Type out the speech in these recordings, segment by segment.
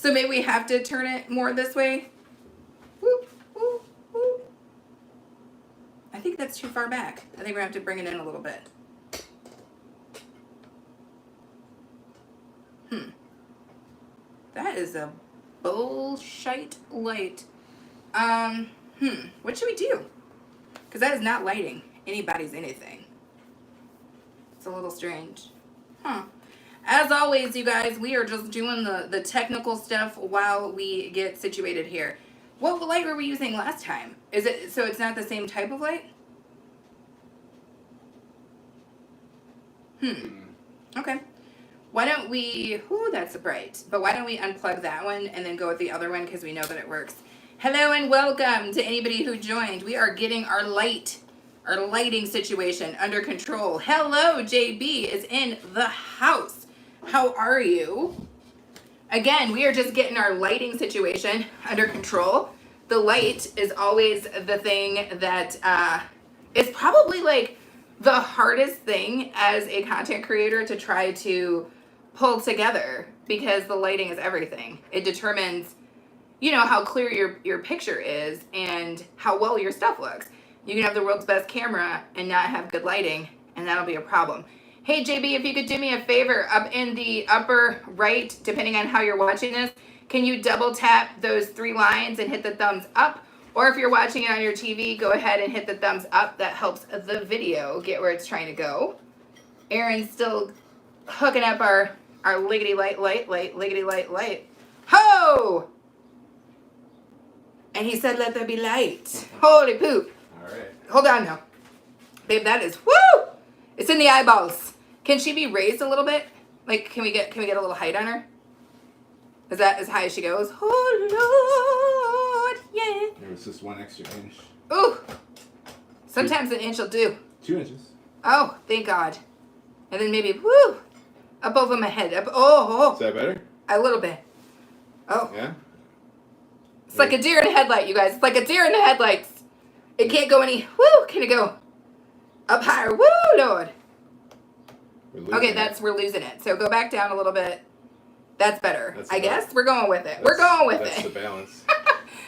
So maybe we have to turn it more this way. Whoop, whoop, whoop. I think that's too far back. I think we're going to have to bring it in a little bit. That is a bullshit light. What should we do? Because that is not lighting anybody's anything. It's a little strange. As always, you guys, we are just doing the technical stuff while we get situated here. What light were we using last time? Is it so it's not the same type of light? Okay. Why don't we, that's bright, but why don't we unplug that one and then go with the other one because we know that it works. Hello and welcome to anybody who joined. We are getting our lighting situation under control. Hello, JB is in the house. How are you? Again, we are just getting our lighting situation under control. The light is always the thing that is probably like the hardest thing as a content creator to try to pull together because the lighting is everything. It determines, you know, how clear your picture is and how well your stuff looks. You can have the world's best camera and not have good lighting, and that'll be a problem. Hey JB, if you could do me a favor, up in the upper right, depending on how you're watching this, can you double tap those 3 lines and hit the thumbs up? Or if you're watching it on your TV, go ahead and hit the thumbs up. That helps the video get where it's trying to go. Aaron's still hooking up our liggity light. Ho! And he said, let there be light. Holy poop. All right. Hold on now. Babe, that is, woo! It's in the eyeballs. Can she be raised a little bit? Like, can we get a little height on her? Is that as high as she goes? Oh, Lord, yeah. There was just 1 extra inch. Ooh. Sometimes an inch will do. 2 inches. Oh, thank God. And then maybe, woo, up over my head. Up, oh. Is that better? A little bit. Oh. Yeah? It's like a deer in a headlight, you guys. It's like a deer in the headlights. It can't go any, woo, can it go up higher? Woo, Lord. Okay, we're losing it. So go back down a little bit. That's better. I guess we're going with it. We're going with it. That's the balance.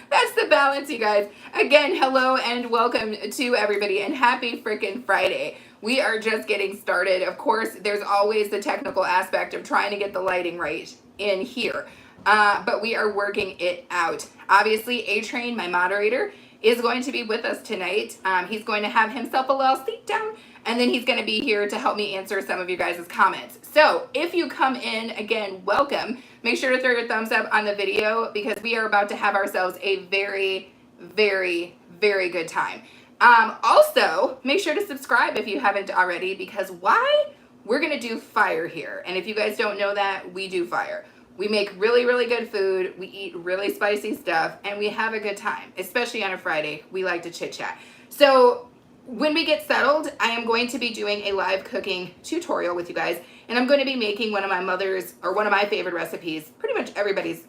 That's the balance, you guys. Again, hello and welcome to everybody and happy freaking Friday. We are just getting started. Of course, there's always the technical aspect of trying to get the lighting right in here. But we are working it out. Obviously, A-Train, my moderator, is going to be with us tonight. He's going to have himself a little seat down, and then he's going to be here to help me answer some of you guys' comments. So if you come in, again, welcome. Make sure to throw your thumbs up on the video because we are about to have ourselves a very, very, very good time. Also, make sure to subscribe if you haven't already because why? We're going to do fire here. And if you guys don't know that, we do fire. We make really, really good food. We eat really spicy stuff and we have a good time, especially on a Friday. We like to chit chat. So when we get settled, I am going to be doing a live cooking tutorial with you guys. And I'm going to be making one of my favorite recipes, pretty much everybody's.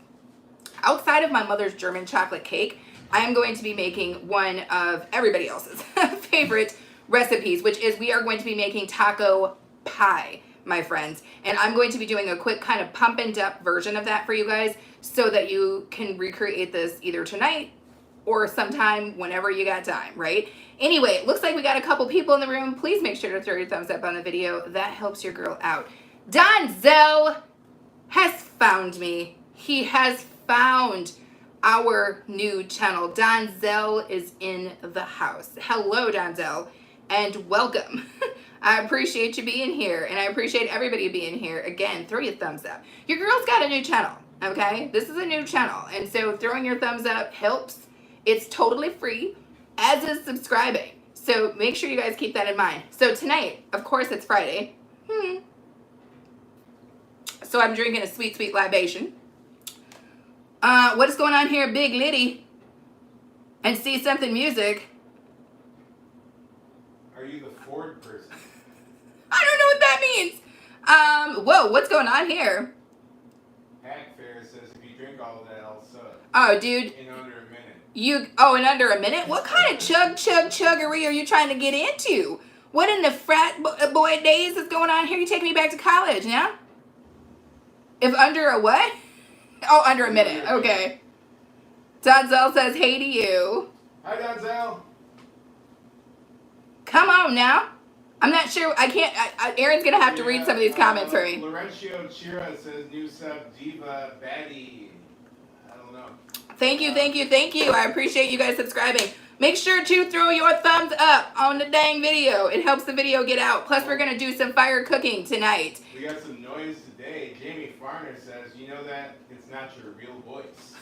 Outside of my mother's German chocolate cake, I am going to be making one of everybody else's favorite recipes, which is we are going to be making taco pie, my friends. And I'm going to be doing a quick kind of pump and dump version of that for you guys so that you can recreate this either tonight or sometime whenever you got time, right? Anyway, it looks like we got a couple people in the room. Please make sure to throw your thumbs up on the video. That helps your girl out. Donzel has found me. He has found our new channel. Donzel is in the house. Hello, Donzel, and welcome. I appreciate you being here, and I appreciate everybody being here. Again, throw your thumbs up. Your girl's got a new channel, okay? This is a new channel, and so throwing your thumbs up helps. It's totally free, as is subscribing. So make sure you guys keep that in mind. So tonight, of course, it's Friday. So I'm drinking a sweet, sweet libation. What is going on here, Big Liddy? And See Something Music. Are you the Ford person? I don't know what that means. Whoa, what's going on here? Hack Fair says if you drink all of that, I'll suck. Oh, dude. In under a minute. In under a minute? What kind of chuggery are you trying to get into? What in the frat boy days is going on here? You taking me back to college, yeah? If under a what? Oh, under a minute. Okay. Donzel says, hey to you. Hi, Donzel. Come on now. I'm not sure. I can't. Aaron's going to have to read some of these comments, hurry. Laurencio Chira says, new sub, Diva Baddie. I don't know. Thank you, thank you, thank you. I appreciate you guys subscribing. Make sure to throw your thumbs up on the dang video. It helps the video get out. Plus, we're going to do some fire cooking tonight. We got some noise today. Jamie Farner says, you know that it's not your real voice.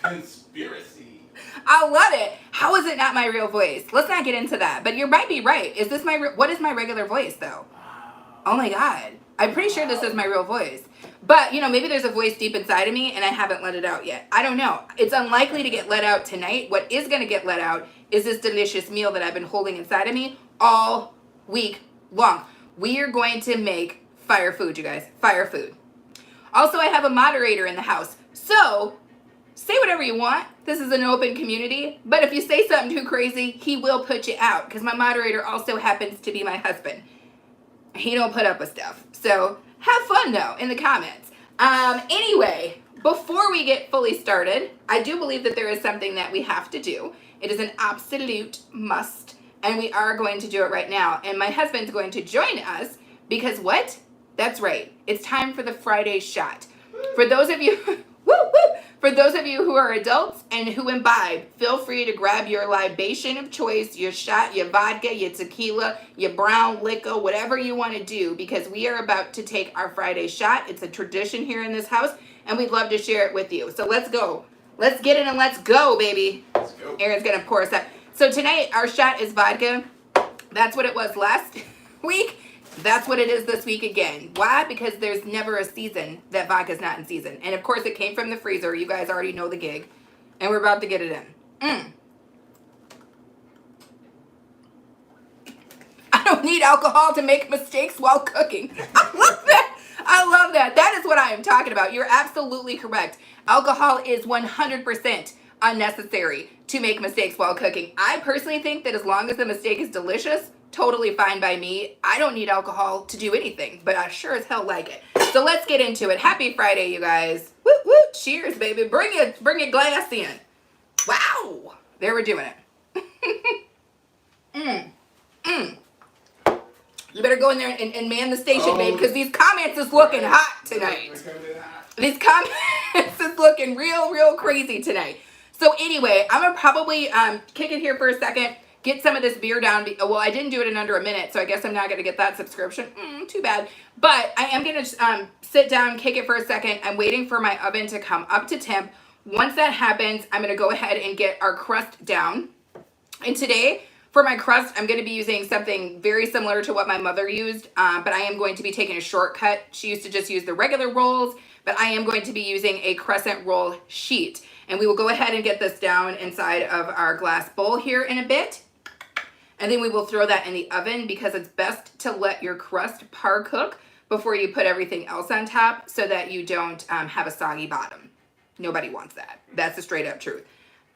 Conspiracy. I love it. How is it not my real voice? Let's not get into that. But you might be right. Is this what is my regular voice, though? Oh, my God. I'm pretty sure this is my real voice. But, you know, maybe there's a voice deep inside of me and I haven't let it out yet. I don't know. It's unlikely to get let out tonight. What is going to get let out is this delicious meal that I've been holding inside of me all week long. We are going to make fire food, you guys. Fire food. Also, I have a moderator in the house. So, say whatever you want. This is an open community. But if you say something too crazy, he will put you out. Because my moderator also happens to be my husband. He don't put up with stuff. So have fun though in the comments. Anyway, before we get fully started, I do believe that there is something that we have to do. It is an absolute must. And we are going to do it right now. And my husband's going to join us because what? That's right. It's time for the Friday shot. For those of you... Woo, woo. For those of you who are adults and who imbibe, feel free to grab your libation of choice, your shot, your vodka, your tequila, your brown liquor, whatever you want to do, because we are about to take our Friday shot. It's a tradition here in this house, and we'd love to share it with you. So let's go. Let's get it and let's go, baby. Let's go. Aaron's going to pour us up. So tonight, our shot is vodka. That's what it was last week. That's what it is this week again. Why? Because there's never a season that vodka's not in season. And of course, it came from the freezer. You guys already know the gig. And we're about to get it in. I don't need alcohol to make mistakes while cooking. I love that. I love that. That is what I am talking about. You're absolutely correct. Alcohol is 100% unnecessary to make mistakes while cooking. I personally think that as long as the mistake is delicious, totally fine by me. I don't need alcohol to do anything, but I sure as hell like it. So let's get into it. Happy Friday, you guys. Woo, woo. Cheers, baby. Bring your glass in. Wow. There we're doing it. You better go in there and man the station, babe, because these comments is looking hot tonight. These comments is looking real crazy tonight. So anyway, I'm going to probably kick it here for a second. Get some of this beer down. Well, I didn't do it in under a minute, so I guess I'm not going to get that subscription. Too bad. But I am going to sit down, kick it for a second. I'm waiting for my oven to come up to temp. Once that happens, I'm going to go ahead and get our crust down. And today, for my crust, I'm going to be using something very similar to what my mother used, but I am going to be taking a shortcut. She used to just use the regular rolls, but I am going to be using a crescent roll sheet. And we will go ahead and get this down inside of our glass bowl here in a bit. And then we will throw that in the oven because it's best to let your crust par cook before you put everything else on top so that you don't have a soggy bottom. Nobody wants that. That's the straight up truth.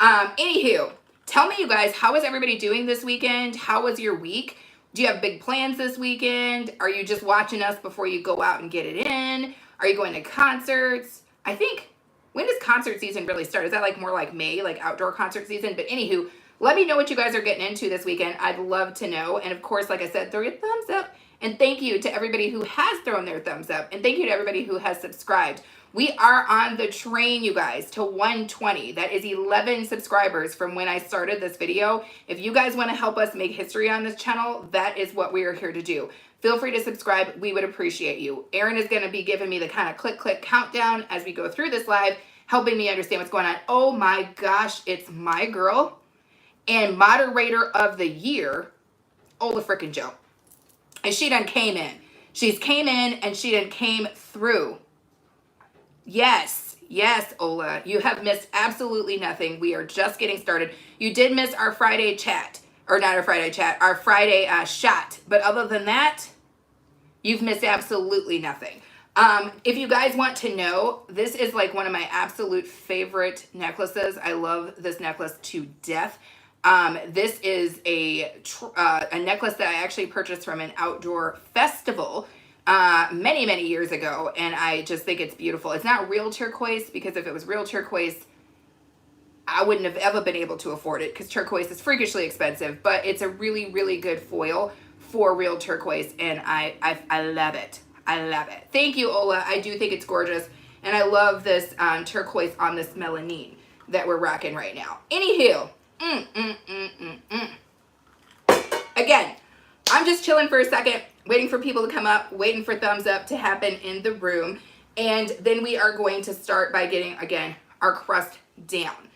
Anywho, tell me, you guys, how is everybody doing this weekend? How was your week? Do you have big plans this weekend? Are you just watching us before you go out and get it in? Are you going to concerts? I think, when does concert season really start? Is that like more like May, like outdoor concert season? But anywho, let me know what you guys are getting into this weekend. I'd love to know. And of course, like I said, throw your thumbs up. And thank you to everybody who has thrown their thumbs up. And thank you to everybody who has subscribed. We are on the train, you guys, to 120. That is 11 subscribers from when I started this video. If you guys want to help us make history on this channel, that is what we are here to do. Feel free to subscribe. We would appreciate you. Aaron is going to be giving me the kind of click countdown as we go through this live, helping me understand what's going on. Oh my gosh, it's my girl and moderator of the year, Ola frickin' Joe. And she done came in. She's came in and she done came through. Yes, Ola, you have missed absolutely nothing. We are just getting started. You did miss our Friday chat, or not our Friday chat, our Friday shot. But other than that, you've missed absolutely nothing. If you guys want to know, this is like one of my absolute favorite necklaces. I love this necklace to death. This is a necklace that I actually purchased from an outdoor festival many, many years ago, and I just think it's beautiful. It's not real turquoise, because if it was real turquoise, I wouldn't have ever been able to afford it, because turquoise is freakishly expensive, but it's a really, really good foil for real turquoise, and I love it. I love it. Thank you, Ola. I do think it's gorgeous, and I love this turquoise on this melamine that we're rocking right now. Anywho, again, I'm just chilling for a second, waiting for people to come up, waiting for thumbs up to happen in the room, and then we are going to start by getting, again, our crust down.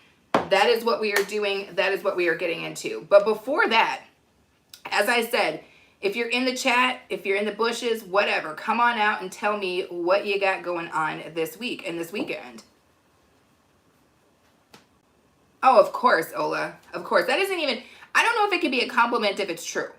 That is what we are doing. That is what we are getting into. But before that, as I said, if you're in the chat, if you're in the bushes, whatever, come on out and tell me what you got going on this week and this weekend. Oh, of course, Ola. Of course. That isn't even, I don't know if it can be a compliment if it's true.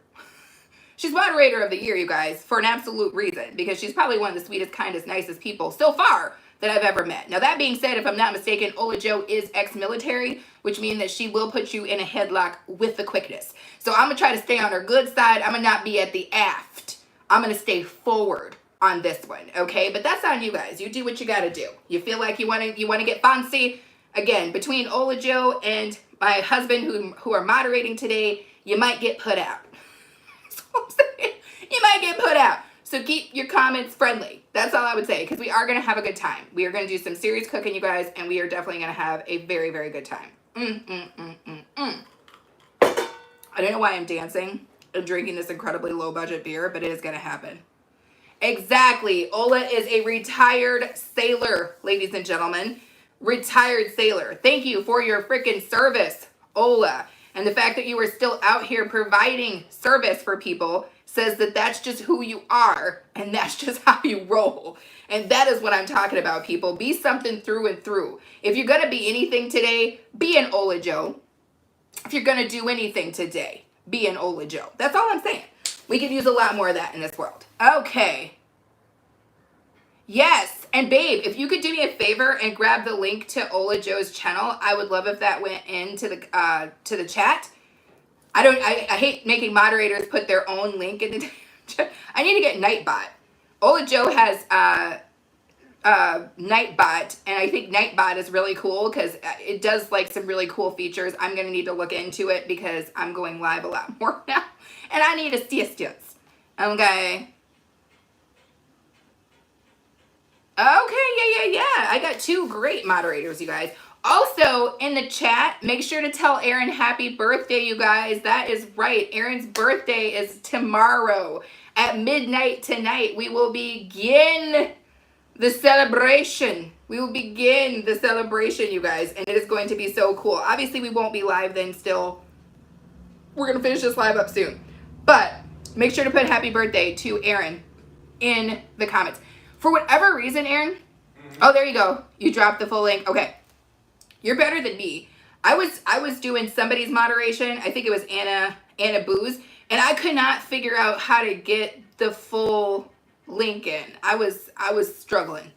She's moderator of the year, you guys, for an absolute reason, because she's probably one of the sweetest, kindest, nicest people so far that I've ever met. Now, that being said, if I'm not mistaken, Ola Jo is ex-military, which means that she will put you in a headlock with the quickness. So I'm going to try to stay on her good side. I'm going to not be at the aft. I'm going to stay forward on this one, okay? But that's on you guys. You do what you got to do. You feel like you want to get fancy? Again, between Ola Jo and my husband who are moderating today, you might get put out. You might get put out. So keep your comments friendly. That's all I would say, because we are going to have a good time. We are going to do some serious cooking, you guys, and we are definitely going to have a very, very good time. I don't know why I'm dancing and drinking this incredibly low-budget beer, but it is going to happen. Exactly. Ola is a retired sailor, ladies and gentlemen. Retired sailor. Thank you for your freaking service, Ola. And the fact that you are still out here providing service for people says that that's just who you are, and that's just how you roll. And that is what I'm talking about, people. Be something through and through. If you're going to be anything today, be an Ola Jo. If you're going to do anything today, be an Ola Jo. That's all I'm saying. We could use a lot more of that in this world. Okay. Yes, and babe, if you could do me a favor and grab the link to Ola Jo's channel, I would love if that went into the chat. I hate making moderators put their own link in the chat. I need to get Nightbot. Ola Jo has Nightbot, and I think Nightbot is really cool because it does like some really cool features. I'm gonna need to look into it because I'm going live a lot more now, and I need assistance. Okay. Okay, yeah. I got two great moderators, you guys. Also, in the chat, make sure to tell Erin happy birthday, you guys. That is right. Erin's birthday is tomorrow at midnight tonight. We will begin the celebration. We will begin the celebration, you guys, and it is going to be so cool. Obviously, we won't be live then still. We're going to finish this live up soon. But make sure to put happy birthday to Erin in the comments. For whatever reason, Erin, oh, there you go. You dropped the full link. Okay. You're better than me. I was doing somebody's moderation. I think it was Anna Booze, and I could not figure out how to get the full link in. I was struggling.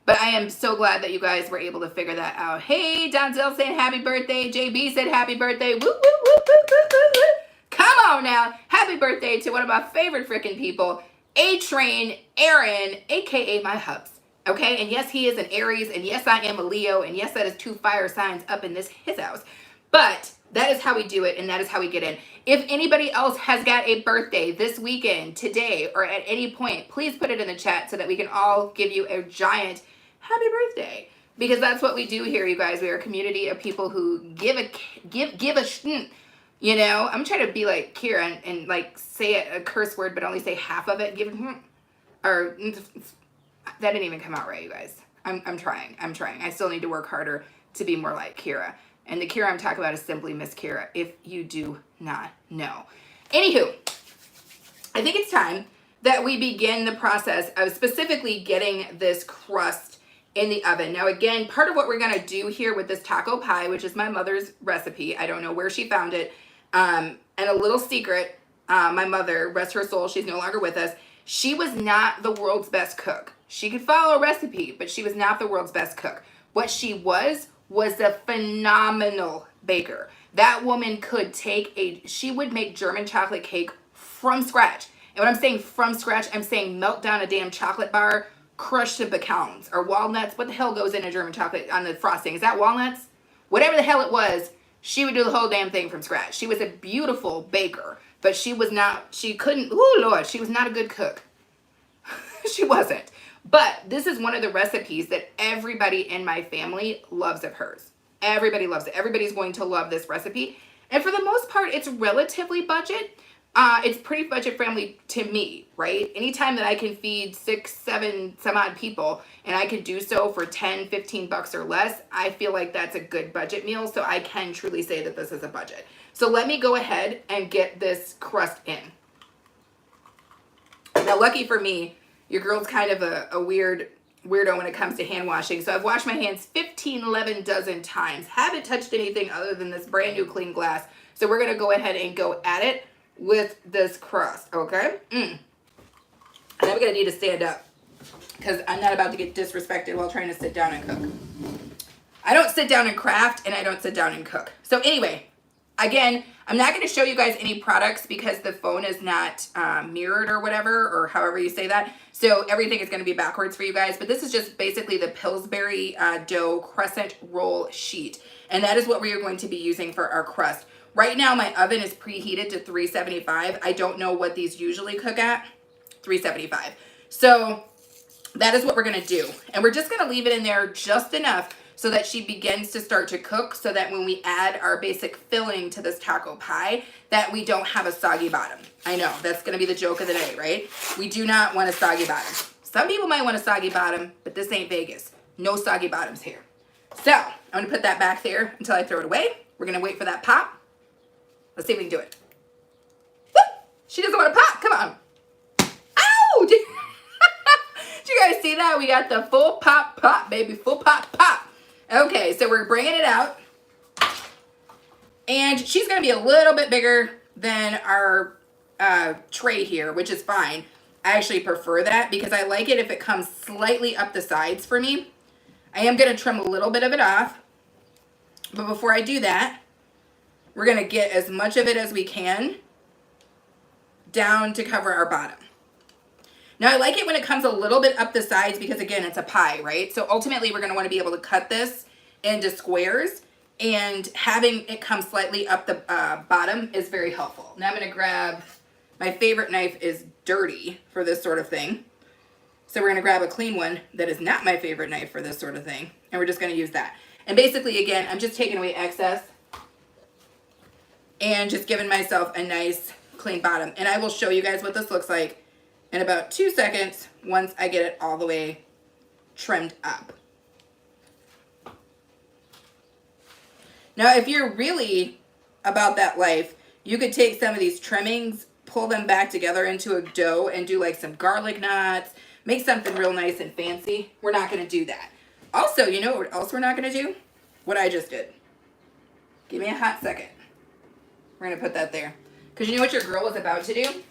But I am so glad that you guys were able to figure that out. Hey, Donzel saying happy birthday. JB said happy birthday. Woo, woo, woo, woo, woo, woo, woo. Come on now. Happy birthday to one of my favorite freaking people, A-Train Aaron, aka my hubs. Okay, and yes, he is an Aries, and yes, I am a Leo, and yes, that is two fire signs up in his house. But that is how we do it, and that is how we get in. If anybody else has got a birthday this weekend, today, or at any point, please put it in the chat so that we can all give you a giant happy birthday. Because that's what we do here, you guys. We are a community of people who give a you know. I'm trying to be like Kira and like say a curse word, but only say half of it. Give or that didn't even come out right, you guys. I'm trying. I still need to work harder to be more like Kira. And the Kira I'm talking about is simply Miss Kira, if you do not know. Anywho, I think it's time that we begin the process of specifically getting this crust in the oven. Now, again, part of what we're going to do here with this taco pie, which is my mother's recipe, I don't know where she found it, and a little secret, my mother, rest her soul, she's no longer with us, she was not the world's best cook. She could follow a recipe, but she was not the world's best cook. What she was a phenomenal baker. That woman could she would make German chocolate cake from scratch. And when I'm saying from scratch, I'm saying melt down a damn chocolate bar, crush the pecans or walnuts. What the hell goes in a German chocolate on the frosting? Is that walnuts? Whatever the hell it was, she would do the whole damn thing from scratch. She was a beautiful baker, but she was not, she couldn't, oh Lord, she was not a good cook. She wasn't. But this is one of the recipes that everybody in my family loves of hers. Everybody loves it. Everybody's going to love this recipe. And for the most part, it's relatively budget. It's pretty budget friendly to me, right? Anytime that I can feed 6, 7, some odd people and I can do so for 10, 15 bucks or less, I feel like that's a good budget meal. So I can truly say that this is a budget. So let me go ahead and get this crust in. Now, lucky for me, your girl's kind of a weirdo when it comes to hand washing. So I've washed my hands 15, 11 dozen times. Haven't touched anything other than this brand new clean glass. So we're going to go ahead and go at it with this crust, okay? And I'm going to need to stand up because I'm not about to get disrespected while trying to sit down and cook. I don't sit down and craft, and I don't sit down and cook. So anyway, again, I'm not going to show you guys any products because the phone is not mirrored or whatever, or however you say that. So everything is going to be backwards for you guys. But this is just basically the Pillsbury dough crescent roll sheet. And that is what we are going to be using for our crust. Right now, my oven is preheated to 375. I don't know what these usually cook at. 375. So that is what we're going to do. And we're just going to leave it in there just enough so that she begins to start to cook, so that when we add our basic filling to this taco pie, that we don't have a soggy bottom. I know, that's gonna be the joke of the day, right? We do not want a soggy bottom. Some people might want a soggy bottom, but this ain't Vegas. No soggy bottoms here. So, I'm gonna put that back there until I throw it away. We're gonna wait for that pop. Let's see if we can do it. Woo! She doesn't want to pop, come on. Ow! Did you guys see that? We got the full pop, baby, full pop. Okay, so we're bringing it out. And she's going to be a little bit bigger than our tray here, which is fine. I actually prefer that because I like it if it comes slightly up the sides for me. I am going to trim a little bit of it off. But before I do that, we're going to get as much of it as we can down to cover our bottom. Now, I like it when it comes a little bit up the sides because, again, it's a pie, right? So ultimately, we're going to want to be able to cut this into squares, and having it come slightly up the bottom is very helpful. Now I'm going to grab, my favorite knife is dirty for this sort of thing. So we're going to grab a clean one that is not my favorite knife for this sort of thing, and we're just going to use that. And basically, again, I'm just taking away excess and just giving myself a nice clean bottom. And I will show you guys what this looks like in about 2 seconds once I get it all the way trimmed up. Now, if you're really about that life, you could take some of these trimmings, pull them back together into a dough and do like some garlic knots, make something real nice and fancy. We're not going to do that. Also, you know what else we're not going to do? What I just did. Give me a hot second. We're going to put that there. Because you know what your girl was about to do?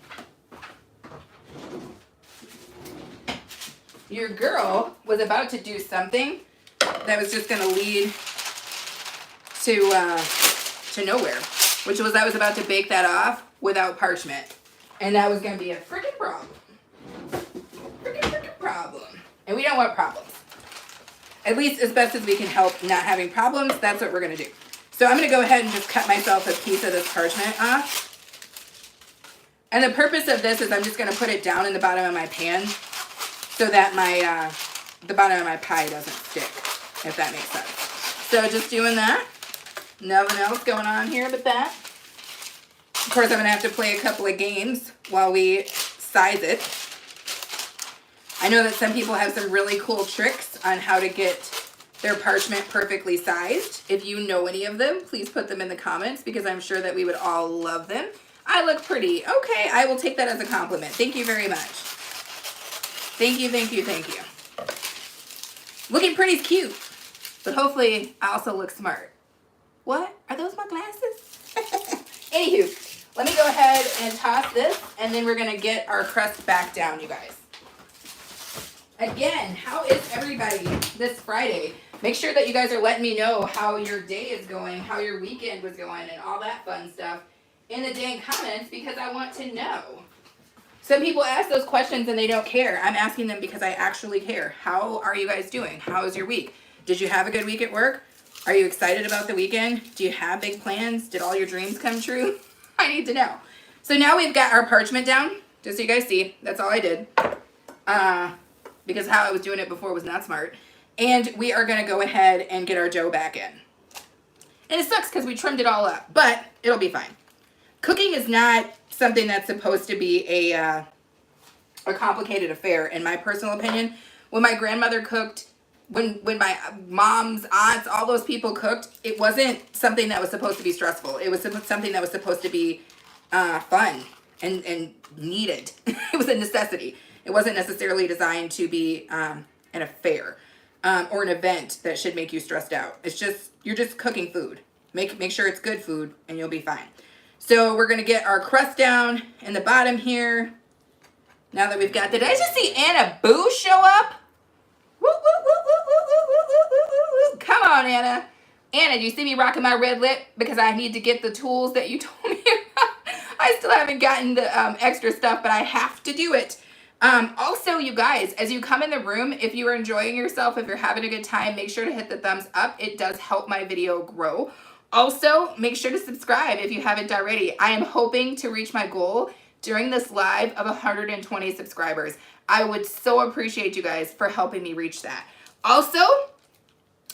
Your girl was about to do something that was just going to lead to nowhere, which was I was about to bake that off without parchment, and that was going to be a freaking problem. Freaking problem. And we don't want problems. At least as best as we can help not having problems, that's what we're going to do. So I'm going to go ahead and just cut myself a piece of this parchment off. And the purpose of this is I'm just going to put it down in the bottom of my pan so that my the bottom of my pie doesn't stick, if that makes sense. So just doing that. Nothing else going on here but that. Of course, I'm going to have to play a couple of games while we size it. I know that some people have some really cool tricks on how to get their parchment perfectly sized. If you know any of them, please put them in the comments because I'm sure that we would all love them. I look pretty. Okay, I will take that as a compliment. Thank you very much. Thank you, thank you, thank you. Looking pretty's cute, but hopefully I also look smart. What? Are those my glasses? Anywho, let me go ahead and toss this, and then we're going to get our crust back down, you guys. Again, how is everybody this Friday? Make sure that you guys are letting me know how your day is going, how your weekend was going, and all that fun stuff in the dang comments because I want to know. Some people ask those questions and they don't care. I'm asking them because I actually care. How are you guys doing? How was your week? Did you have a good week at work? Are you excited about the weekend? Do you have big plans? Did all your dreams come true? I need to know. So now we've got our parchment down, just so you guys see. That's all I did. Because how I was doing it before was not smart. And we are going to go ahead and get our dough back in. And it sucks because we trimmed it all up, but it'll be fine. Cooking is not something that's supposed to be a complicated affair, in my personal opinion. When my grandmother cooked, when my mom's aunts, all those people cooked, it wasn't something that was supposed to be stressful. It was something that was supposed to be fun and needed. It was a necessity. It wasn't necessarily designed to be an affair or an event that should make you stressed out. It's just, you're just cooking food. Make sure it's good food and you'll be fine. So we're going to get our crust down in the bottom here. Now that we've got that, did I just see Anna Boo show up? Woo, woo, woo, woo, woo, woo, woo, woo, woo, woo. Come on, Anna. Anna, do you see me rocking my red lip? Because I need to get the tools that you told me about. I still haven't gotten the extra stuff, but I have to do it. Also, you guys, as you come in the room, if you are enjoying yourself, if you're having a good time, make sure to hit the thumbs up. It does help my video grow. Also, make sure to subscribe if you haven't already. I am hoping to reach my goal during this live of 120 subscribers. I would so appreciate you guys for helping me reach that. Also,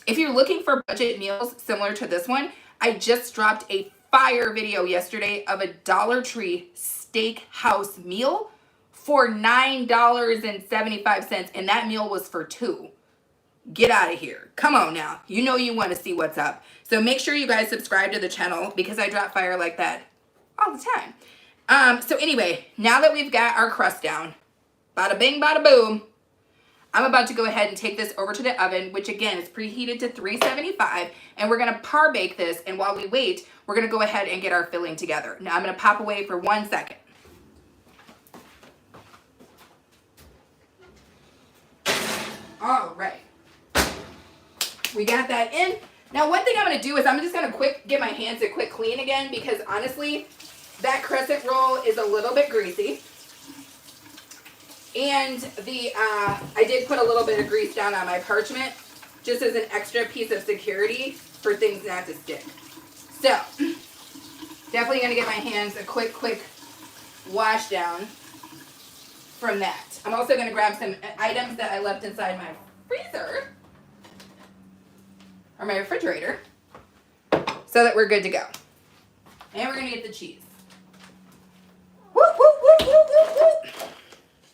if you're looking for budget meals similar to this one, I just dropped a fire video yesterday of a Dollar Tree steakhouse meal for $9.75, and that meal was for two. Get out of here. Come on now. You know you want to see what's up. So make sure you guys subscribe to the channel because I drop fire like that all the time. So anyway, now that we've got our crust down, bada bing, bada boom, I'm about to go ahead and take this over to the oven, which again is preheated to 375, and we're going to par bake this. And while we wait, we're going to go ahead and get our filling together. Now I'm going to pop away for 1 second. All right. We got that in. Now, one thing I'm going to do is I'm just going to get my hands a quick clean again because honestly, that crescent roll is a little bit greasy. And I did put a little bit of grease down on my parchment just as an extra piece of security for things not to stick. So, definitely going to get my hands a quick wash down from that. I'm also going to grab some items that I left inside my freezer or my refrigerator so that we're good to go. And we're going to get the cheese. Whoop, whoop, whoop, whoop, whoop, whoop.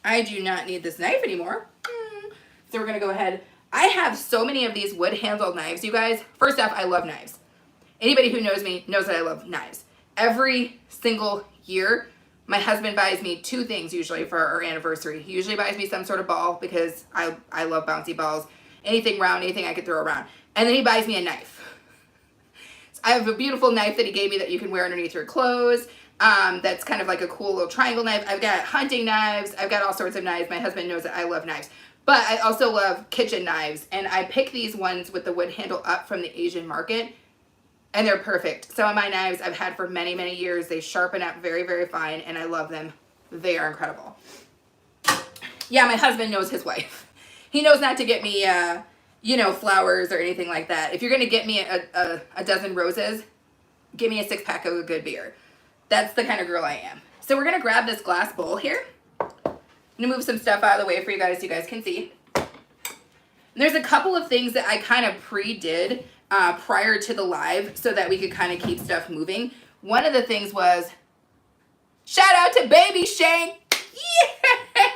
I do not need this knife anymore. So we're going to go ahead. I have so many of these wood handled knives, you guys. First off, I love knives. Anybody who knows me knows that I love knives. Every single year, my husband buys me two things usually for our anniversary. He usually buys me some sort of ball because I love bouncy balls. Anything round, anything I could throw around. And then he buys me a knife. So I have a beautiful knife that he gave me that you can wear underneath your clothes. That's kind of like a cool little triangle knife. I've got hunting knives. I've got all sorts of knives. My husband knows that I love knives. But I also love kitchen knives. And I pick these ones with the wood handle up from the Asian market. And they're perfect. Some of my knives I've had for many, many years. They sharpen up very, very fine. And I love them. They are incredible. Yeah, my husband knows his wife. He knows not to get me, flowers or anything like that. If you're going to get me a dozen roses, give me a 6-pack of a good beer. That's the kind of girl I am. So we're going to grab this glass bowl here. I'm going to move some stuff out of the way for you guys so you guys can see. And there's a couple of things that I kind of pre-did prior to the live so that we could kind of keep stuff moving. One of the things was, shout out to Baby Shank.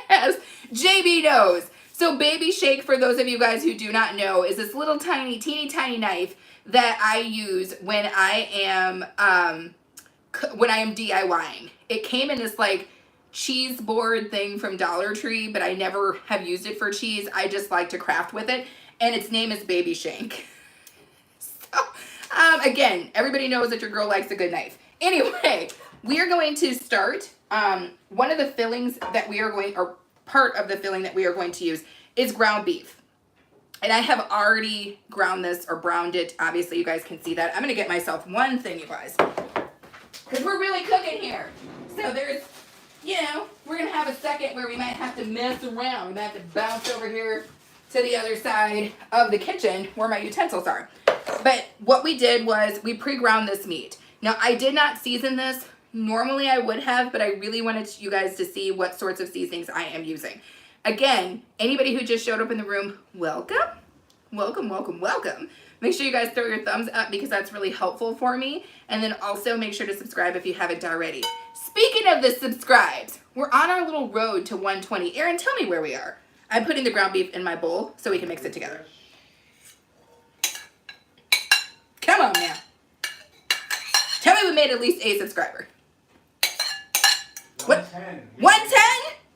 Yes! JB knows. So Baby Shake, for those of you guys who do not know, is this little tiny, teeny tiny knife that I use when I am DIYing. It came in this like cheese board thing from Dollar Tree, but I never have used it for cheese. I just like to craft with it, and its name is Baby Shank. So, again, everybody knows that your girl likes a good knife. Anyway, we are going to start. One of the fillings that we are going, or part of the filling that we are going to use is ground beef. And I have already ground this or browned it. Obviously, you guys can see that. I'm going to get myself one thing, you guys, because we're really cooking here. So there's you know, we're going to have a second where we might have to mess around. We might have to bounce over here to the other side of the kitchen where my utensils are. But what we did was we pre-ground this meat. Now, I did not season this. Normally I would have, but I really wanted you guys to see what sorts of seasonings I am using. Again, anybody who just showed up in the room, welcome. Welcome, welcome, welcome. Make sure you guys throw your thumbs up because that's really helpful for me. And then also make sure to subscribe if you haven't already. Speaking of the subscribes, we're on our little road to 120. Aaron, tell me where we are. I'm putting the ground beef in my bowl so we can mix it together. Come on now. Tell me we made at least a subscriber. 110. 110?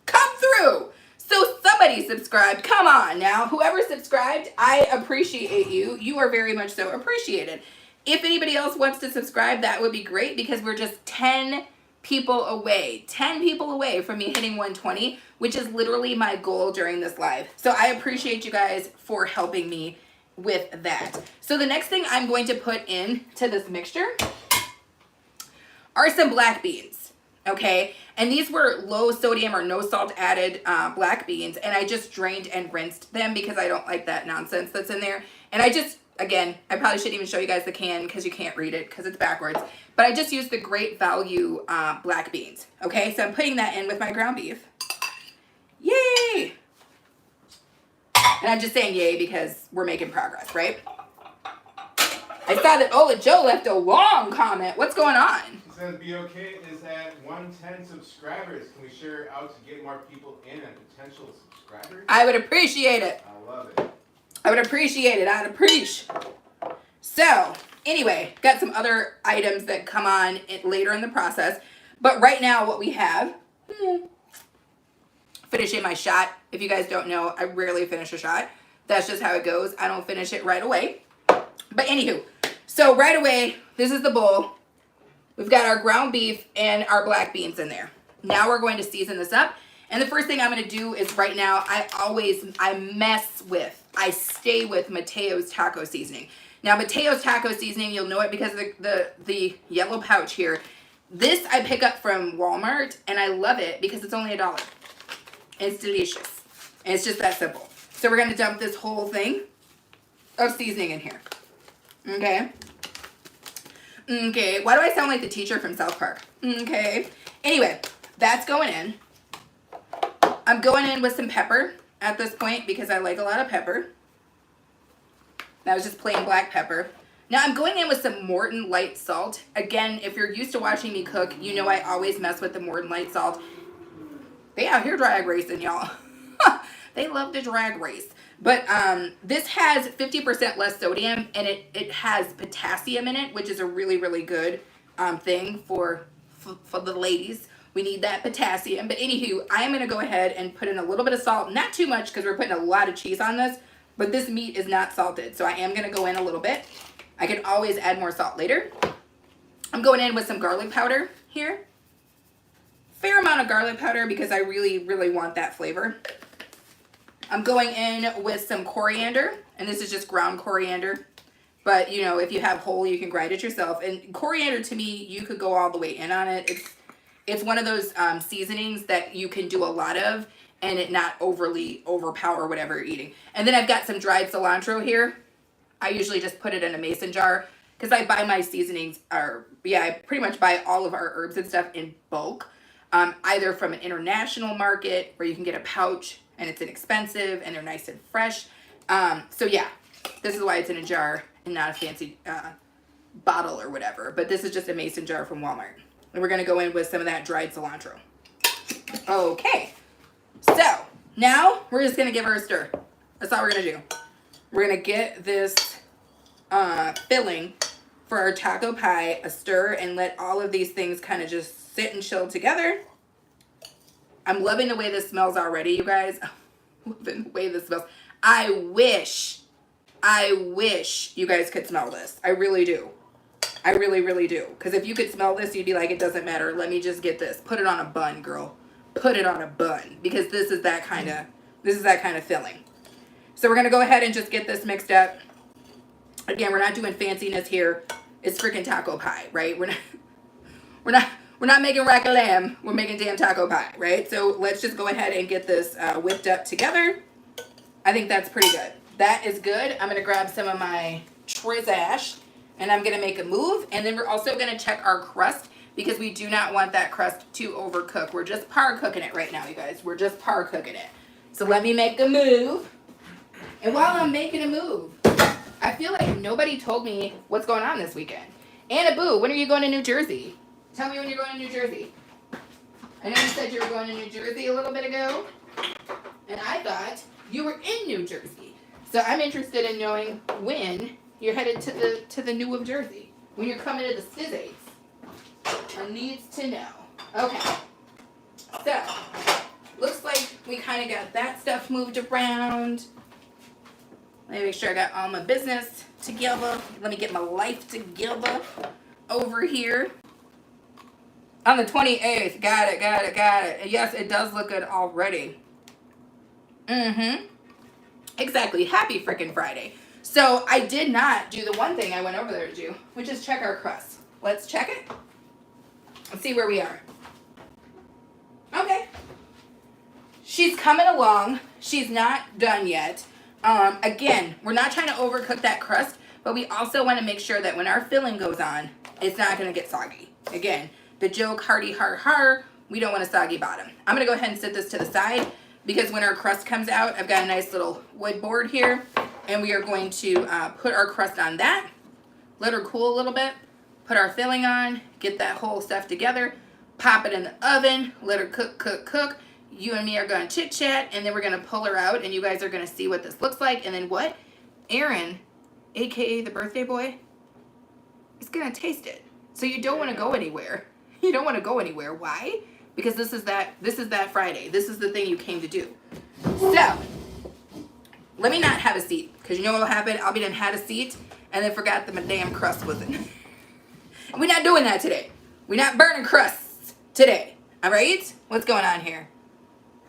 Come through. So somebody subscribed. Come on now. Whoever subscribed, I appreciate you. You are very much so appreciated. If anybody else wants to subscribe, that would be great because we're just 10 people away. 10 people away from me hitting 120, which is literally my goal during this live. So I appreciate you guys for helping me with that. So the next thing I'm going to put into this mixture are some black beans, okay? And these were low sodium or no salt added black beans, and I just drained and rinsed them because I don't like that nonsense that's in there. And I just, again, I probably shouldn't even show you guys the can because you can't read it because it's backwards, but I just used the Great Value black beans, okay? So I'm putting that in with my ground beef. Yay! And I'm just saying yay because we're making progress, right? I saw that Ola Joe left a long comment. What's going on? He says BOK is at 110 subscribers. Can we share out to get more people in and potential subscribers? I would appreciate it. I love it. I would appreciate it. I'd appreciate. So, anyway, got some other items that come on later in the process. But right now what we have, finishing my shot. If you guys don't know, I rarely finish a shot. That's just how it goes. I don't finish it right away. But anywho, so right away, this is the bowl. We've got our ground beef and our black beans in there. Now we're going to season this up. And the first thing I'm going to do is right now, I stay with Mateo's taco seasoning. Now Mateo's taco seasoning, you'll know it because of the yellow pouch here. This I pick up from Walmart and I love it because it's only $1. It's delicious. And it's just that simple. So we're going to dump this whole thing of seasoning in here. Okay. Okay. Why do I sound like the teacher from South Park? Okay. Anyway, that's going in. I'm going in with some pepper at this point because I like a lot of pepper. That was just plain black pepper. Now I'm going in with some Morton light salt. Again, if you're used to watching me cook, you know I always mess with the Morton light salt. They out here drag racing, y'all. They love to drag race. But this has 50% less sodium, and it has potassium in it, which is a really, really good thing for the ladies. We need that potassium. But anywho, I am going to go ahead and put in a little bit of salt. Not too much because we're putting a lot of cheese on this. But this meat is not salted, so I am going to go in a little bit. I can always add more salt later. I'm going in with some garlic powder here. Fair amount of garlic powder because I really, really want that flavor. I'm going in with some coriander, and this is just ground coriander. But, you know, if you have whole, you can grind it yourself. And coriander, to me, you could go all the way in on it. It's one of those seasonings that you can do a lot of and it not overly overpower whatever you're eating. And then I've got some dried cilantro here. I usually just put it in a mason jar because I buy my seasonings, I pretty much buy all of our herbs and stuff in bulk. Either from an international market where you can get a pouch and it's inexpensive and they're nice and fresh. So yeah, this is why it's in a jar and not a fancy bottle or whatever. But this is just a mason jar from Walmart. And we're going to go in with some of that dried cilantro. Okay. So now we're just going to give her a stir. That's all we're going to do. We're going to get this filling for our taco pie a stir and let all of these things kind of just sit and chill together. I'm loving the way this smells already, you guys. I'm loving the way this smells. I wish you guys could smell this. I really do. I really, really do. Because if you could smell this, you'd be like, it doesn't matter. Let me just get this. Put it on a bun, girl. Put it on a bun. Because this is that kind of filling. So we're going to go ahead and just get this mixed up. Again, we're not doing fanciness here. It's freaking taco pie, right? We're We're not making rack of lamb. We're making damn taco pie, right? So let's just go ahead and get this whipped up together. I think that's pretty good. That is good. I'm going to grab some of my Trizash and I'm going to make a move. And then we're also going to check our crust because we do not want that crust to overcook. We're just par cooking it right now, you guys. We're just par cooking it. So let me make a move. And while I'm making a move, I feel like nobody told me what's going on this weekend. Anna Boo, when are you going to New Jersey? Tell me when you're going to New Jersey. I know you said you were going to New Jersey a little bit ago. And I thought you were in New Jersey. So I'm interested in knowing when you're headed to the New of Jersey. When you're coming to the Stizzates. I needs to know. Okay. So, looks like we kind of got that stuff moved around. Let me make sure I got all my business together. Let me get my life together over here. On the 28th. Got it. And yes, it does look good already. Exactly. Happy frickin' Friday. So I did not do the one thing I went over there to do, which is check our crust. Let's check it. Let's see where we are. Okay. She's coming along. She's not done yet. Again, we're not trying to overcook that crust, but we also want to make sure that when our filling goes on, it's not going to get soggy. Again, the joke, hearty, har, we don't want a soggy bottom. I'm going to go ahead and set this to the side because when our crust comes out, I've got a nice little wood board here, and we are going to put our crust on that, let her cool a little bit, put our filling on, get that whole stuff together, pop it in the oven, let her cook. You and me are going to chit chat, and then we're going to pull her out, and you guys are going to see what this looks like. And then what? Aaron, aka the birthday boy, is going to taste it. So you don't want to go anywhere. You don't want to go anywhere. Why? Because this is that Friday. This is the thing you came to do. So let me not have a seat, because you know what will happen? I'll be done had a seat, and then forgot that my damn crust was in. We're not doing that today. We're not burning crusts today. All right? What's going on here?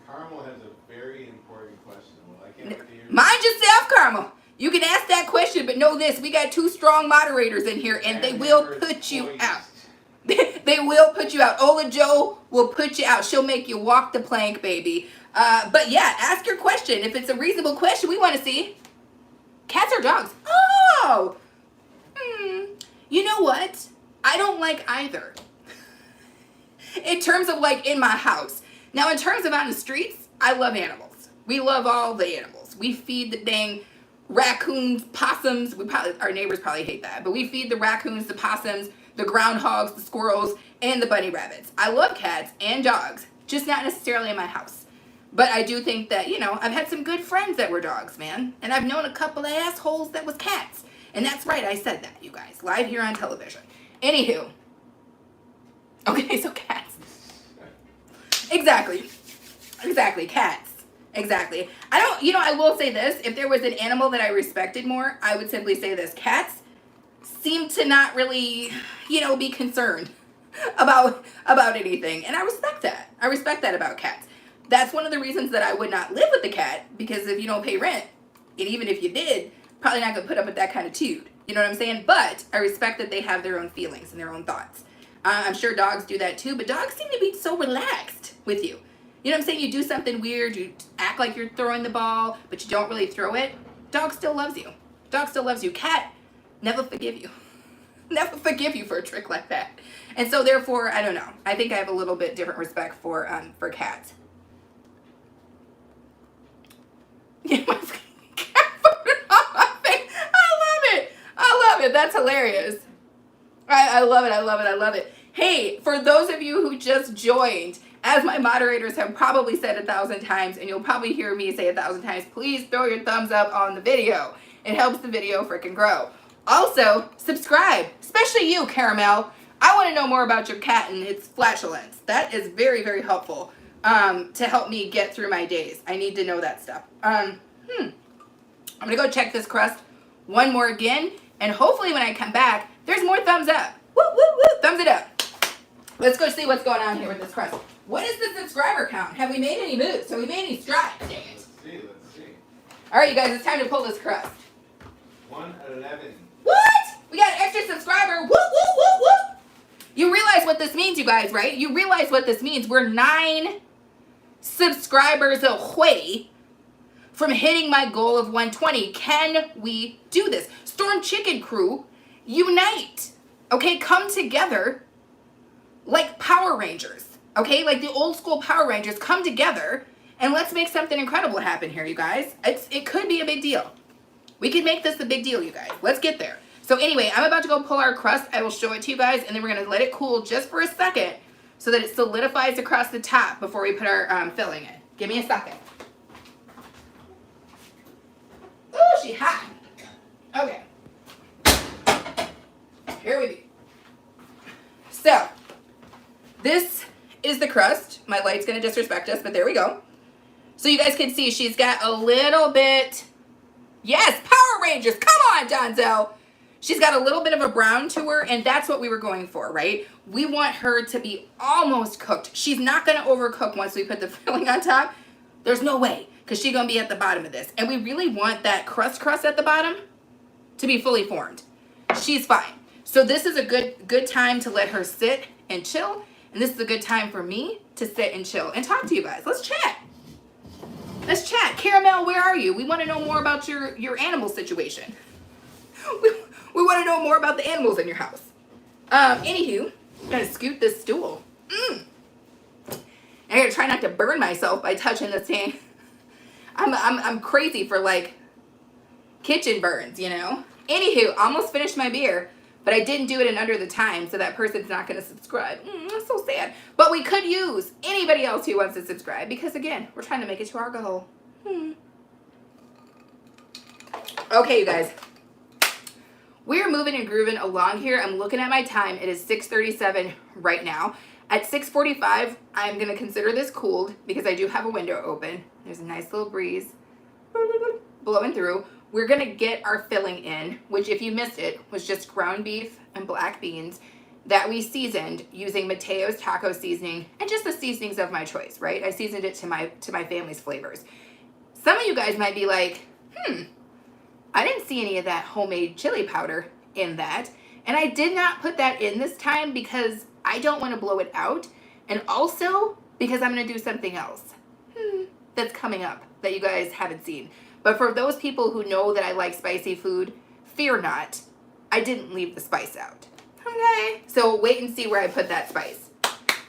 Carmel has a very important question. Well, I can't wait to hear. Mind yourself, Carmel. You can ask that question, but know this. We got 2 strong moderators in here, and they will put you out. They will put you out. Ola Joe will put you out. She'll make you walk the plank, baby. But yeah, ask your question. If it's a reasonable question, we want to see. Cats or dogs? Oh! You know what? I don't like either. In terms of like in my house. Now in terms of on the streets, I love animals. We love all the animals. We feed the dang raccoons, possums. Our neighbors probably hate that. But we feed the raccoons, the possums, the groundhogs, the squirrels, and the bunny rabbits. I love cats and dogs. Just not necessarily in my house. But I do think that, you know, I've had some good friends that were dogs, man. And I've known a couple of assholes that was cats. And that's right, I said that, you guys. Live here on television. Anywho. Okay, so cats. Exactly, cats. Exactly. I will say this. If there was an animal that I respected more, I would simply say this. Cats seem to not really, be concerned about anything. And I respect that. I respect that about cats. That's one of the reasons that I would not live with a cat, because if you don't pay rent, and even if you did, probably not going to put up with that kind of tude. You know what I'm saying? But I respect that they have their own feelings and their own thoughts. I'm sure dogs do that too, but dogs seem to be so relaxed with you. You know what I'm saying? You do something weird, you act like you're throwing the ball, but you don't really throw it. Dog still loves you. Dog still loves you. Cat, never forgive you. Never forgive you for a trick like that. And so therefore, I don't know. I think I have a little bit different respect for cats. Yeah, my cat put it on my face. I love it. That's hilarious. I love it. Hey, for those of you who just joined, as my moderators have probably said 1,000 times, and you'll probably hear me say 1,000 times, please throw your thumbs up on the video. It helps the video freaking grow. Also, subscribe, especially you, Caramel. I want to know more about your cat and its flatulence. That is very, very helpful to help me get through my days. I need to know that stuff. I'm going to go check this crust one more again, and hopefully when I come back, there's more thumbs up. Woo, woo, woo, thumbs it up. Let's go see what's going on here with this crust. What is the subscriber count? Have we made any moves? Have we made any strides? Dang it. Let's see. All right, you guys, it's time to pull this crust. 111. What? We got an extra subscriber. Whoop, whoop, whoop, whoop. You realize what this means, you guys, right? You realize what this means. We're 9 subscribers away from hitting my goal of 120. Can we do this? Storm Chicken Crew, unite. Okay, come together like Power Rangers. Okay, like the old school Power Rangers, come together and let's make something incredible happen here, you guys. It could be a big deal. We can make this a big deal, you guys. Let's get there. So anyway, I'm about to go pull our crust. I will show it to you guys, and then we're going to let it cool just for a second so that it solidifies across the top before we put our filling in. Give me a second. Oh, she hot. Okay. Here we be. So, this is the crust. My light's going to disrespect us, but there we go. So you guys can see she's got a little bit... Yes, Power Rangers. Come on, Donzel. She's got a little bit of a brown to her, and that's what we were going for, right? We want her to be almost cooked. She's not going to overcook once we put the filling on top. There's no way, because she's going to be at the bottom of this. And we really want that crust at the bottom to be fully formed. She's fine. So this is a good time to let her sit and chill, and this is a good time for me to sit and chill and talk to you guys. Let's chat. Let's chat. Caramel, where are you? We want to know more about your animal situation. We want to know more about the animals in your house. Anywho, I'm going to scoot this stool. I got to try not to burn myself by touching this thing. I'm crazy for, like, kitchen burns, you know? Anywho, almost finished my beer, but I didn't do it in under the time, so that person's not going to subscribe. That's so sad. But we could use anybody else who wants to subscribe, because, again, we're trying to make it to our goal. Okay, you guys. We're moving and grooving along here. I'm looking at my time. It is 6:37 right now. At 6:45, I'm going to consider this cooled because I do have a window open. There's a nice little breeze blowing through. We're going to get our filling in, which, if you missed it, was just ground beef and black beans that we seasoned using Mateo's taco seasoning and just the seasonings of my choice, right? I seasoned it to my family's flavors. Some of you guys might be like, I didn't see any of that homemade chili powder in that. And I did not put that in this time because I don't want to blow it out. And also because I'm going to do something else that's coming up that you guys haven't seen. But for those people who know that I like spicy food, fear not. I didn't leave the spice out. Okay? So wait and see where I put that spice.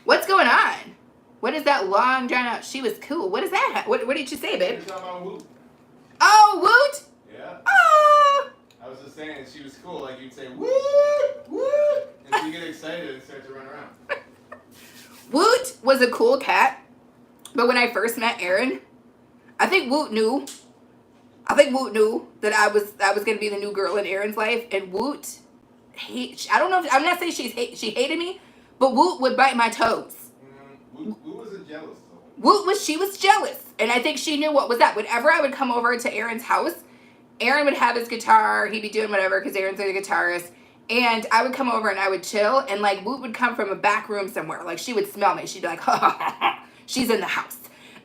What's going on? What is that long drawn out? She was cool. What is that? What did you say, babe? Oh, Woot! Yeah. Oh! I was just saying she was cool. Like you'd say, woo, woo, and so you get excited and start to run around. Woot was a cool cat, but when I first met Aaron, I think Woot knew that I was gonna be the new girl in Aaron's life, and Woot, I don't know. I'm not saying she hated me, but Woot would bite my toes. Woot wasn't jealous though. She was jealous, and I think she knew what was up. Whenever I would come over to Aaron's house, Aaron would have his guitar, he'd be doing whatever because Aaron's a guitarist, and I would come over and I would chill, and like Woot would come from a back room somewhere, like she would smell me, she'd be like, she's in the house,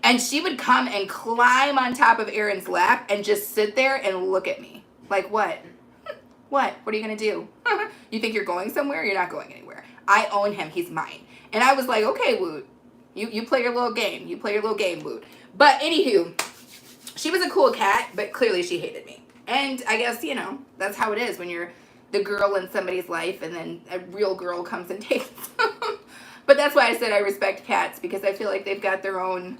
and she would come and climb on top of Aaron's lap and just sit there and look at me, like what are you gonna do? You think you're going somewhere? You're not going anywhere. I own him, he's mine. And I was like, okay, Woot, you play your little game, Woot. But anywho, she was a cool cat, but clearly she hated me. And I guess, you know, that's how it is when you're the girl in somebody's life and then a real girl comes and takes them. But that's why I said I respect cats, because I feel like they've got their own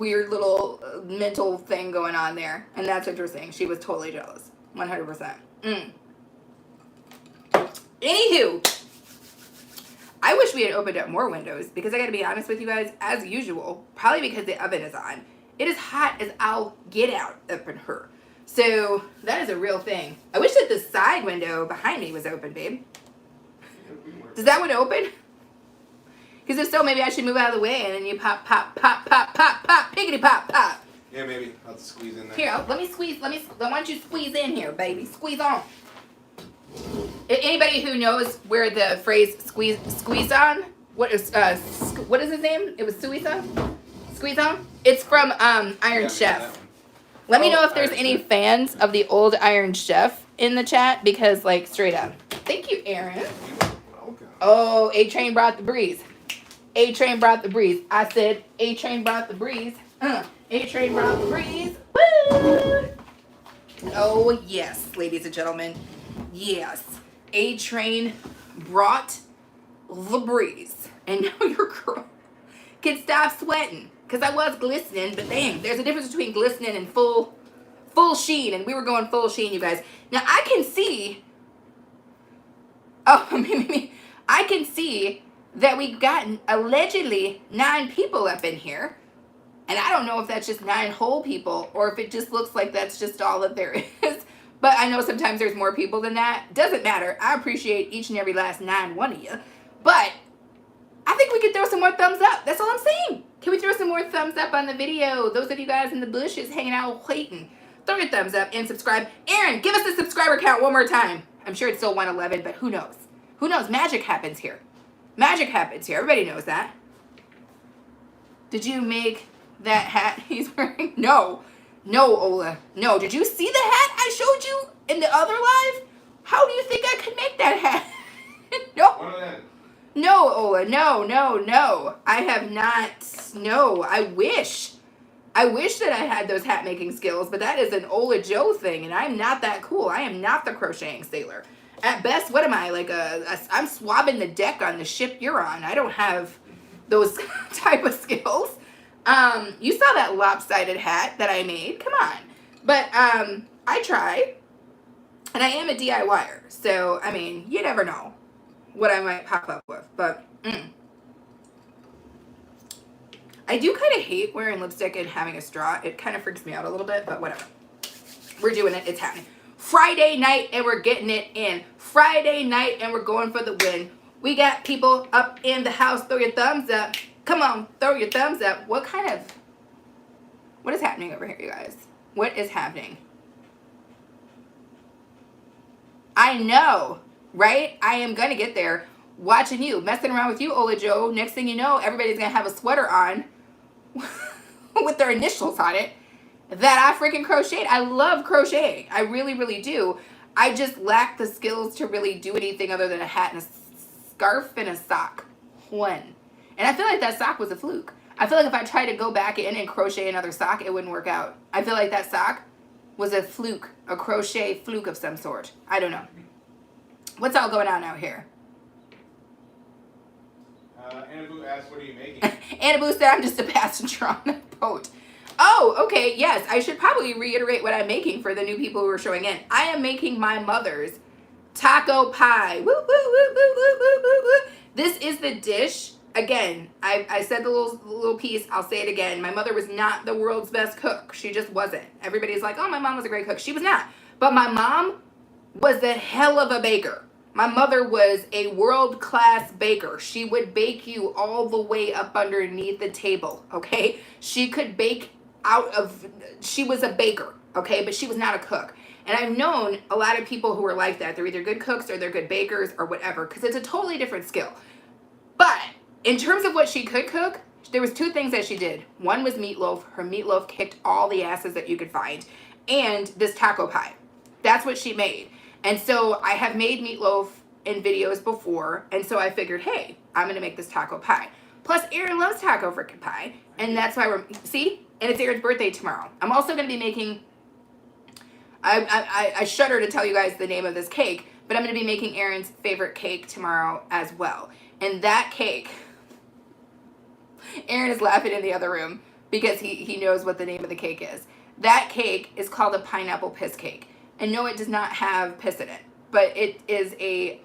weird little mental thing going on there. And that's interesting. She was totally jealous. 100%. Anywho, I wish we had opened up more windows because I got to be honest with you guys, as usual, probably because the oven is on. It is hot as I'll get out up in her. So that is a real thing. I wish that the side window behind me was open, babe. Does that one open? Because if so, maybe I should move out of the way and then you pop, pop, pop, pop, pop, pop, piggity pop, pop. Yeah, maybe. I'll squeeze in there. Here, let me squeeze. I want you to squeeze in here, baby. Squeeze on. Anybody who knows where the phrase squeeze on, what is his name? It was Suiza? Squeeze on? It's from Iron Chef. Let me know if there's any fans of the old Iron Chef in the chat, because, like, straight up. Thank you, Aaron. You're welcome. Oh, A-Train brought the breeze. A-Train brought the breeze. I said A-Train brought the breeze. A-Train brought the breeze. Woo! Oh, yes, ladies and gentlemen. Yes. A-Train brought the breeze. And now your girl can stop sweating. Because I was glistening, but dang, there's a difference between glistening and full sheen. And we were going full sheen, you guys. Now, I can see... Oh, I can see that we've gotten allegedly 9 people up in here. And I don't know if that's just 9 whole people or if it just looks like that's just all that there is. But I know sometimes there's more people than that. Doesn't matter. I appreciate each and every last 9 one of you. But I think we could throw some more thumbs up. That's all I'm saying. Can we throw some more thumbs up on the video? Those of you guys in the bushes hanging out waiting. Throw your thumbs up and subscribe. Aaron, give us the subscriber count one more time. I'm sure it's still 111, but who knows? Who knows? Magic happens here. Magic happens here. Everybody knows that. Did you make that hat he's wearing? No. No, Ola. No. Did you see the hat I showed you in the other live? How do you think I could make that hat? No. No, Ola. No, no, no. I have not. No. I wish that I had those hat making skills, but that is an Ola Joe thing, and I'm not that cool. I am not the crocheting sailor. At best, what am I? Like I'm swabbing the deck on the ship you're on. I don't have those type of skills. You saw that lopsided hat that I made. Come on. But I try. And I am a DIYer. So, I mean, you never know what I might pop up with. But I do kind of hate wearing lipstick and having a straw. It kind of freaks me out a little bit, but whatever. We're doing it. It's happening. Friday night and we're getting it in. Friday night and we're going for the win. We got people up in the house. Throw your thumbs up. Come on, throw your thumbs up. What is happening over here, you guys? What is happening? I know, right? I am going to get there watching you, messing around with you, Ola Joe. Next thing you know, everybody's going to have a sweater on with their initials on it that I freaking crocheted. I love crocheting. I really, really do. I just lack the skills to really do anything other than a hat and a scarf and a sock. One. And I feel like that sock was a fluke. I feel like if I tried to go back in and crochet another sock, it wouldn't work out. I feel like that sock was a fluke, a crochet fluke of some sort. I don't know. What's all going on out here? Annaboo asked, what are you making? Annaboo said, I'm just a passenger on the boat. Oh, okay, yes. I should probably reiterate what I'm making for the new people who are showing in. I am making my mother's taco pie. Woo, woo, woo, woo, woo, woo, woo, woo. This is the dish. Again, I said the little piece. I'll say it again. My mother was not the world's best cook. She just wasn't. Everybody's like, oh, my mom was a great cook. She was not. But my mom was the hell of a baker. My mother was a world-class baker. She would bake you all the way up underneath the table, okay? She could bake she was a baker, okay? But she was not a cook. And I've known a lot of people who are like that. They're either good cooks or they're good bakers or whatever, because it's a totally different skill. But in terms of what she could cook, there was 2 things that she did. One was meatloaf. Her meatloaf kicked all the asses that you could find. And this taco pie. That's what she made. And so I have made meatloaf in videos before. And so I figured, hey, I'm going to make this taco pie. Plus, Aaron loves taco freaking pie. And that's why see? And it's Aaron's birthday tomorrow. I'm also going to be making, I shudder to tell you guys the name of this cake, but I'm going to be making Aaron's favorite cake tomorrow as well. And that cake, Aaron is laughing in the other room because he knows what the name of the cake is. That cake is called a pineapple piss cake. And no, it does not have piss in it, but it is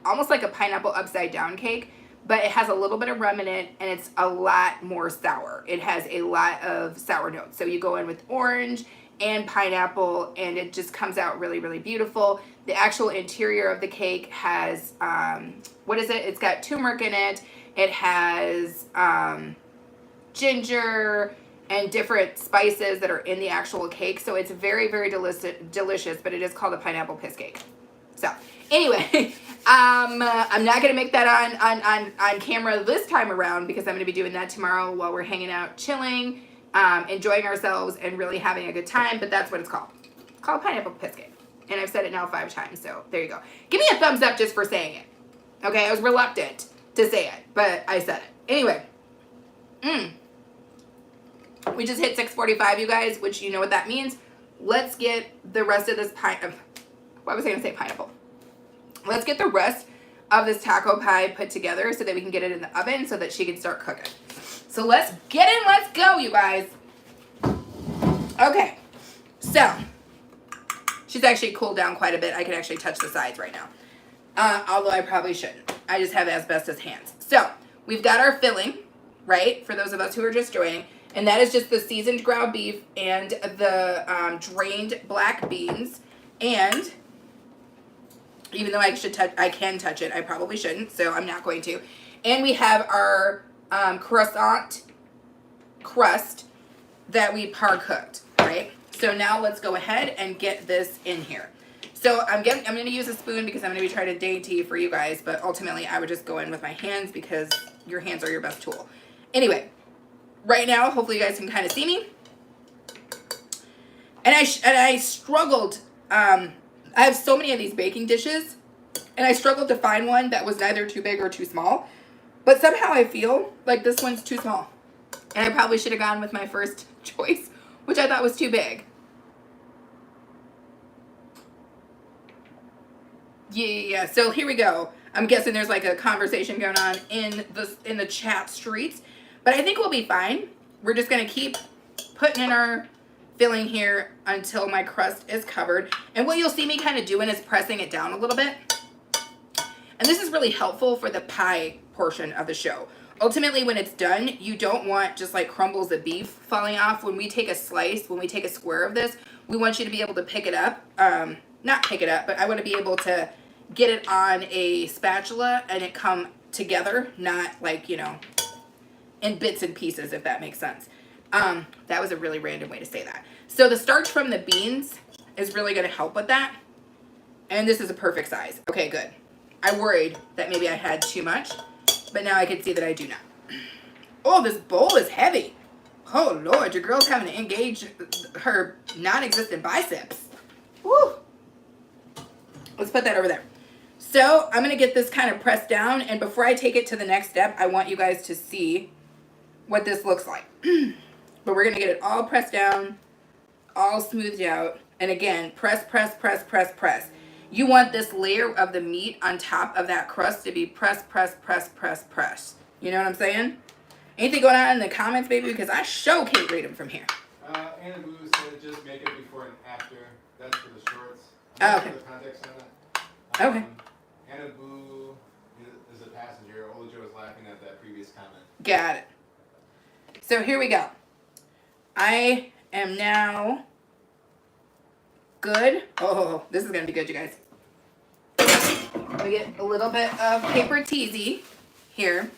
almost like a pineapple upside down cake, but it has a little bit of rum in it and it's a lot more sour. It has a lot of sour notes. So you go in with orange and pineapple and it just comes out really, really beautiful. The actual interior of the cake has, what is it? It's got turmeric in it. It has ginger and different spices that are in the actual cake. So it's very, very delicious, but it is called a pineapple piss cake. So anyway, I'm not going to make that on camera this time around because I'm going to be doing that tomorrow while we're hanging out, chilling, enjoying ourselves and really having a good time. But that's what it's called. It's called pineapple piss cake. And I've said it now 5 times. So there you go. Give me a thumbs up just for saying it. Okay, I was reluctant to say it, but I said it. Anyway, we just hit 6:45, you guys, which you know what that means. Let's get the rest of this why was I going to say pineapple? Let's get the rest of this taco pie put together so that we can get it in the oven so that she can start cooking. So let's get in, let's go, you guys. Okay, so she's actually cooled down quite a bit. I can actually touch the sides right now, although I probably shouldn't. I just have asbestos hands. So we've got our filling, right, for those of us who are just joining, and that is just the seasoned ground beef and the drained black beans, and even though I can touch it, I probably shouldn't, so I'm not going to. And we have our croissant crust that we par cooked, right? So now let's go ahead and get this in here. So I'm going to use a spoon because I'm going to be trying to dainty for you guys, but ultimately I would just go in with my hands because your hands are your best tool. Anyway, right now, hopefully you guys can kind of see me. And I struggled. I have so many of these baking dishes, and I struggled to find one that was neither too big or too small. But somehow I feel like this one's too small. And I probably should have gone with my first choice, which I thought was too big. Yeah. So here we go. I'm guessing there's like a conversation going on in the chat streets. But I think we'll be fine. We're just going to keep putting in our filling here until my crust is covered. And what you'll see me kind of doing is pressing it down a little bit. And this is really helpful for the pie portion of the show. Ultimately, when it's done, you don't want just like crumbles of beef falling off. When we take a slice, when we take a square of this, we want you to be able to pick it up. Not pick it up, but I want to be able to get it on a spatula and it come together, not like, you know, in bits and pieces, if that makes sense. That was a really random way to say that. So the starch from the beans is really going to help with that. And this is a perfect size. Okay, good. I worried that maybe I had too much, but now I can see that I do not. Oh, this bowl is heavy. Oh, Lord, your girl's having to engage her non-existent biceps. Woo. Let's put that over there. So I'm going to get this kind of pressed down, and before I take it to the next step, I want you guys to see what this looks like. But we're going to get it all pressed down, all smoothed out, and again, press, press, press, press, press. You want this layer of the meat on top of that crust to be press, press, press, press, press. You know what I'm saying? Anything going on in the comments, baby? Because I sure can't read them from here. Anna Boo said just make it before and after. That's for the shorts. Oh, okay. For the context on that. Okay. Anna Boo is a passenger. Olajo was laughing at that previous comment. Got it. So here we go. I am now good. Oh, this is going to be good, you guys. We get a little bit of paper teasy here.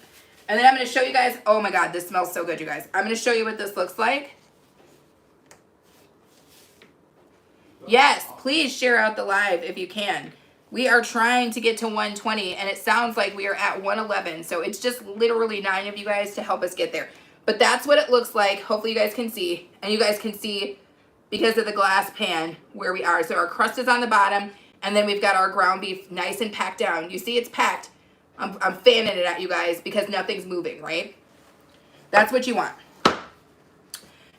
And then I'm going to show you guys. Oh my God, this smells so good, you guys. I'm going to show you what this looks like. Yes, please share out the live if you can. We are trying to get to 120, and it sounds like we are at 111. So it's just literally 9 of you guys to help us get there. But that's what it looks like. Hopefully you guys can see. And you guys can see because of the glass pan where we are. So our crust is on the bottom, and then we've got our ground beef nice and packed down. You see it's packed. I'm fanning it at you guys because nothing's moving, right? That's what you want. Now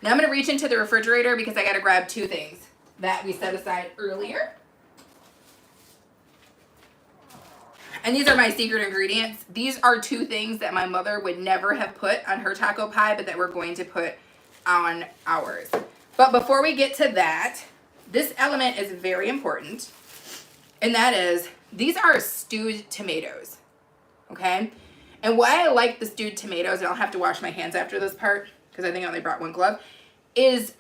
I'm going to reach into the refrigerator because I got to grab 2 things that we set aside earlier. And these are my secret ingredients. These are 2 things that my mother would never have put on her taco pie, but that we're going to put on ours. But before we get to that, this element is very important. And that is, these are stewed tomatoes. Okay? And why I like the stewed tomatoes, and I'll have to wash my hands after this part, because I think I only brought 1 glove, is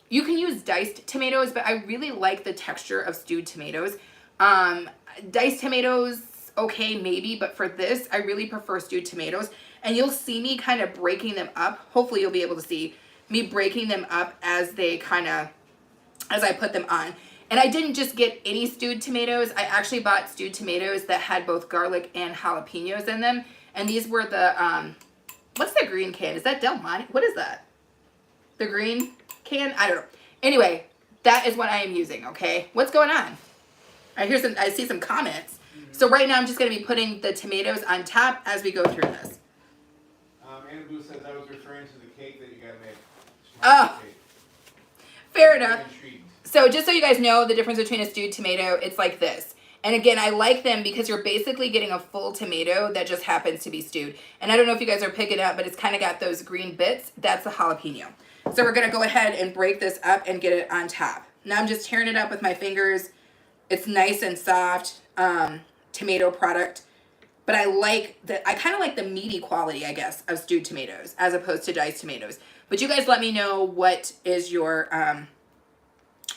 you can use diced tomatoes, but I really like the texture of stewed tomatoes. Diced tomatoes, okay, maybe, but for this, I really prefer stewed tomatoes. And you'll see me kind of breaking them up. Hopefully you'll be able to see me breaking them up as I put them on. And I didn't just get any stewed tomatoes. I actually bought stewed tomatoes that had both garlic and jalapenos in them. And these were the, what's the green can? Is that Del Monte? What is that? The green can? I don't know. Anyway, that is what I am using, okay? What's going on? I see some comments. So right now I'm just going to be putting the tomatoes on top as we go through this. Anna Boo says I was referring to the cake that you got to make. Oh, fair enough. Intrigued. So just so you guys know the difference between a stewed tomato, it's like this. And again, I like them because you're basically getting a full tomato that just happens to be stewed. And I don't know if you guys are picking up, but it's kind of got those green bits. That's the jalapeno. So we're going to go ahead and break this up and get it on top. Now I'm just tearing it up with my fingers. It's nice and soft tomato product. But I kind of like the meaty quality, I guess, of stewed tomatoes as opposed to diced tomatoes. But you guys let me know what is your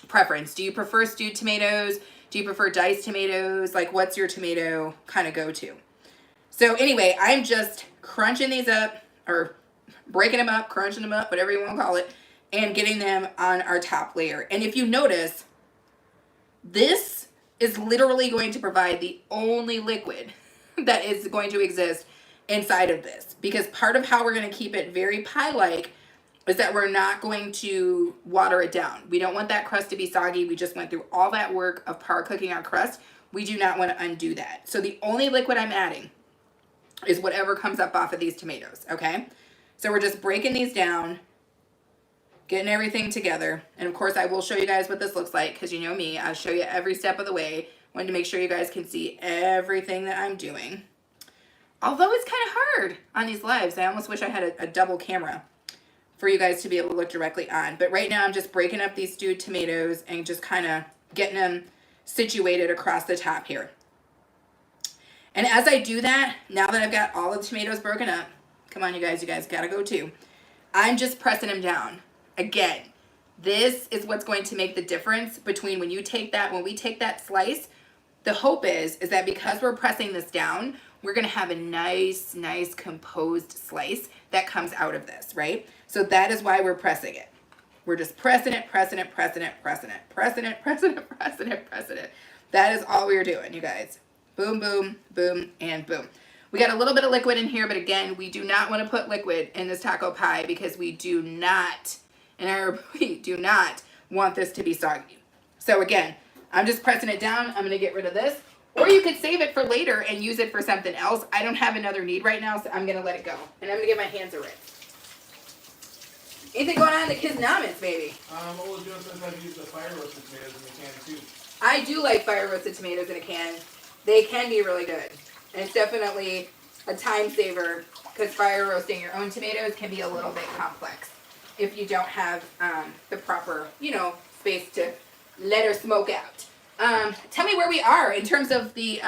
preference. Do you prefer stewed tomatoes? Do you prefer diced tomatoes? Like, what's your tomato kind of go-to? So anyway, I'm just crunching these up, or breaking them up, crunching them up, whatever you want to call it, and getting them on our top layer. And if you notice, this is literally going to provide the only liquid that is going to exist inside of this. Because part of how we're going to keep it very pie-like is that we're not going to water it down. We don't want that crust to be soggy. We just went through all that work of par cooking our crust. We do not want to undo that. So the only liquid I'm adding is whatever comes up off of these tomatoes, okay? So we're just breaking these down, getting everything together. And of course, I will show you guys what this looks like because you know me. I'll show you every step of the way. Wanted to make sure you guys can see everything that I'm doing. Although it's kind of hard on these lives. I almost wish I had a double camera for you guys to be able to look directly on. But right now I'm just breaking up these stewed tomatoes and just kind of getting them situated across the top here. And as I do that, now that I've got all the tomatoes broken up, come on you guys gotta go too. I'm just pressing them down. Again, this is what's going to make the difference between when we take that slice, the hope is that because we're pressing this down, we're gonna have a nice composed slice that comes out of this, right? So that is why we're pressing it. We're just pressing it. That is all we're doing, you guys. Boom, boom, boom, and boom. We got a little bit of liquid in here, but again, we do not want to put liquid in this taco pie because we do not, and I repeat, do not want this to be soggy. So again, I'm just pressing it down. I'm going to get rid of this. Or you could save it for later and use it for something else. I don't have another need right now, so I'm going to let it go. And I'm going to give my hands a rinse. Anything going on in the kids' nommets, baby? Ola Joe says I've used the fire roasted tomatoes in the can too. I do like fire roasted tomatoes in a can. They can be really good. And it's definitely a time saver because fire roasting your own tomatoes can be a little bit complex if you don't have the proper, space to let her smoke out. Tell me where we are in terms of the,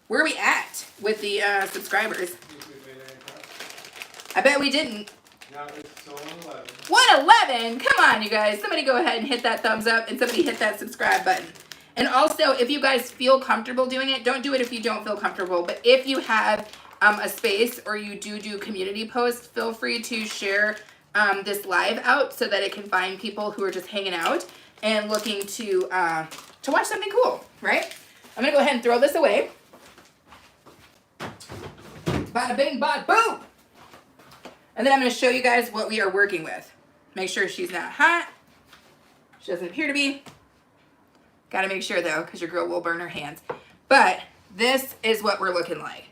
where are we at with the subscribers? I bet we didn't. No, it's still 111. 111? Come on, you guys. Somebody go ahead and hit that thumbs up and somebody hit that subscribe button. And also, if you guys feel comfortable doing it, don't do it if you don't feel comfortable. But if you have a space or you do community posts, feel free to share this live out so that it can find people who are just hanging out and looking to watch something cool, right? I'm going to go ahead and throw this away. Bada bing, bada boom! And then I'm going to show you guys what we are working with. Make sure she's not hot. She doesn't appear to be. Got to make sure though, because your girl will burn her hands. But this is what we're looking like.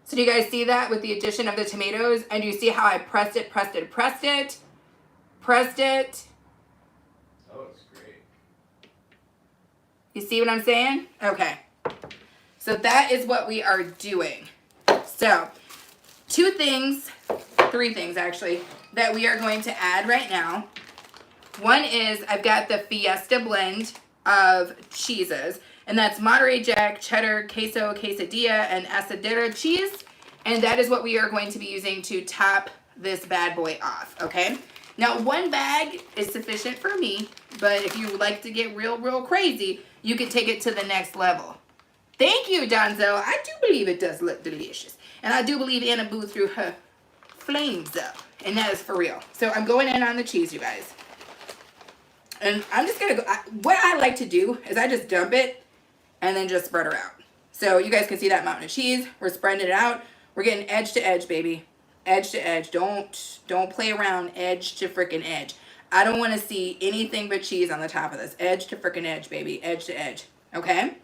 So do you guys see that with the addition of the tomatoes? And do you see how I pressed it? Oh, it's great. You see what I'm saying? Okay. So that is what we are doing. So 3 things actually, that we are going to add right now. One is I've got the Fiesta blend of cheeses, and that's Monterey Jack, cheddar, queso, quesadilla, and asadero cheese. And that is what we are going to be using to top this bad boy off, okay? Now, 1 bag is sufficient for me, but if you would like to get real crazy, you can take it to the next level. Thank you, Donzel. I do believe it does look delicious. And I do believe Anna Boo threw her flames up, and that is for real. So I'm going in on the cheese, you guys. And I'm just going to go, what I like to do is I just dump it and then just spread her out. So you guys can see that mountain of cheese. We're spreading it out. We're getting edge to edge, baby. Edge to edge. Don't play around. Edge to freaking edge. I don't want to see anything but cheese on the top of this. Edge to freaking edge, baby. Edge to edge. Okay?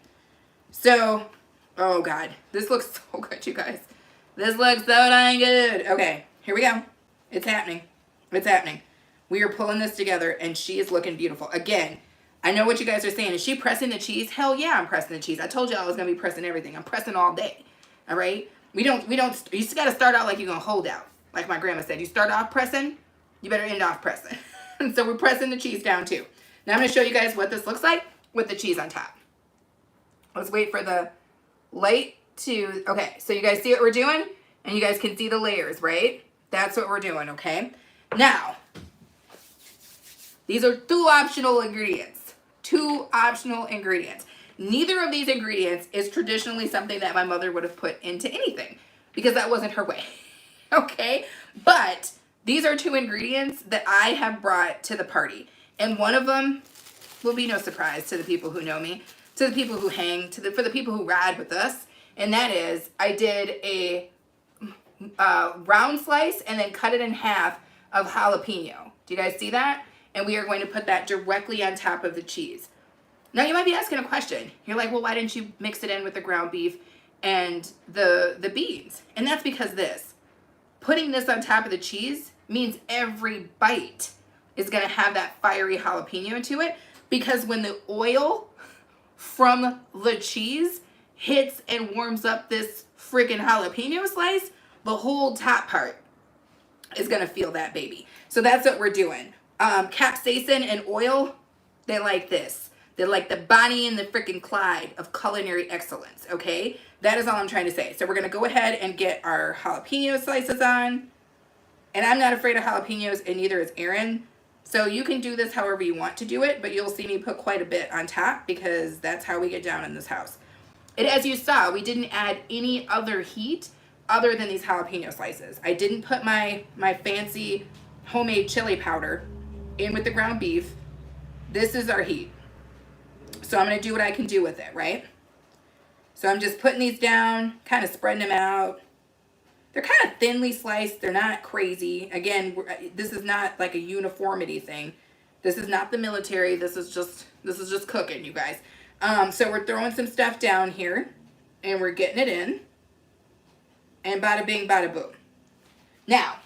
So, oh God, this looks so good, you guys. This looks so dang good. Okay, here we go. It's happening. It's happening. We are pulling this together, and she is looking beautiful. Again, I know what you guys are saying. Is she pressing the cheese? Hell yeah, I'm pressing the cheese. I told you I was gonna be pressing everything. I'm pressing all day. All right. You just gotta start out like you're gonna hold out. Like my grandma said, you start off pressing, you better end off pressing. And so we're pressing the cheese down too. Now I'm gonna show you guys what this looks like with the cheese on top. Let's wait for the light to, okay, so you guys see what we're doing? And you guys can see the layers, right? That's what we're doing, okay? Now, these are 2 optional ingredients. 2 optional ingredients. Neither of these ingredients is traditionally something that my mother would have put into anything because that wasn't her way, okay? But these are 2 ingredients that I have brought to the party. And one of them will be no surprise to the people who know me, to the people who hang, for the people who ride with us. And that is, I did a round slice and then cut it in half of jalapeno. Do you guys see that? And we are going to put that directly on top of the cheese. Now you might be asking a question. You're like, well, why didn't you mix it in with the ground beef and the beans? And that's because putting this on top of the cheese means every bite is going to have that fiery jalapeno to it, because when the oil from the cheese hits and warms up this freaking jalapeno slice, the whole top part is going to feel that baby. So that's what we're doing. Capsaicin and oil, they like this. They're like the Bonnie and the freaking Clyde of culinary excellence, okay? That is all I'm trying to say. So we're going to go ahead and get our jalapeno slices on. And I'm not afraid of jalapenos, and neither is Erin. So you can do this however you want to do it, but you'll see me put quite a bit on top because that's how we get down in this house. And as you saw, we didn't add any other heat other than these jalapeno slices. I didn't put my fancy homemade chili powder in with the ground beef. This is our heat. So I'm going to do what I can do with it, right? So I'm just putting these down, kind of spreading them out. They're kind of thinly sliced. They're not crazy. Again, this is not like a uniformity thing. This is not the military. This is just cooking, you guys. So we're throwing some stuff down here, and we're getting it in. And bada bing, bada boom. Now,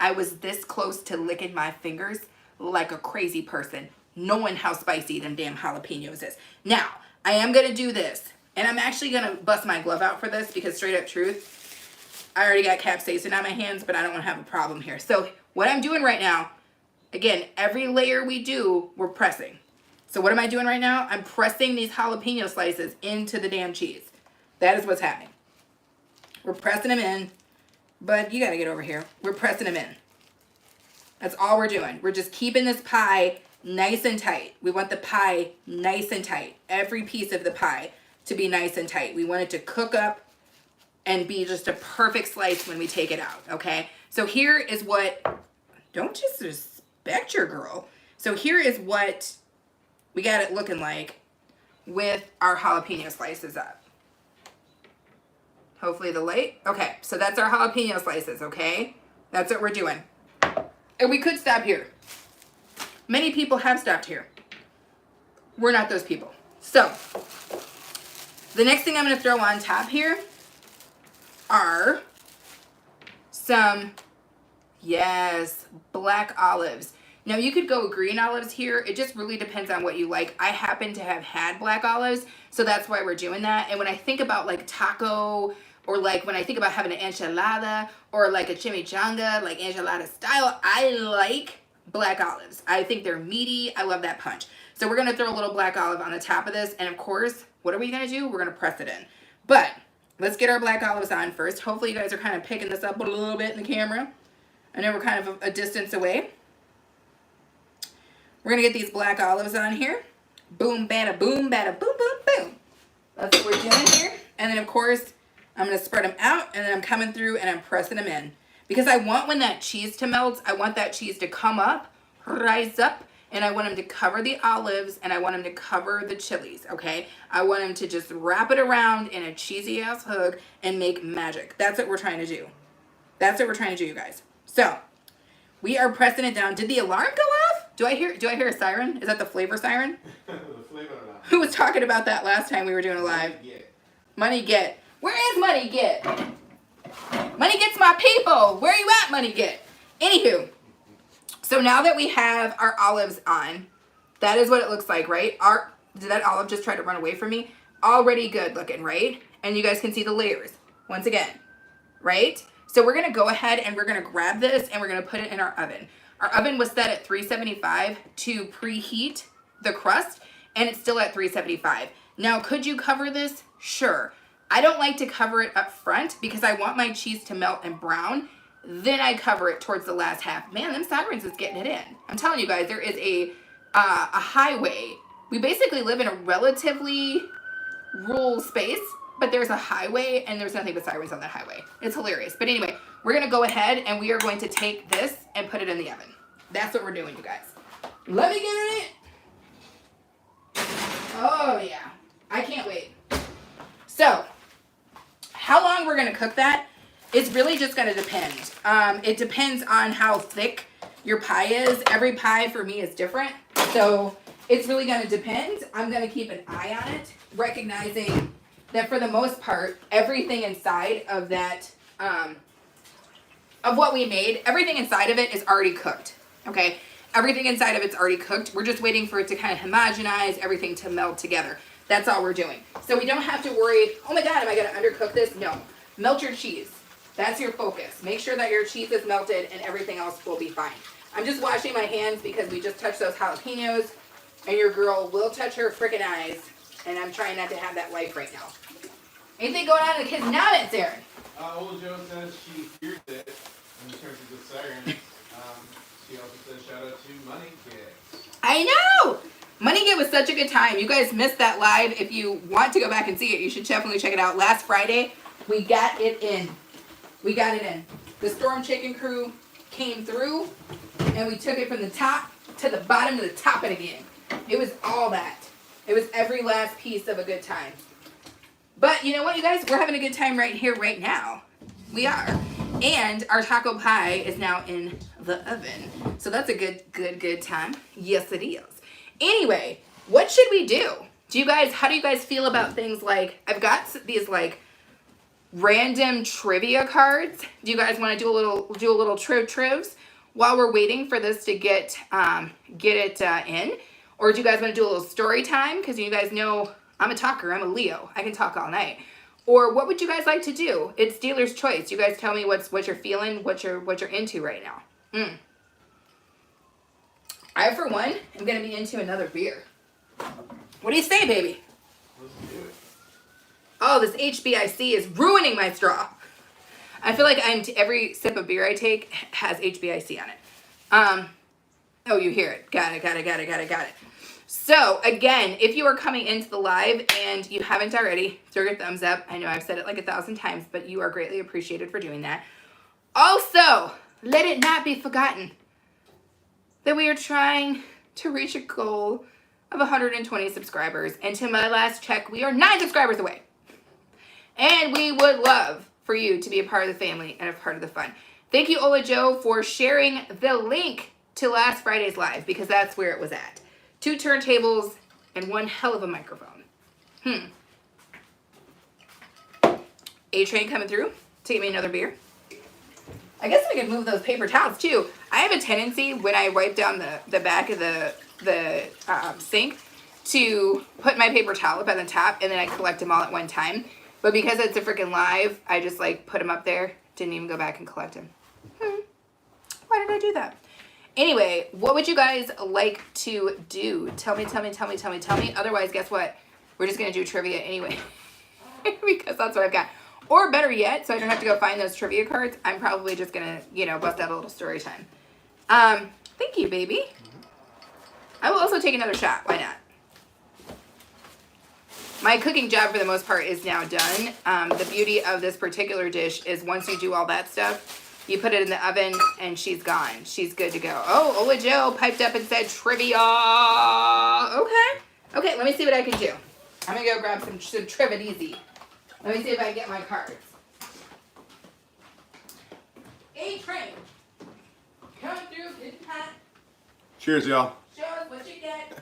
I was this close to licking my fingers like a crazy person, knowing how spicy them damn jalapenos is. Now, I am going to do this. And I'm actually going to bust my glove out for this because, straight up truth, I already got capsaicin on my hands, but I don't want to have a problem here. So what I'm doing right now, again, every layer we do, we're pressing. So what am I doing right now? I'm pressing these jalapeno slices into the damn cheese. That is what's happening. We're pressing them in, but you got to get over here. We're pressing them in. That's all we're doing. We're just keeping this pie nice and tight. We want the pie nice and tight. Every piece of the pie to be nice and tight. We want it to cook up and be just a perfect slice when we take it out, okay? So here is what, don't disrespect your girl. So here is what we got it looking like with our jalapeno slices up. Hopefully the light, okay, so that's our jalapeno slices, okay? That's what we're doing. And we could stop here. Many people have stopped here. We're not those people. So, the next thing I'm going to throw on top here are some, yes, black olives. Now, you could go green olives here. It just really depends on what you like. I happen to have had black olives, so that's why we're doing that. And when I think about like taco, or like when I think about having an enchilada, or like a chimichanga, like enchilada style, I like black olives. I think they're meaty. I love that punch. So we're going to throw a little black olive on the top of this. And of course, what are we going to do? We're going to press it in. But let's get our black olives on first. Hopefully you guys are kind of picking this up a little bit in the camera. I know we're kind of a distance away. We're going to get these black olives on here. Boom, bada, boom, bada, boom, boom, boom. That's what we're doing here. And then of course, I'm going to spread them out, and then I'm coming through and I'm pressing them in. Because I want when that cheese to melt, I want that cheese to come up, rise up, and I want them to cover the olives, and I want them to cover the chilies, okay? I want them to just wrap it around in a cheesy-ass hug and make magic. That's what we're trying to do. That's what we're trying to do, you guys. So, we are pressing it down. Did the alarm go off? Do I hear a siren? Is that the flavor siren? The flavor alarm. Who was talking about that last time we were doing a live? Money Get. Where is Money Get? Money Get's my people. Where are you at, Money Get? Anywho, so now that we have our olives on, that is what it looks like, right? Did that olive just try to run away from me? Already good looking, right? And you guys can see the layers once again, right? So we're going to go ahead and we're going to grab this and we're going to put it in our oven. Our oven was set at 375 to preheat the crust, and it's still at 375. Now, could you cover this? Sure. I don't like to cover it up front because I want my cheese to melt and brown. Then I cover it towards the last half. Man, them sirens is getting it in. I'm telling you guys, there is a highway. We basically live in a relatively rural space, but there's a highway and there's nothing but sirens on that highway. It's hilarious. But anyway, we're going to go ahead and we are going to take this and put it in the oven. That's what we're doing, you guys. Let me get in it. Oh, yeah. I can't wait. So, how long we're going to cook that is really just going to depend. It depends on how thick your pie is. Every pie for me is different. So, it's really going to depend. I'm going to keep an eye on it, recognizing that for the most part, everything inside of that, of what we made, everything inside of it is already cooked. Okay? Everything inside of it's already cooked. We're just waiting for it to kind of homogenize, everything to meld together. That's all we're doing. So we don't have to worry, oh my God, am I going to undercook this? No. Melt your cheese. That's your focus. Make sure that your cheese is melted and everything else will be fine. I'm just washing my hands because we just touched those jalapenos and your girl will touch her freaking eyes, and I'm trying not to have that life right now. Anything going on in the kids' nuggets, Aaron? Old Joe says she hears it in terms of the sirens. She also says shout out to Money Get. I know! Money Get was such a good time. You guys missed that live. If you want to go back and see it, you should definitely check it out. Last Friday, we got it in. We got it in. The Storm Chicken crew came through, and we took it from the top to the bottom to the top and again. It was all that. It was every last piece of a good time. But you know what, you guys? We're having a good time right here, right now. We are. And our taco pie is now in the oven. So that's a good time. Yes, it is. Anyway, what should we do? How do you guys feel about things like, I've got these like random trivia cards. Do you guys want to do a little trivs while we're waiting for this to get it in? Or do you guys want to do a little story time? Because you guys know I'm a talker. I'm a Leo. I can talk all night. Or what would you guys like to do? It's dealer's choice. You guys tell me what you're feeling, what you're into right now. I, for one, am going to be into another beer. What do you say, baby? Let's do it. Oh, this HBIC is ruining my straw. I feel like every sip of beer I take has HBIC on it. Oh, you hear it. Got it. So, again, if you are coming into the live and you haven't already, throw your thumbs up. I know I've said it like 1,000 times, but you are greatly appreciated for doing that. Also, let it not be forgotten that we are trying to reach a goal of 120 subscribers. And to my last check, we are 9 subscribers away. And we would love for you to be a part of the family and a part of the fun. Thank you, Ola Joe, for sharing the link to last Friday's live, because that's where it was at. 2 turntables and one hell of a microphone. A-Train coming through to get me another beer. I guess I could move those paper towels too. I have a tendency when I wipe down the back of the sink to put my paper towel up on the top and then I collect them all at one time. But because it's a freaking live, I just like put them up there. Didn't even go back and collect them. Why did I do that? Anyway, what would you guys like to do? Tell me. Otherwise, guess what? We're just going to do trivia anyway. Because that's what I've got. Or better yet, so I don't have to go find those trivia cards, I'm probably just going to, bust out a little story time. Thank you, baby. I will also take another shot. Why not? My cooking job, for the most part, is now done. The beauty of this particular dish is once you do all that stuff, you put it in the oven, and she's gone. She's good to go. Oh, Ola Joe piped up and said trivia. Okay, let me see what I can do. I'm going to go grab some Trivideezy. Let me see if I can get my cards. A-Train. Coming through, getting hot. Cheers, y'all. Show us what you get.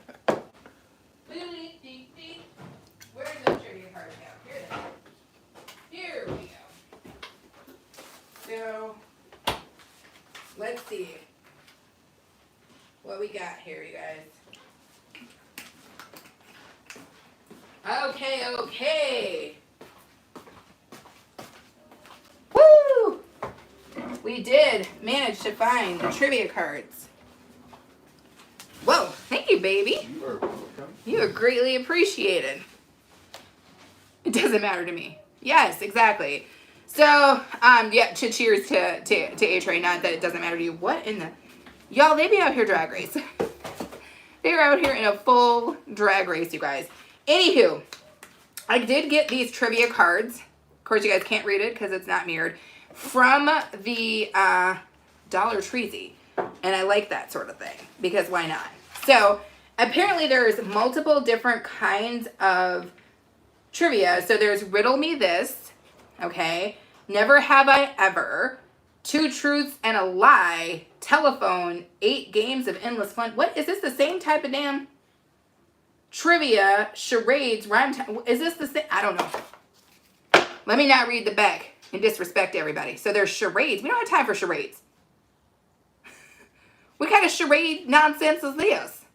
see what we got here, you guys. Okay. Woo! We did manage to find the trivia cards. Whoa, thank you, baby. You are welcome. You are greatly appreciated. It doesn't matter to me. Yes, exactly. So, yeah, cheers to A-Train, not that it doesn't matter to you. What in the... Y'all, they be out here drag race. They're out here in a full drag race, you guys. Anywho, I did get these trivia cards. Of course, you guys can't read it because it's not mirrored. From the Dollar Treesy. And I like that sort of thing because why not? So, apparently there's multiple different kinds of trivia. So there's Riddle Me This, okay? Never Have I Ever, Two Truths and a Lie, Telephone, 8 Games of Endless Fun. What, is this the same type of damn trivia, charades, rhyme time? Is this the same? I don't know. Let me not read the back and disrespect everybody. So there's charades. We don't have time for charades. What kind of charade nonsense is this?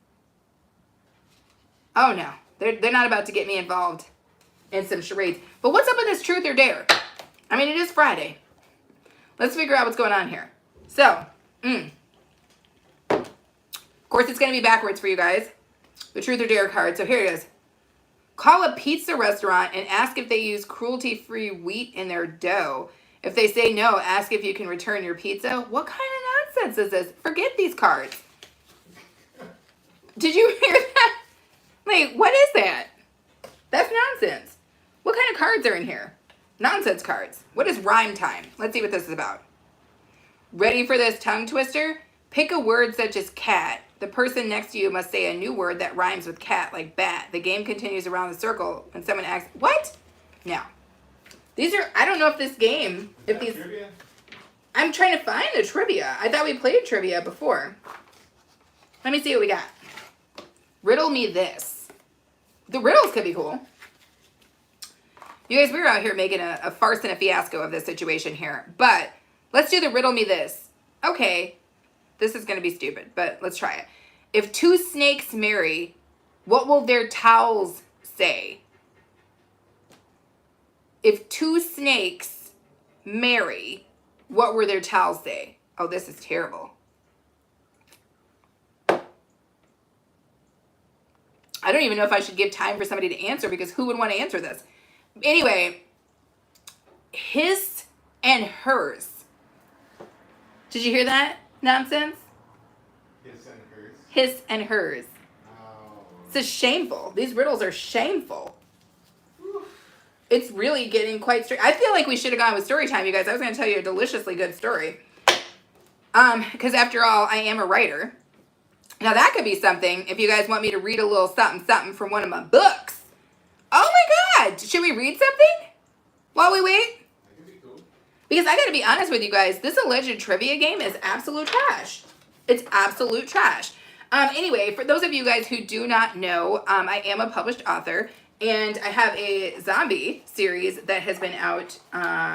Oh no, they're not about to get me involved in some charades. But what's up with this truth or dare? I mean, it is Friday. Let's figure out what's going on here. So, of course, it's going to be backwards for you guys. The truth or dare card. So here it is. Call a pizza restaurant and ask if they use cruelty-free wheat in their dough. If they say no, ask if you can return your pizza. What kind of nonsense is this? Forget these cards. Did you hear that? Like, what is that? That's nonsense. What kind of cards are in here? Nonsense cards. What is rhyme time? Let's see what this is about. Ready for this tongue twister? Pick a word such as cat. The person next to you must say a new word that rhymes with cat, like bat. The game continues around the circle when someone asks, what? No. These are, I don't know if this game, if these, Trivia? I'm trying to find the trivia. I thought we played trivia before. Let me see what we got. Riddle me this. The riddles could be cool. You guys, we're out here making a farce and a fiasco of this situation here. But let's do the riddle me this. Okay, this is going to be stupid, but let's try it. If two snakes marry, what will their towels say? If two snakes marry, what will their towels say? Oh, this is terrible. I don't even know if I should give time for somebody to answer because who would want to answer this? Anyway, his and hers. Did you hear that nonsense? His and hers. His and hers. Oh. This is shameful. These riddles are shameful. It's really getting quite straight. I feel like we should have gone with story time, you guys. I was going to tell you a deliciously good story. Because after all, I am a writer. Now that could be something if you guys want me to read a little something from one of my books. Oh my God. Should we read something while we wait? That could be cool. Because I got to be honest with you guys, this alleged trivia game is absolute trash. It's absolute trash. Anyway, for those of you guys who do not know, I am a published author, and I have a zombie series that has been out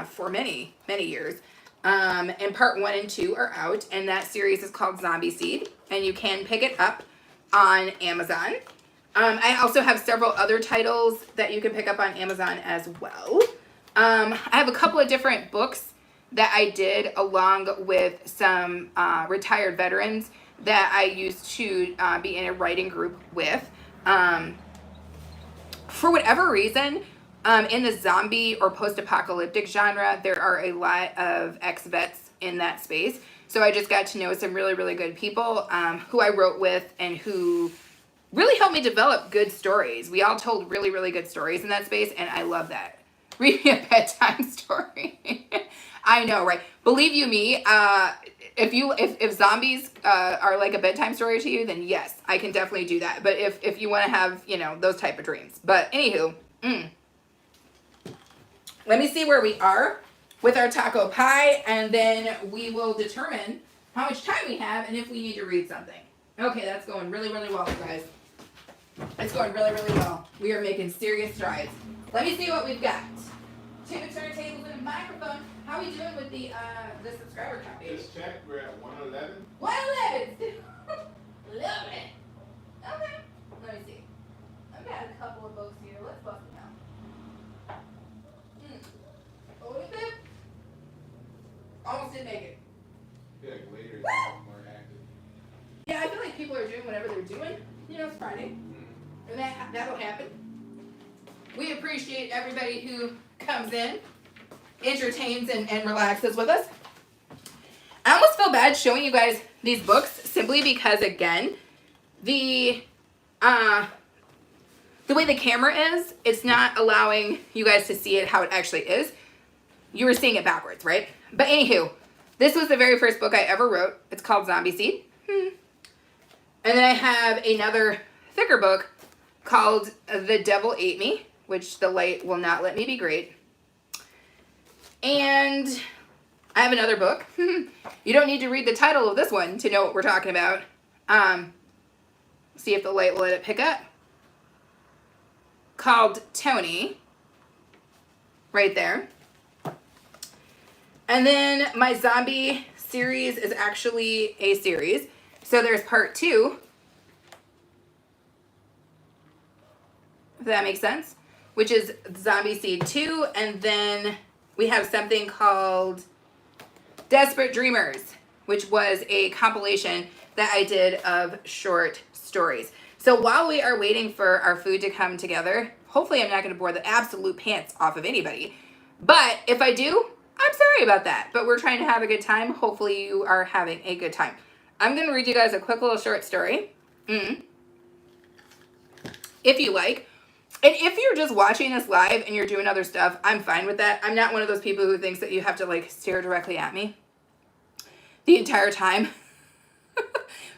for many, many years. And part 1 and 2 are out, and that series is called Zombie Seed, and you can pick it up on Amazon. I also have several other titles that you can pick up on Amazon as well. I have a couple of different books that I did along with some retired veterans that I used to be in a writing group with. For whatever reason, in the zombie or post-apocalyptic genre, there are a lot of ex-vets in that space. So I just got to know some really, really good people who I wrote with and who really helped me develop good stories. We all told really, really good stories in that space, and I love that. Read me a bedtime story. I know, right? Believe you me, if zombies are like a bedtime story to you, then yes, I can definitely do that. But if you want to have, you know, those type of dreams. But anywho, let me see where we are with our taco pie, and then we will determine how much time we have and if we need to read something. Okay, that's going really, really well, guys. It's going really, really well. We are making serious strides. Let me see what we've got two turntables and a microphone. How are we doing with the subscriber count, baby? Just checked. We're at 111. 111. Love it. Okay. Let me see. I've got a couple of books here. Let's bust them out. What is it? Almost didn't make it. I feel like later is more active. Yeah, I feel like people are doing whatever they're doing. You know, it's Friday. And that'll happen. We appreciate everybody who comes in, entertains, and relaxes with us. I almost feel bad showing you guys these books simply because, again, the way the camera is, it's not allowing you guys to see it how it actually is. You were seeing it backwards, right? But anywho, this was the very first book I ever wrote. It's called Zombie Seed. And then I have another thicker book called The Devil Ate Me, which the light will not let me be great. And I have another book. You don't need to read the title of this one to know what we're talking about. See if the light will let it pick up. Called Tony. Right there. And then my zombie series is actually a series. So there's part 2. If that makes sense. Which is Zombie Seed 2. And then we have something called Desperate Dreamers, which was a compilation that I did of short stories. So while we are waiting for our food to come together, hopefully I'm not going to bore the absolute pants off of anybody. But if I do, I'm sorry about that. But we're trying to have a good time. Hopefully you are having a good time. I'm going to read you guys a quick little short story. If you like. And if you're just watching this live and you're doing other stuff, I'm fine with that. I'm not one of those people who thinks that you have to like stare directly at me the entire time.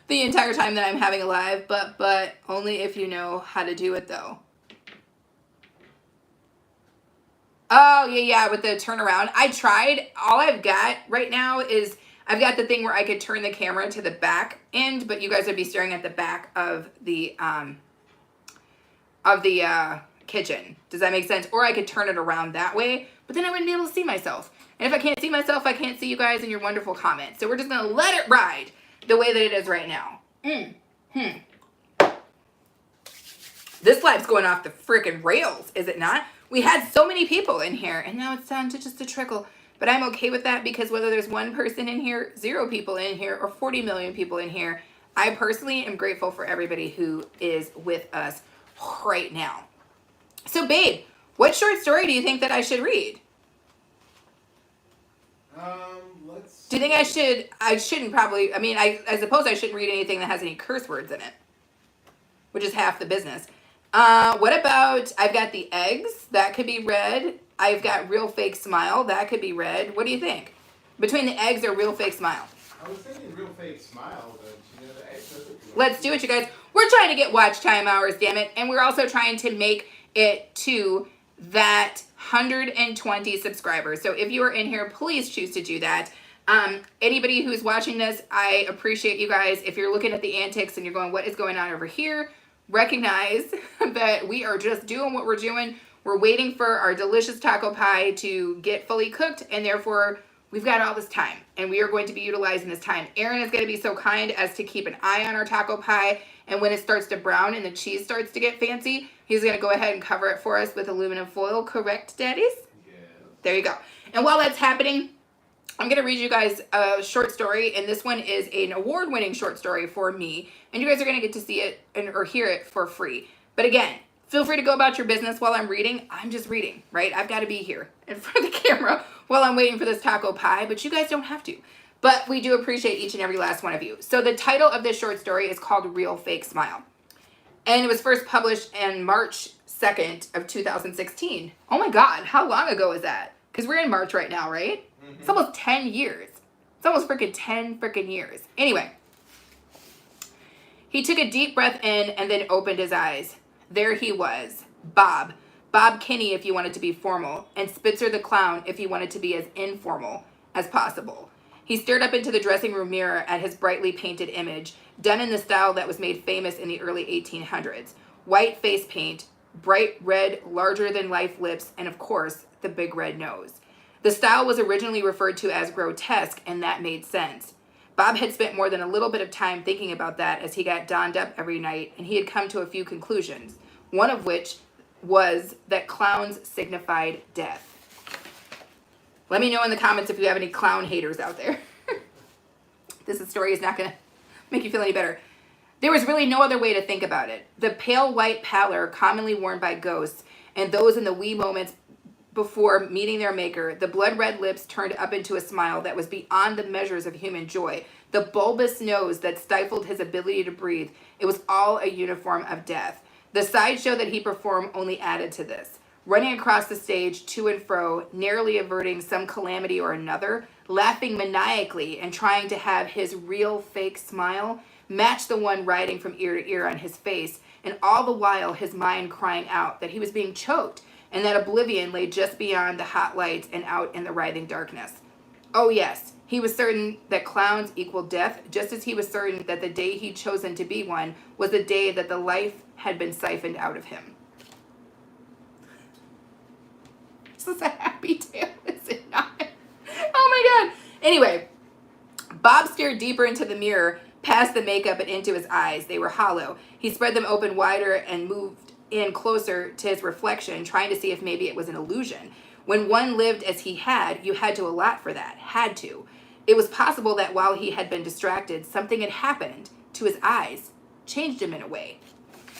The entire time that I'm having a live, but only if you know how to do it though. Oh, yeah, with the turnaround. I tried. All I've got right now is I've got the thing where I could turn the camera to the back end, but you guys would be staring at the back of the kitchen. Does that make sense? Or I could turn it around that way, but then I wouldn't be able to see myself. And if I can't see myself, I can't see you guys and your wonderful comments. So we're just going to let it ride the way that it is right now. This live's going off the freaking rails, is it not? We had so many people in here, and now it's down to just a trickle. But I'm okay with that because whether there's one person in here, 0 people in here, or 40 million people in here, I personally am grateful for everybody who is with us right now. So, babe, what short story do you think that I should read? Let's. Do you think I should? I shouldn't probably. I mean, I suppose I shouldn't read anything that has any curse words in it, which is half the business. What about, I've got the eggs, that could be read. I've got Real Fake Smile, that could be read. What do you think? Between the eggs or Real Fake Smile? I was thinking Real Fake Smile, but you know, the eggs doesn't. Let's do it, you guys. We're trying to get watch time hours, damn it. And we're also trying to make it to that 120 subscribers. So if you are in here, please choose to do that. Anybody who's watching this, I appreciate you guys. If you're looking at the antics and you're going, what is going on over here? Recognize that we are just doing what we're doing. We're waiting for our delicious taco pie to get fully cooked, and therefore we've got all this time, and we are going to be utilizing this time. Aaron is going to be so kind as to keep an eye on our taco pie, and when it starts to brown and the cheese starts to get fancy, he's going to go ahead and cover it for us with aluminum foil. Correct, daddies? Yeah. There you go. And while that's happening, I'm going to read you guys a short story, and this one is an award-winning short story for me, and you guys are going to get to see it or hear it for free. But again, feel free to go about your business while I'm reading. I'm just reading, right? I've got to be here in front of the camera while I'm waiting for this taco pie, but you guys don't have to. But we do appreciate each and every last one of you. So the title of this short story is called Real Fake Smile, and it was first published in March 2nd of 2016. Oh my God, how long ago is that? Because we're in March right now, right? It's almost 10 years. It's almost freaking 10 freaking years. Anyway, he took a deep breath in and then opened his eyes. There he was, Bob. Bob Kinney if you wanted to be formal, and Spitzer the Clown if you wanted to be as informal as possible. He stared up into the dressing room mirror at his brightly painted image, done in the style that was made famous in the early 1800s. White face paint, bright red, larger-than-life lips, and of course, the big red nose. The style was originally referred to as grotesque, and that made sense. Bob had spent more than a little bit of time thinking about that as he got donned up every night, and he had come to a few conclusions, one of which was that clowns signified death. Let me know in the comments if you have any clown haters out there. This story is not going to make you feel any better. There was really no other way to think about it. The pale white pallor commonly worn by ghosts and those in the wee moments before meeting their maker, the blood red lips turned up into a smile that was beyond the measures of human joy, the bulbous nose that stifled his ability to breathe, it was all a uniform of death. The sideshow that he performed only added to this. Running across the stage to and fro, narrowly averting some calamity or another, laughing maniacally and trying to have his real fake smile match the one riding from ear to ear on his face, and all the while his mind crying out that he was being choked and that oblivion lay just beyond the hot lights and out in the writhing darkness. Oh yes, he was certain that clowns equaled death, just as he was certain that the day he'd chosen to be one was the day that the life had been siphoned out of him. This is a happy tale, is it not? Oh my God. Anyway, Bob stared deeper into the mirror, past the makeup and into his eyes. They were hollow. He spread them open wider and moved in closer to his reflection, trying to see if maybe it was an illusion. When one lived as he had, you had to allot for that. Had to. It was possible that while he had been distracted, something had happened to his eyes, changed him in a way.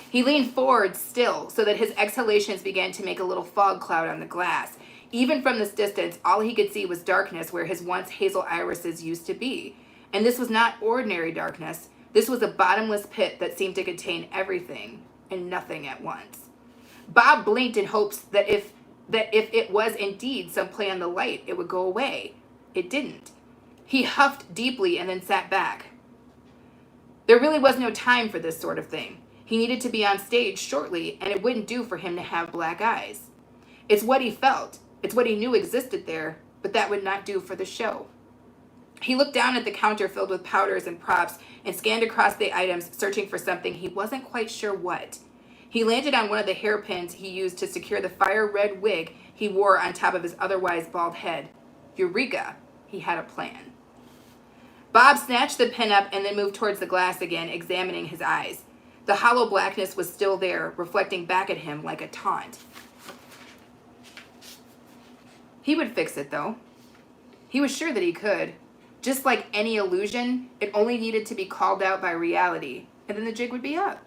He leaned forward still so that his exhalations began to make a little fog cloud on the glass. Even from this distance, all he could see was darkness where his once hazel irises used to be. And this was not ordinary darkness. This was a bottomless pit that seemed to contain everything and nothing at once. Bob blinked in hopes that if it was indeed some play on the light, it would go away. It didn't. He huffed deeply and then sat back. There really was no time for this sort of thing. He needed to be on stage shortly, and it wouldn't do for him to have black eyes. It's what he felt. It's what he knew existed there, but that would not do for the show. He looked down at the counter filled with powders and props and scanned across the items, searching for something he wasn't quite sure what. He landed on one of the hairpins he used to secure the fire red wig he wore on top of his otherwise bald head. Eureka! He had a plan. Bob snatched the pin up and then moved towards the glass again, examining his eyes. The hollow blackness was still there, reflecting back at him like a taunt. He would fix it, though. He was sure that he could. Just like any illusion, it only needed to be called out by reality, and then the jig would be up.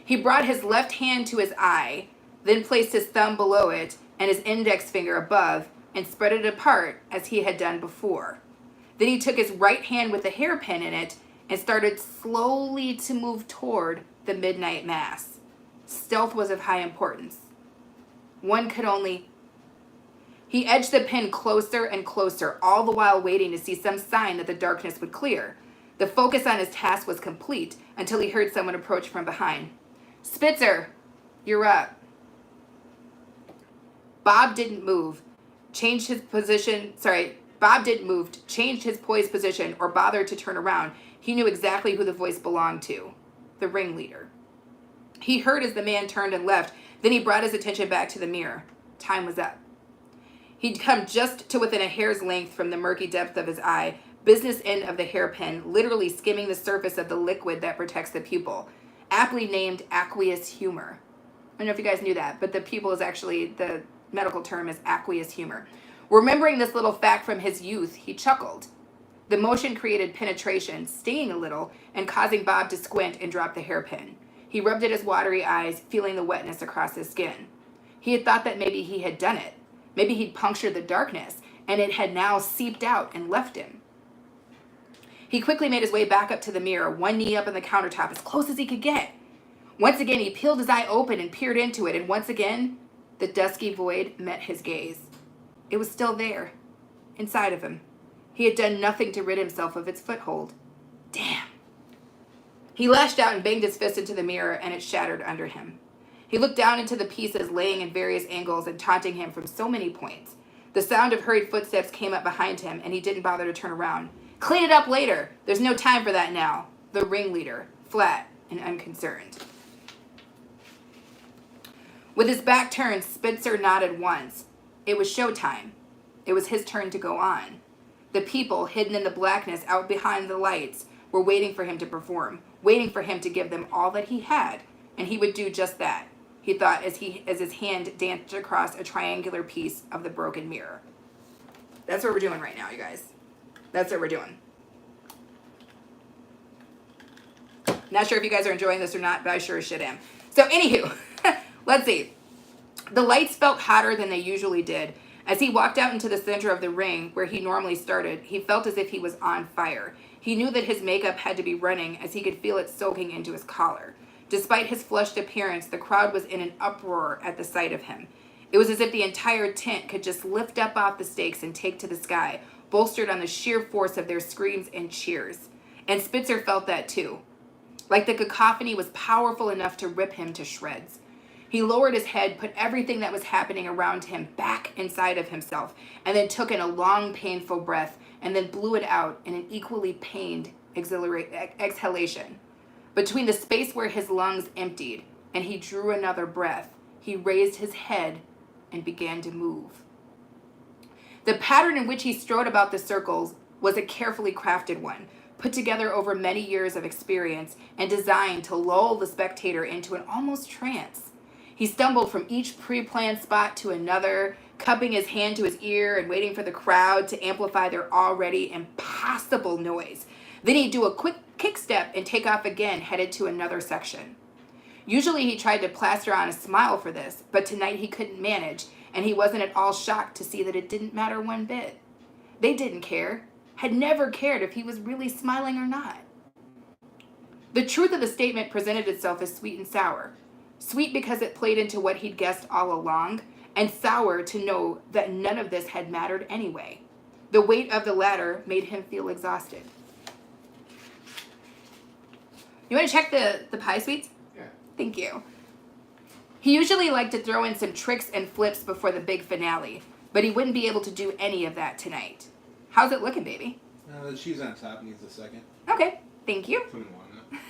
He brought his left hand to his eye, then placed his thumb below it and his index finger above, and spread it apart as he had done before. Then he took his right hand with the hairpin in it and started slowly to move toward the midnight mass. Stealth was of high importance. One could only... He edged the pin closer and closer, all the while waiting to see some sign that the darkness would clear. The focus on his task was complete until he heard someone approach from behind. "Spitzer, you're up." Bob didn't move, changed his poised position, or bothered to turn around. He knew exactly who the voice belonged to. The ringleader. He heard as the man turned and left, then he brought his attention back to the mirror. Time was up. He'd come just to within a hair's length from the murky depth of his eye, business end of the hairpin, literally skimming the surface of the liquid that protects the pupil, aptly named aqueous humor. I don't know if you guys knew that, but the pupil is actually, the medical term is aqueous humor. Remembering this little fact from his youth, he chuckled. The motion created penetration, stinging a little, and causing Bob to squint and drop the hairpin. He rubbed at his watery eyes, feeling the wetness across his skin. He had thought that maybe he had done it. Maybe he'd punctured the darkness, and it had now seeped out and left him. He quickly made his way back up to the mirror, one knee up on the countertop, as close as he could get. Once again, he peeled his eye open and peered into it, and once again, the dusky void met his gaze. It was still there, inside of him. He had done nothing to rid himself of its foothold. Damn. He lashed out and banged his fist into the mirror, and it shattered under him. He looked down into the pieces laying in various angles and taunting him from so many points. The sound of hurried footsteps came up behind him, and he didn't bother to turn around. "Clean it up later. There's no time for that now." The ringleader, flat and unconcerned. With his back turned, Spitzer nodded once. It was showtime. It was his turn to go on. The people, hidden in the blackness out behind the lights, were waiting for him to perform, waiting for him to give them all that he had, and he would do just that, he thought as his hand danced across a triangular piece of the broken mirror. That's what we're doing right now, you guys. That's what we're doing. Not sure if you guys are enjoying this or not, but I sure as shit am. So, anywho, let's see. The lights felt hotter than they usually did. As he walked out into the center of the ring, where he normally started, he felt as if he was on fire. He knew that his makeup had to be running, as he could feel it soaking into his collar. Despite his flushed appearance, the crowd was in an uproar at the sight of him. It was as if the entire tent could just lift up off the stakes and take to the sky, bolstered on the sheer force of their screams and cheers. And Spitzer felt that too. Like the cacophony was powerful enough to rip him to shreds. He lowered his head, put everything that was happening around him back inside of himself, and then took in a long, painful breath, and then blew it out in an equally pained exhalation. Between the space where his lungs emptied, and he drew another breath, he raised his head and began to move. The pattern in which he strode about the circles was a carefully crafted one, put together over many years of experience and designed to lull the spectator into an almost trance. He stumbled from each pre-planned spot to another, cupping his hand to his ear and waiting for the crowd to amplify their already impossible noise. Then he'd do a quick kick step and take off again, headed to another section. Usually he tried to plaster on a smile for this, but tonight he couldn't manage, and he wasn't at all shocked to see that it didn't matter one bit. They didn't care, had never cared if he was really smiling or not. The truth of the statement presented itself as sweet and sour. Sweet because it played into what he'd guessed all along, and sour to know that none of this had mattered anyway. The weight of the latter made him feel exhausted. You want to check the pie sweets? Yeah. Thank you. He usually liked to throw in some tricks and flips before the big finale, but he wouldn't be able to do any of that tonight. How's it looking, baby? The cheese on top needs a second. Okay, thank you. Put in walnut.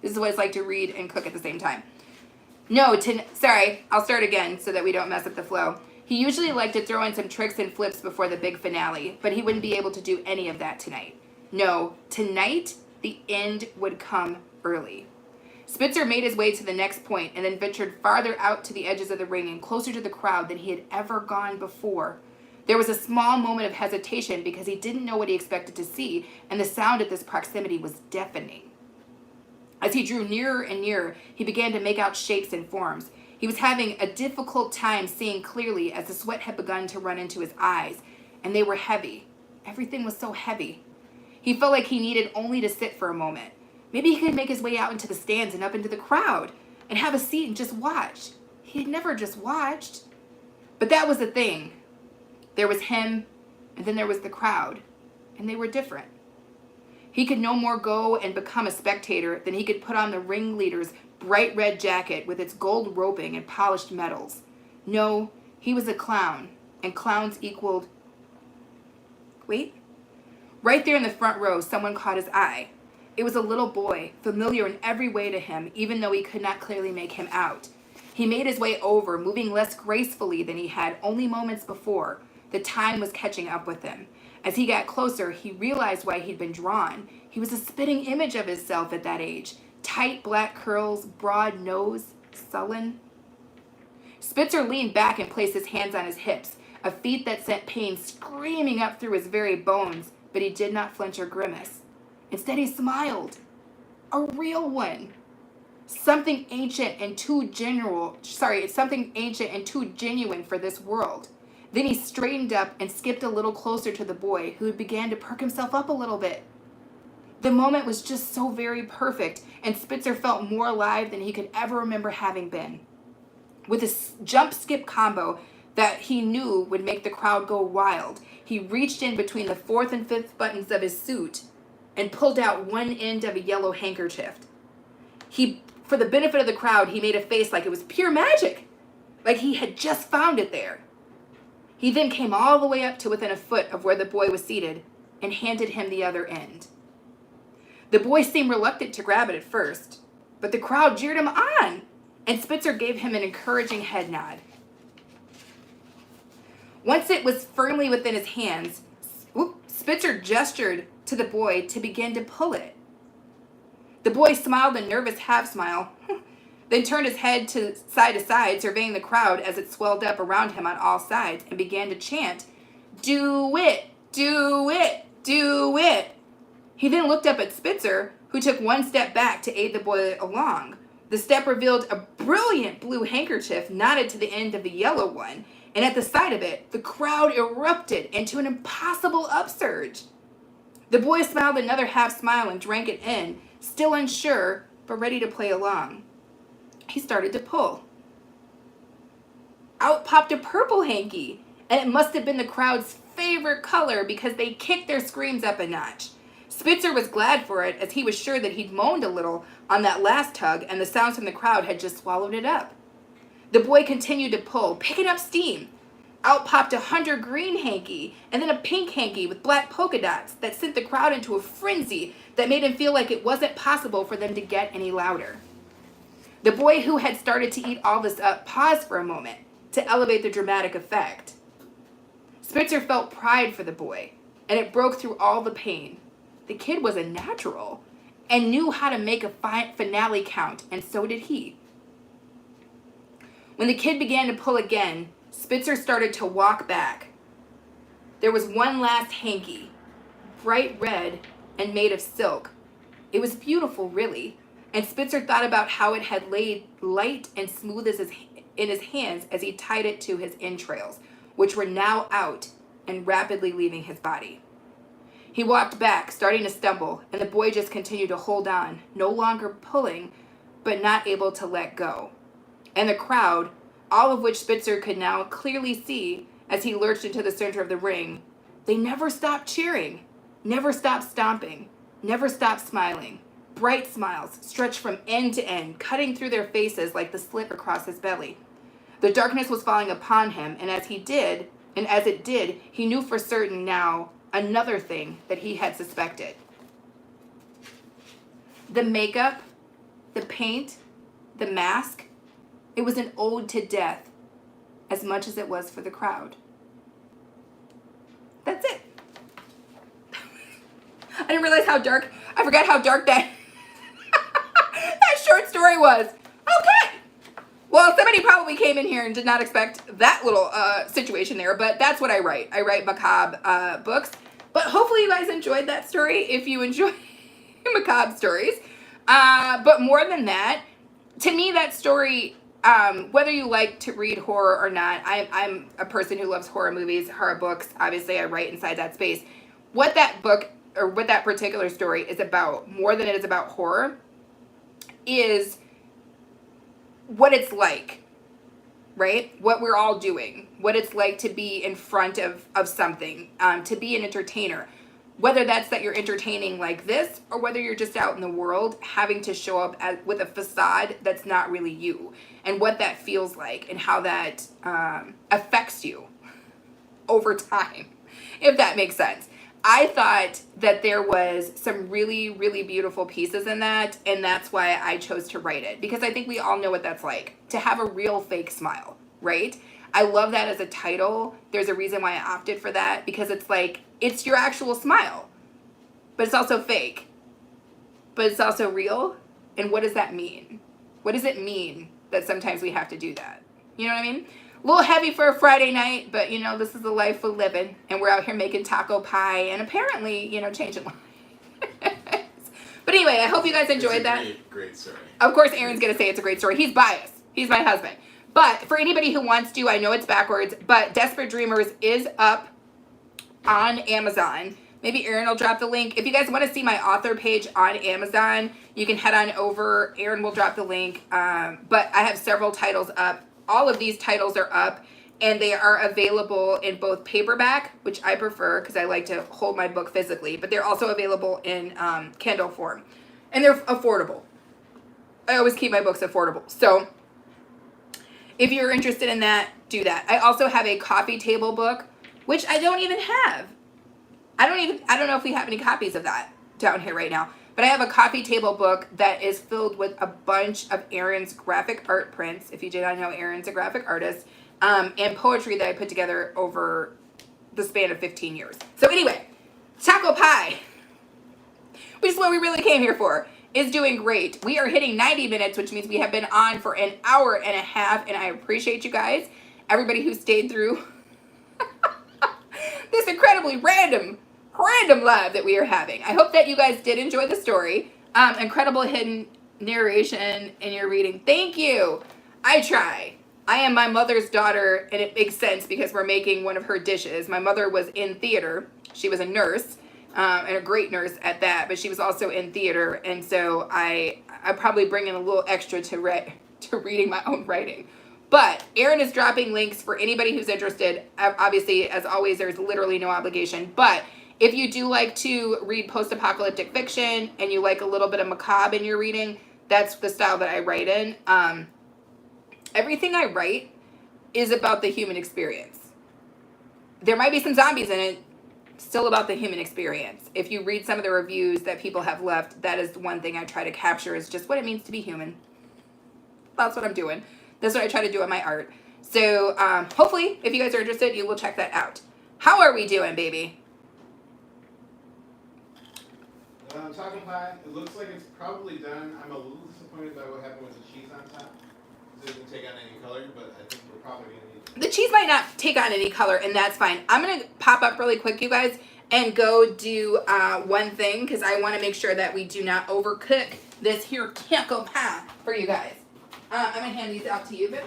This is what it's like to read and cook at the same time. No, sorry, I'll start again so that we don't mess up the flow. He usually liked to throw in some tricks and flips before the big finale, but he wouldn't be able to do any of that tonight. No, tonight, the end would come early. Spitzer made his way to the next point and then ventured farther out to the edges of the ring and closer to the crowd than he had ever gone before. There was a small moment of hesitation because he didn't know what he expected to see, and the sound at this proximity was deafening. As he drew nearer and nearer, he began to make out shapes and forms. He was having a difficult time seeing clearly as the sweat had begun to run into his eyes, and they were heavy. Everything was so heavy. He felt like he needed only to sit for a moment. Maybe he could make his way out into the stands and up into the crowd and have a seat and just watch. He had never just watched. But that was the thing. There was him, and then there was the crowd, and they were different. He could no more go and become a spectator than he could put on the ringleader's bright red jacket with its gold roping and polished metals. No, he was a clown, and clowns equaled... Wait. Right there in the front row, someone caught his eye. It was a little boy, familiar in every way to him, even though he could not clearly make him out. He made his way over, moving less gracefully than he had only moments before. The time was catching up with him. As he got closer, he realized why he'd been drawn. He was a spitting image of himself at that age. Tight black curls, broad nose, sullen. Spitzer leaned back and placed his hands on his hips, a feat that sent pain screaming up through his very bones, but he did not flinch or grimace. Instead, he smiled. A real one. Something ancient and too genuine for this world. Then he straightened up and skipped a little closer to the boy, who began to perk himself up a little bit. The moment was just so very perfect, and Spitzer felt more alive than he could ever remember having been. With a jump-skip combo that he knew would make the crowd go wild, he reached in between the 4th and 5th buttons of his suit and pulled out one end of a yellow handkerchief. For the benefit of the crowd, he made a face like it was pure magic, like he had just found it there. He then came all the way up to within a foot of where the boy was seated and handed him the other end. The boy seemed reluctant to grab it at first, but the crowd jeered him on, and Spitzer gave him an encouraging head nod. Once it was firmly within his hands, Spitzer gestured to the boy to begin to pull it. The boy smiled a nervous half-smile, then turned his head to side, surveying the crowd as it swelled up around him on all sides, and began to chant, "Do it! Do it! Do it!" He then looked up at Spitzer, who took one step back to aid the boy along. The step revealed a brilliant blue handkerchief knotted to the end of the yellow one, and at the sight of it, the crowd erupted into an impossible upsurge. The boy smiled another half-smile and drank it in, still unsure, but ready to play along. He started to pull. Out popped a purple hanky, and it must have been the crowd's favorite color because they kicked their screams up a notch. Spitzer was glad for it, as he was sure that he'd moaned a little on that last tug, and the sounds from the crowd had just swallowed it up. The boy continued to pull, picking up steam. Out popped a hunter green hanky, and then a pink hanky with black polka dots that sent the crowd into a frenzy that made him feel like it wasn't possible for them to get any louder. The boy, who had started to eat all this up, paused for a moment to elevate the dramatic effect. Spitzer felt pride for the boy, and it broke through all the pain. The kid was a natural and knew how to make a finale count, and so did he. When the kid began to pull again, Spitzer started to walk back. There was one last hanky, bright red and made of silk. It was beautiful, really, and Spitzer thought about how it had laid light and smooth in his hands as he tied it to his entrails, which were now out and rapidly leaving his body. He walked back, starting to stumble, and the boy just continued to hold on, no longer pulling, but not able to let go. And the crowd, all of which Spitzer could now clearly see as he lurched into the center of the ring, they never stopped cheering, never stopped stomping, never stopped smiling. Bright smiles stretched from end to end, cutting through their faces like the slit across his belly. The darkness was falling upon him, and as it did, he knew for certain now another thing that he had suspected. The makeup, the paint, the mask, it was an ode to death as much as it was for the crowd. That's it. I didn't realize how dark, I forgot how dark that short story was. Okay. Well, somebody probably came in here and did not expect that little situation there, but that's what I write. I write macabre books. But hopefully you guys enjoyed that story if you enjoy macabre stories. But more than that, to me, that story, whether you like to read horror or not, I'm a person who loves horror movies, horror books. Obviously, I write inside that space. What that book, or what that particular story is about, more than it is about horror, is what it's like, right? What we're all doing, what it's like to be in front of something, to be an entertainer. Whether that's that you're entertaining like this, or whether you're just out in the world having to show up with a facade that's not really you, and what that feels like, and how that affects you over time, if that makes sense. I thought that there was some really, really beautiful pieces in that, and that's why I chose to write it, because I think we all know what that's like, to have a real fake smile, right? I love that as a title. There's a reason why I opted for that, because it's like, it's your actual smile, but it's also fake, but it's also real. And what does that mean? What does it mean that sometimes we have to do that? You know what I mean? A little heavy for a Friday night, but you know, this is the life we're living, and we're out here making taco pie and apparently, you know, changing lives. But anyway, I hope you guys enjoyed that. Great story. Of course, Aaron's going to say it's a great story. He's biased. He's my husband. But for anybody who wants to, I know it's backwards, but Desperate Dreamers is up on Amazon. Maybe Aaron will drop the link. If you guys want to see my author page on Amazon, you can head on over. Aaron will drop the link. But I have several titles up. All of these titles are up, and they are available in both paperback, which I prefer because I like to hold my book physically, but they're also available in Kindle form. And they're affordable. I always keep my books affordable. So if you're interested in that, do that. I also have a coffee table book, which I don't even have. I don't know if we have any copies of that down here right now. but I have a coffee table book that is filled with a bunch of Erin's graphic art prints. If you did not know, Erin's a graphic artist, and poetry that I put together over the span of 15 years. So anyway, Taco Pie, which is what we really came here for, is doing great. We are hitting 90 minutes, which means we have been on for an hour and a half, and I appreciate you guys, everybody who stayed through this incredibly random live that we are having. I hope that you guys did enjoy the story. Incredible hidden narration in your reading. Thank you. I try. I am my mother's daughter, and it makes sense because we're making one of her dishes. My mother was in theater. She was a nurse, and a great nurse at that, but she was also in theater, and so I probably bring in a little extra to reading my own writing. But Erin is dropping links for anybody who's interested. Obviously, as always, there's literally no obligation, but if you do like to read post-apocalyptic fiction and you like a little bit of macabre in your reading, that's the style that I write in. Everything I write is about the human experience. There might be some zombies in it, still about the human experience. If you read some of the reviews that people have left, that is the one thing I try to capture, is just what it means to be human. That's what I'm doing. That's what I try to do in my art. So hopefully, if you guys are interested, you will check that out. How are we doing, baby? Taco pie, it looks like it's probably done. I'm a little disappointed by what happened with the cheese on top. It doesn't take on any color, but I think we're probably going to need... The cheese might not take on any color, and that's fine. I'm going to pop up really quick, you guys, and go do one thing, because I want to make sure that we do not overcook this here taco pie for you guys. I'm going to hand these out to you, baby.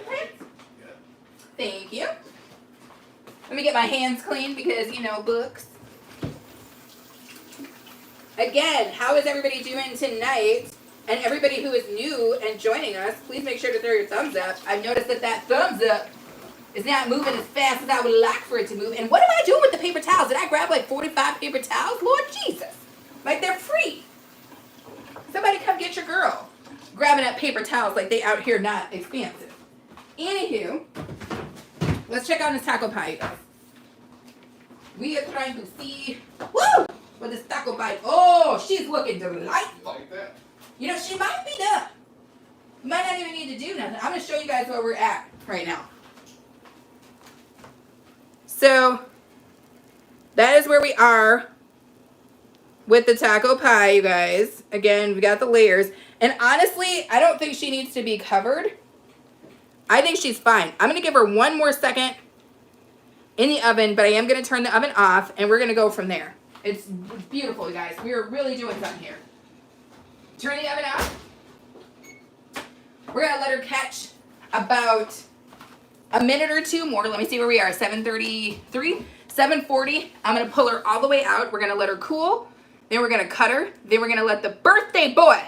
Thank you. Let me get my hands clean because, you know, books. Again, how is everybody doing tonight? And everybody who is new and joining us, please make sure to throw your thumbs up. I've noticed that thumbs up is not moving as fast as I would like for it to move. And what am I doing with the paper towels? Did I grab like 45 paper towels? Lord Jesus. Like they're free. Somebody come get your girl. Grabbing up paper towels like they out here not expensive. Anywho, let's check out this taco pie, you guys. We are trying to see, woo, what this taco pie. Oh, she's looking delightful. Like that? You know, she might be done. You might not even need to do nothing. I'm going to show you guys where we're at right now. So, that is where we are with the taco pie, you guys. Again, we got the layers. And honestly, I don't think she needs to be covered. I think she's fine. I'm going to give her one more second in the oven, but I am going to turn the oven off, and we're going to go from there. It's beautiful, you guys. We are really doing something here. Turn the oven off. We're going to let her catch about a minute or two more. Let me see where we are. 7:33, 7:40. I'm going to pull her all the way out. We're going to let her cool. Then we're going to cut her. Then we're going to let the birthday boy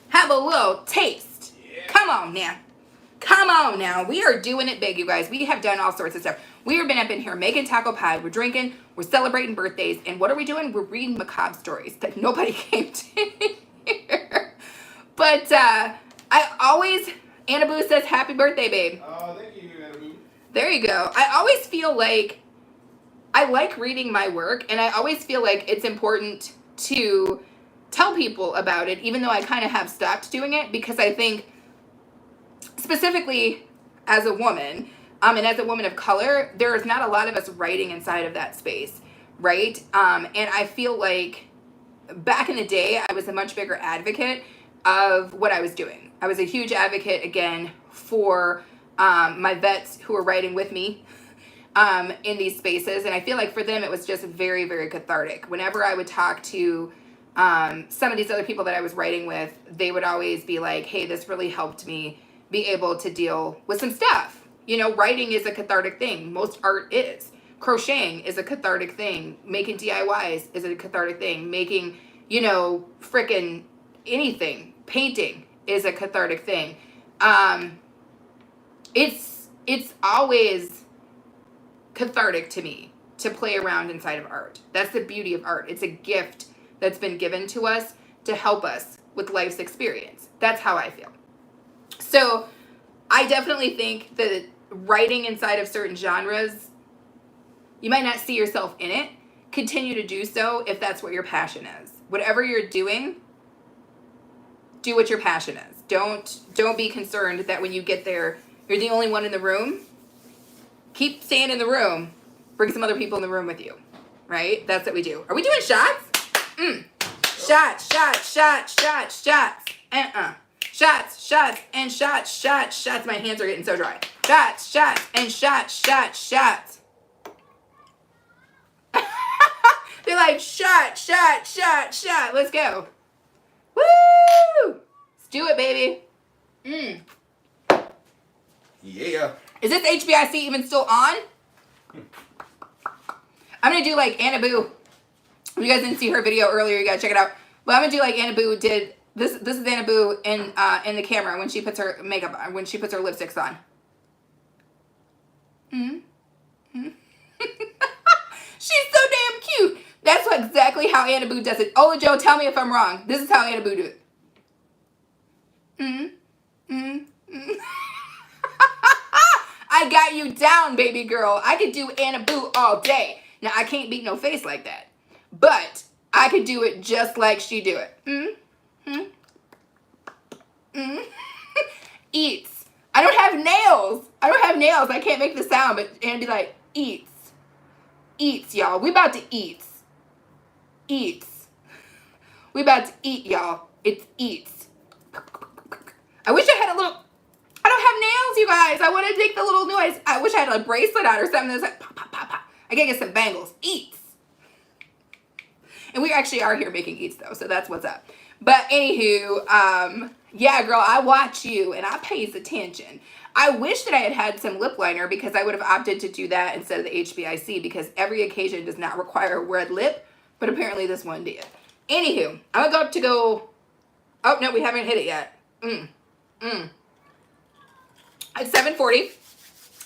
have a little taste. Yeah. Come on now. Come on now. We are doing it big, you guys. We have done all sorts of stuff. We have been up in here making taco pie. We're drinking. We're celebrating birthdays. And what are we doing? We're reading macabre stories that nobody came to hear. But I always, Anna Boo says, happy birthday, babe. Oh, thank you, Anna Boo. There you go. I always feel like I like reading my work, and I always feel like it's important to tell people about it, even though I kind of have stopped doing it, because I think specifically as a woman, and as a woman of color, there is not a lot of us writing inside of that space, right? And I feel like back in the day, I was a much bigger advocate of what I was doing. I was a huge advocate, again, for my vets who were writing with me in these spaces. And I feel like for them, it was just very, very cathartic. Whenever I would talk to some of these other people that I was writing with, they would always be like, hey, this really helped me be able to deal with some stuff. You know, writing is a cathartic thing. Most art is. Crocheting is a cathartic thing. Making DIYs is a cathartic thing. Making, you know, frickin' anything. Painting is a cathartic thing. It's always cathartic to me to play around inside of art. That's the beauty of art. It's a gift that's been given to us to help us with life's experience. That's how I feel. So I definitely think that writing inside of certain genres, you might not see yourself in it, continue to do so if that's what your passion is. Whatever you're doing, do what your passion is. Don't be concerned that when you get there, you're the only one in the room. Keep staying in the room. Bring some other people in the room with you, right? That's what we do. Are we doing shots? Shots, shots, shots, shots, shots. Shots, shots, and shots, shots, shots. My hands are getting so dry. Shots, shots, and shots, shots, shots. They're like, shot, shot, shot, shot. Let's go. Woo! Let's do it, baby. Yeah. Is this HBIC even still on? I'm going to do like Anna Boo. If you guys didn't see her video earlier, you got to check it out. But I'm going to do like Anna Boo did. This is Anna Boo in the camera when she puts her makeup on, when she puts her lipsticks on. She's so damn cute. That's exactly how Anna Boo does it. Ola Joe, tell me if I'm wrong. This is how Anna Boo do it. I got you down, baby girl. I could do Anna Boo all day. Now, I can't beat no face like that. But I could do it just like she do it. Eats. I don't have nails. I can't make the sound, but Anna be like, eats. Eats, y'all. We about to eat. Eats. We about to eat, y'all. It's eats. I wish I had a little... I don't have nails, you guys. I want to make the little noise. I wish I had a bracelet on or something that's like pop, pop, pop, pop. I gotta get some bangles. Eats. And we actually are here making eats, though, so that's what's up. But anywho, yeah, girl, I watch you and I pays attention. I wish that I had had some lip liner because I would have opted to do that instead of the HBIC because every occasion does not require a red lip, but apparently this one did. Anywho, I'm about to go... Oh, no, we haven't hit it yet. It's 7:40.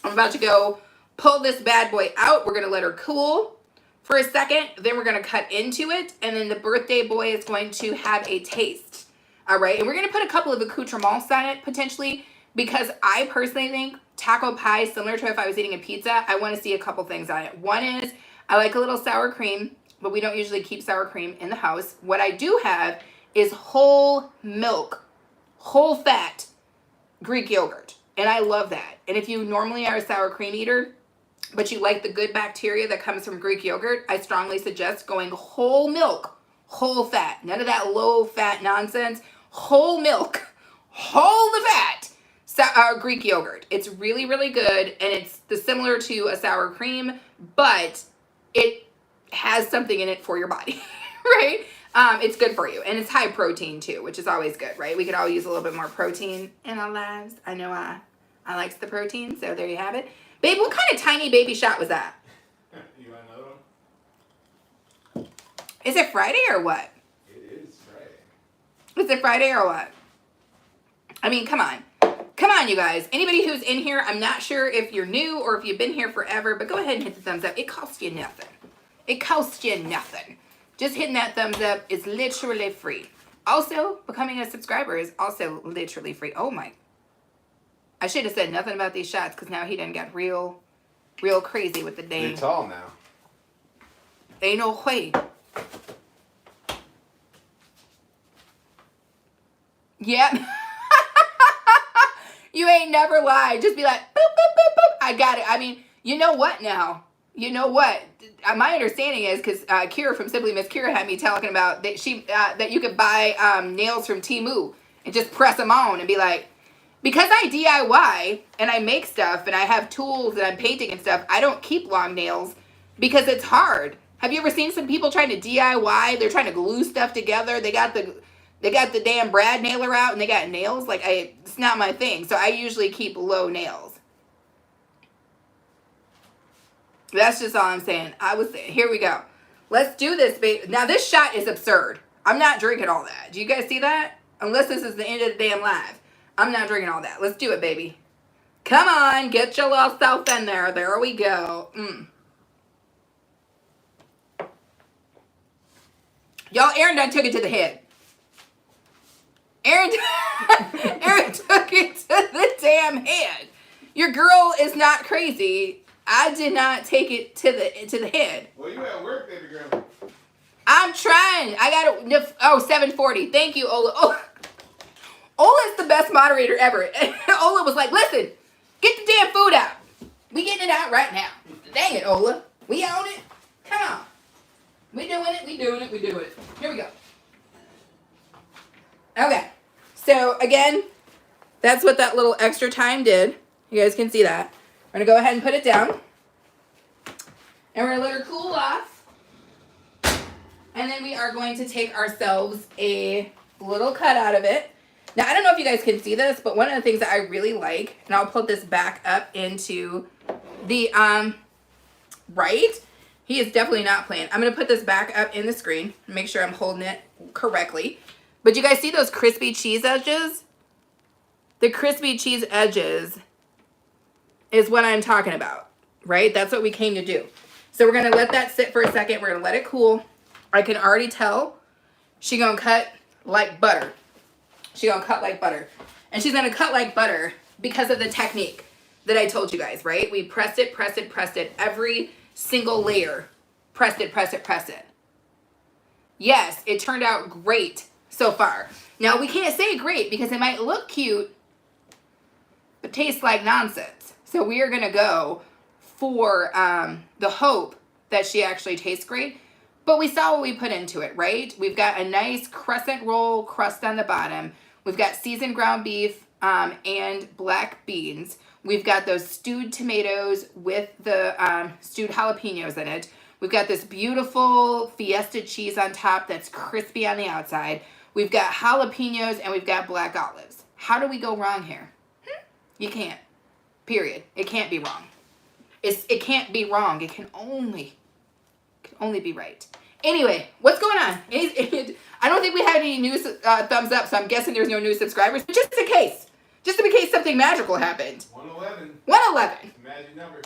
I'm about to go pull this bad boy out. We're going to let her cool for a second. Then we're going to cut into it. And then the birthday boy is going to have a taste. All right. And we're going to put a couple of accoutrements on it potentially because I personally think taco pie, similar to if I was eating a pizza, I want to see a couple things on it. One is I like a little sour cream, but we don't usually keep sour cream in the house. What I do have is whole milk, whole fat Greek yogurt. And I love that. And if you normally are a sour cream eater, but you like the good bacteria that comes from Greek yogurt, I strongly suggest going whole milk, whole fat. None of that low fat nonsense. Whole milk, whole the fat Greek yogurt. It's really, really good. And it's similar to a sour cream, but it has something in it for your body, right? It's good for you. And it's high protein too, which is always good, right? We could all use a little bit more protein in our lives. I know I likes the protein, so there you have it. Babe, what kind of tiny baby shot was that? You want another one? Is it Friday or what? It is Friday. Is it Friday or what? I mean, come on. Come on, you guys. Anybody who's in here, I'm not sure if you're new or if you've been here forever, but go ahead and hit the thumbs up. It costs you nothing. It costs you nothing. Just hitting that thumbs up is literally free. Also, becoming a subscriber is also literally free. Oh my. I should have said nothing about these shots because now he done got real crazy with the dang. You're tall now. Ain't no way. Yep. You ain't never lied. Just be like, boop, boop, boop, boop. I got it. I mean, you know what now? You know what? My understanding is because Kira from Simply Miss Kira had me talking about that that you could buy nails from Temu and just press them on and be like, because I DIY and I make stuff and I have tools and I'm painting and stuff, I don't keep long nails because it's hard. Have you ever seen some people trying to DIY? They're trying to glue stuff together. They got the damn Brad nailer out and they got nails. Like it's not my thing. So I usually keep low nails. That's just all I'm saying. Here we go. Let's do this, baby. Now this shot is absurd. I'm not drinking all that. Do you guys see that? Unless this is the end of the damn live. I'm not drinking all that. Let's do it, baby. Come on, get your little self in there. There we go. Y'all, Aaron done took it to the head. Aaron took it to the damn head. Your girl is not crazy. I did not take it to the head. Well, you at work, baby girl. I'm trying. I got to, 7:40. Thank you, Ola. Oh, Ola's the best moderator ever. Ola was like, listen, get the damn food out. We getting it out right now. Dang it, Ola. We own it. Come on. We doing it. We doing it. We doing it. Here we go. Okay. So, again, that's what that little extra time did. You guys can see that. We're going to go ahead and put it down. And we're going to let her cool off. And then we are going to take ourselves a little cut out of it. Now, I don't know if you guys can see this, but one of the things that I really like, and I'll put this back up into the, right? He is definitely not playing. I'm going to put this back up in the screen and make sure I'm holding it correctly. But you guys see those crispy cheese edges? The crispy cheese edges is what I'm talking about, right? That's what we came to do. So we're going to let that sit for a second. We're going to let it cool. I can already tell she's going to cut like butter. She's going to cut like butter. And she's going to cut like butter because of the technique that I told you guys, right? We pressed it, pressed it, pressed it. Every single layer. Pressed it, pressed it, pressed it. Yes, it turned out great so far. Now, we can't say great because it might look cute, but tastes like nonsense. So we are going to go for the hope that she actually tastes great. But we saw what we put into it, right? We've got a nice crescent roll crust on the bottom. We've got seasoned ground beef and black beans. We've got those stewed tomatoes with the stewed jalapenos in it. We've got this beautiful fiesta cheese on top that's crispy on the outside. We've got jalapenos and we've got black olives. How do we go wrong here? You can't. Period. It can't be wrong. It can't be wrong. It can only be right. Anyway, what's going on? I don't think we had any new thumbs up, so I'm guessing there's no new subscribers. But just in case something magical happened. 111. 111. Magic number.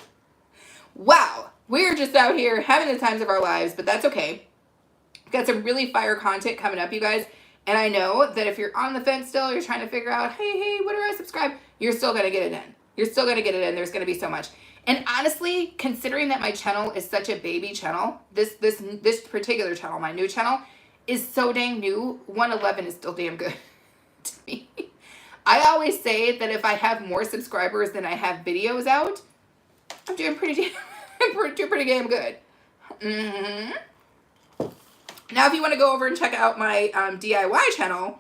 Wow. We're just out here having the times of our lives, but that's okay. We've got some really fire content coming up, you guys. And I know that if you're on the fence still, you're trying to figure out, hey, what do I subscribe? You're still going to get it in. You're still going to get it in. There's going to be so much. And honestly, considering that my channel is such a baby channel, this particular channel, my new channel, is so dang new, 111 is still damn good to me. I always say that if I have more subscribers than I have videos out, I'm doing pretty damn good. Now, if you want to go over and check out my DIY channel,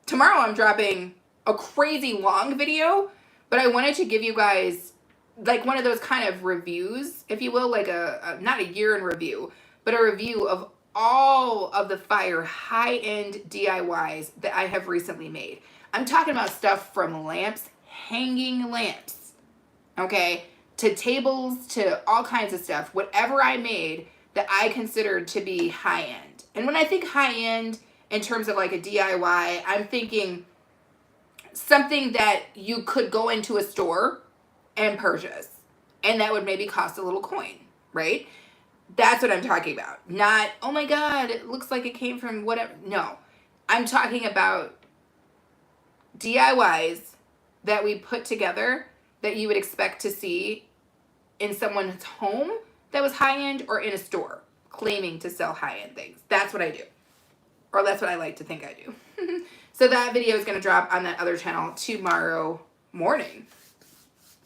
tomorrow I'm dropping a crazy long video, but I wanted to give you guys like one of those kind of reviews, if you will, like a not a year in review, but a review of all of the fire high-end DIYs that I have recently made. I'm talking about stuff from lamps, hanging lamps, okay, to tables, to all kinds of stuff. Whatever I made that I considered to be high-end. And when I think high-end in terms of like a DIY, I'm thinking something that you could go into a store and purchase, and that would maybe cost a little coin, right? That's what I'm talking about. Not, oh my God, it looks like it came from whatever. No, I'm talking about DIYs that we put together that you would expect to see in someone's home that was high-end or in a store claiming to sell high-end things. That's what I do. Or that's what I like to think I do. So that video is going to drop on that other channel tomorrow morning,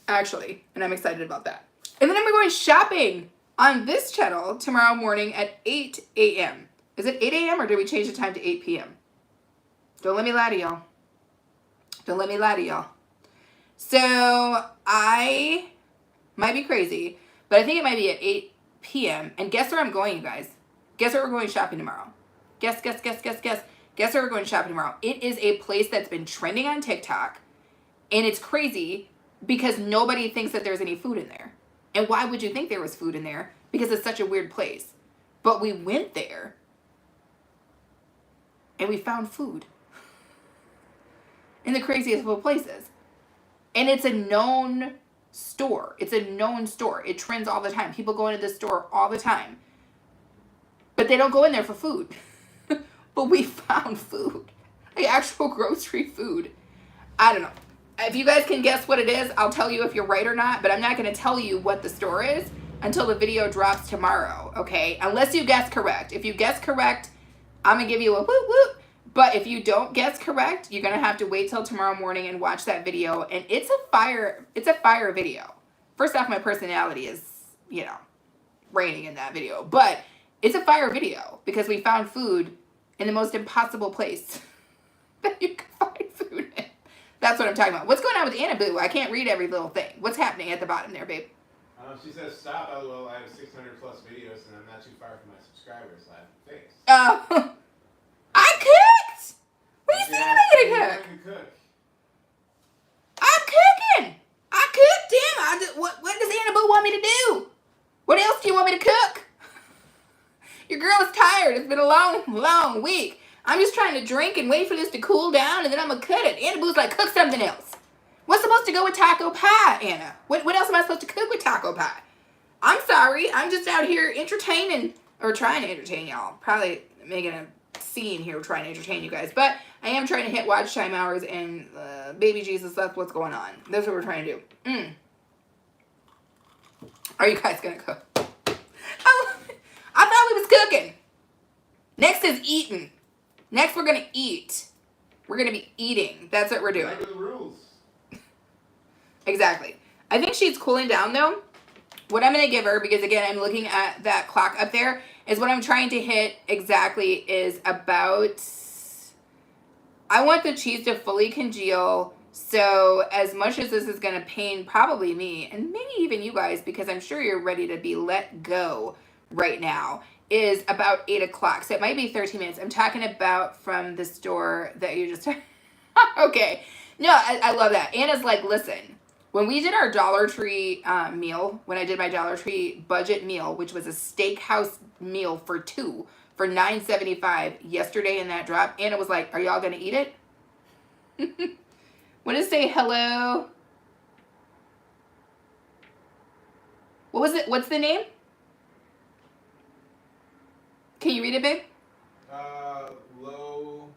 actually. And I'm excited about that. And then I'm going shopping on this channel tomorrow morning at 8 a.m. Is it 8 a.m. or did we change the time to 8 p.m.? Don't let me lie to y'all. Don't let me lie to y'all. So I might be crazy, but I think it might be at 8 p.m. And guess where I'm going, you guys? Guess where we're going shopping tomorrow? Guess. Guess where we're going shopping tomorrow? It is a place that's been trending on TikTok. And it's crazy because nobody thinks that there's any food in there. And why would you think there was food in there? Because it's such a weird place. But we went there and we found food in the craziest of places. And it's a known store. It's a known store. It trends all the time. People go into this store all the time. But they don't go in there for food. But we found food. Like actual grocery food. I don't know. if you guys can guess what it is, I'll tell you if you're right or not, but I'm not going to tell you what the store is until the video drops tomorrow, okay? Unless you guess correct. If you guess correct, I'm going to give you a whoop whoop. But if you don't guess correct, you're going to have to wait till tomorrow morning and watch that video. And it's a fire video. First off, my personality is, you know, reigning in that video. But it's a fire video because we found food in the most impossible place that you can find food in. That's what I'm talking about. What's going on with Anna Boo? I can't read every little thing. What's happening at the bottom there, babe? She says, stop, LOL, I have 600 plus videos and I'm not too far from my subscribers. Thanks. I cooked! What do you think I'm gonna cook? Cook. I'm cooking! I cooked, damn! What does Anna Boo want me to do? What else do you want me to cook? Your girl is tired. It's been a long, long week. I'm just trying to drink and wait for this to cool down, and then I'm gonna cut it. Anna Boo's like, cook something else. What's supposed to go with taco pie, Anna? What else am I supposed to cook with taco pie? I'm sorry. I'm just out here entertaining, or trying to entertain y'all. Probably making a scene here trying to entertain you guys. But I am trying to hit watch time hours, and baby Jesus, that's what's going on. That's what we're trying to do. Are you guys gonna cook? I thought we was cooking. Next is eating. Next we're gonna eat. We're gonna be eating. That's what we're doing. What are the rules? Exactly. I think she's cooling down though. What I'm gonna give her, because again I'm looking at that clock up there, is what I'm trying to hit exactly is about, I want the cheese to fully congeal. So as much as this is gonna pain probably me, and maybe even you guys, because I'm sure you're ready to be let go right now, is about 8 o'clock. So it might be 13 minutes. I'm talking about from the store that you just, okay. No, I love that. Anna's like, listen, when we did our Dollar Tree meal, when I did my Dollar Tree budget meal, which was a steakhouse meal for two for $9.75 yesterday in that drop, Anna was like, are y'all going to eat it? Want to say hello? What was it? What's the name? Can you read it, babe? Low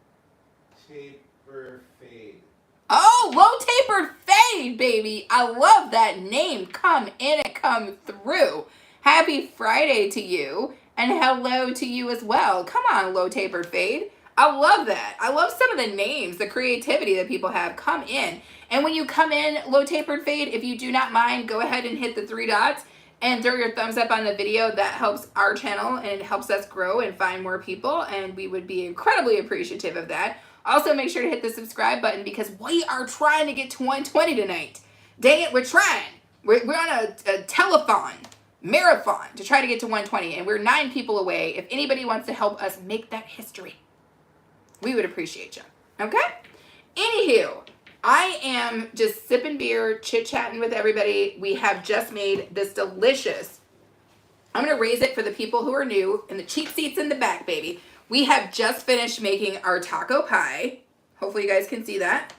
taper fade. Oh, low tapered fade, baby. I love that name. Come in and come through. Happy Friday to you. And hello to you as well. Come on, low tapered fade. I love that. I love some of the names, the creativity that people have. Come in. And when you come in, low tapered fade, if you do not mind, go ahead and hit the 3 dots and throw your thumbs up on the video. That helps our channel and it helps us grow and find more people. And we would be incredibly appreciative of that. Also, make sure to hit the subscribe button because we are trying to get to 120 tonight. Dang it, we're trying. We're on a telethon, marathon to try to get to 120. And we're 9 people away. If anybody wants to help us make that history, we would appreciate you. Okay? Anywho, I am just sipping beer, chit-chatting with everybody. We have just made this delicious, I'm going to raise it for the people who are new, and the cheap seats in the back, baby. We have just finished making our taco pie. Hopefully you guys can see that.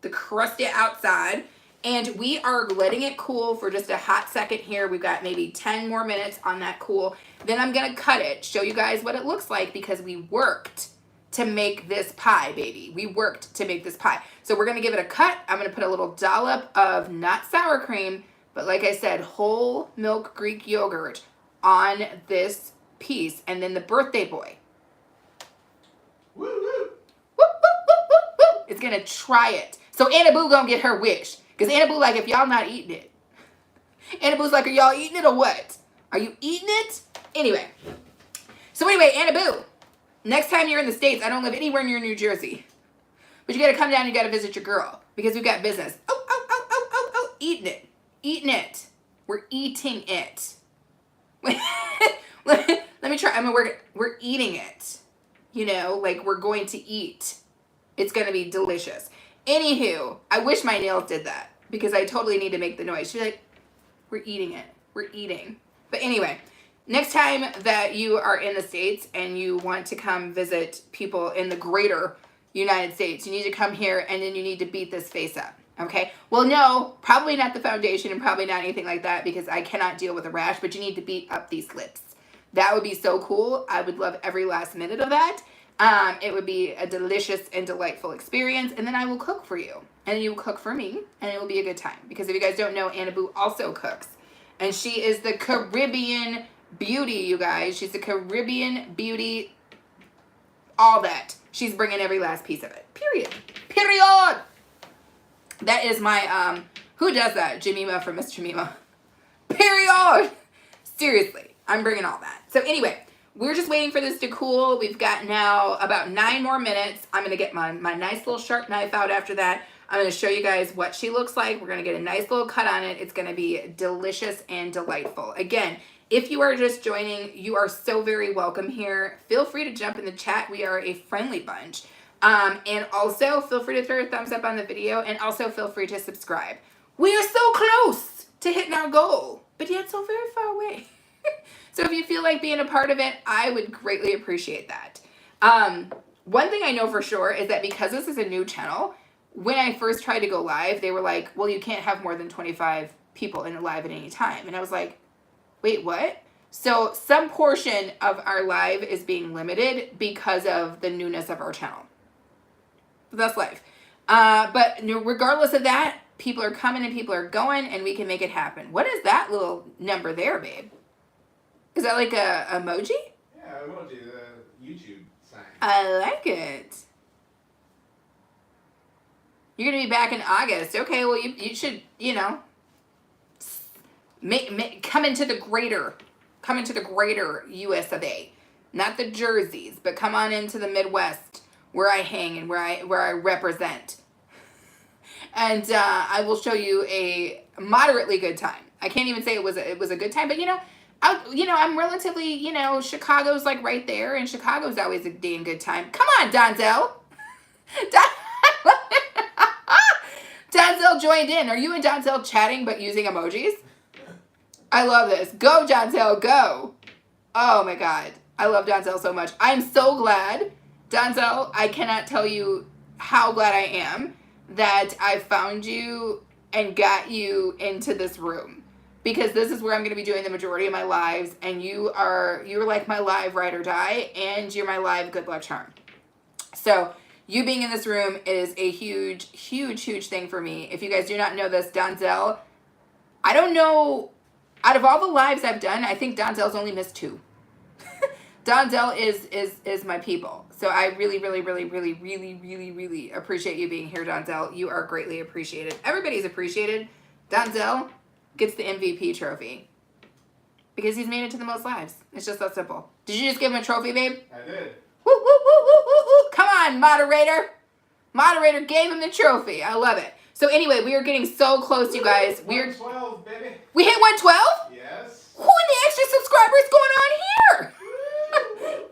The crusty outside. And we are letting it cool for just a hot second here. We've got maybe 10 more minutes on that cool. Then I'm going to cut it, show you guys what it looks like because we worked to make this pie, baby. We worked to make this pie. So we're going to give it a cut. I'm going to put a little dollop of not sour cream, but like I said, whole milk Greek yogurt on this piece. And then the birthday boy. Woo woo. It's gonna try it. So Anna Boo gonna get her wish. Because Anna Boo like, if y'all not eating it. Anna Boo's like, are y'all eating it or what? Are you eating it? Anyway. So anyway, Anna Boo. Next time you're in the States, I don't live anywhere near New Jersey. But you gotta come down and you gotta visit your girl. Because we've got business. Oh. Eating it. Eating it. We're eating it. Let me try. I mean, we're eating it. You know, like we're going to eat. It's going to be delicious. Anywho, I wish my nails did that because I totally need to make the noise. She's like, we're eating it. We're eating. But anyway, next time that you are in the States and you want to come visit people in the greater United States, you need to come here and then you need to beat this face up. Okay? Well, no, probably not the foundation and probably not anything like that because I cannot deal with a rash, but you need to beat up these lips. That would be so cool. I would love every last minute of that. It would be a delicious and delightful experience. And then I will cook for you. And you will cook for me. And it will be a good time. Because if you guys don't know, Anna Boo also cooks. And she is the Caribbean beauty, you guys. She's the Caribbean beauty. All that. She's bringing every last piece of it. Period. Period. That is my, who does that? Jemima from Miss Jemima. Period. Seriously. I'm bringing all that. So anyway. We're just waiting for this to cool. We've got now about 9 more minutes. I'm going to get my nice little sharp knife out after that. I'm going to show you guys what she looks like. We're going to get a nice little cut on it. It's going to be delicious and delightful. Again, if you are just joining, you are so very welcome here. Feel free to jump in the chat. We are a friendly bunch. And also, feel free to throw a thumbs up on the video. And also, feel free to subscribe. We are so close to hitting our goal, but yet so very far away. So if you feel like being a part of it, I would greatly appreciate that. One thing I know for sure is that because this is a new channel, when I first tried to go live, they were like, well, you can't have more than 25 people in a live at any time. And I was like, wait, what? So some portion of our live is being limited because of the newness of our channel. That's life. But regardless of that, people are coming and people are going and we can make it happen. What is that little number there, babe? Is that like a emoji? Yeah, emoji, the YouTube sign. I like it. You're going to be back in August. Okay, well, you should, you know, come into the greater US of A. Not the Jerseys, but come on into the Midwest where I hang and where I represent. And I will show you a moderately good time. I can't even say it was a good time, but you know, I'm relatively, Chicago's like right there, and Chicago's always a damn good time. Come on, Donzel. Donzel joined in. Are you and Donzel chatting but using emojis? I love this. Go, Donzel, go. Oh my God. I love Donzel so much. I'm so glad, Donzel, I cannot tell you how glad I am that I found you and got you into this room. Because this is where I'm going to be doing the majority of my lives, and you're like my live ride or die, and you're my live good luck charm. So you being in this room is a huge, huge, huge thing for me. If you guys do not know this, Donzel, I don't know, out of all the lives I've done, I think Donzel's only missed 2. Donzel is my people. So I really, really, really, really, really, really, really appreciate you being here, Donzel. You are greatly appreciated. Everybody's appreciated. Donzel gets the MVP trophy because he's made it to the most lives. It's just that simple. Did you just give him a trophy, babe? I did. Woo, woo, woo, woo, woo, woo. Come on, moderator. Moderator gave him the trophy. I love it. So anyway, we are getting so close, you guys. 112, baby. We hit 112? Yes. Who in the extra subscribers going on here?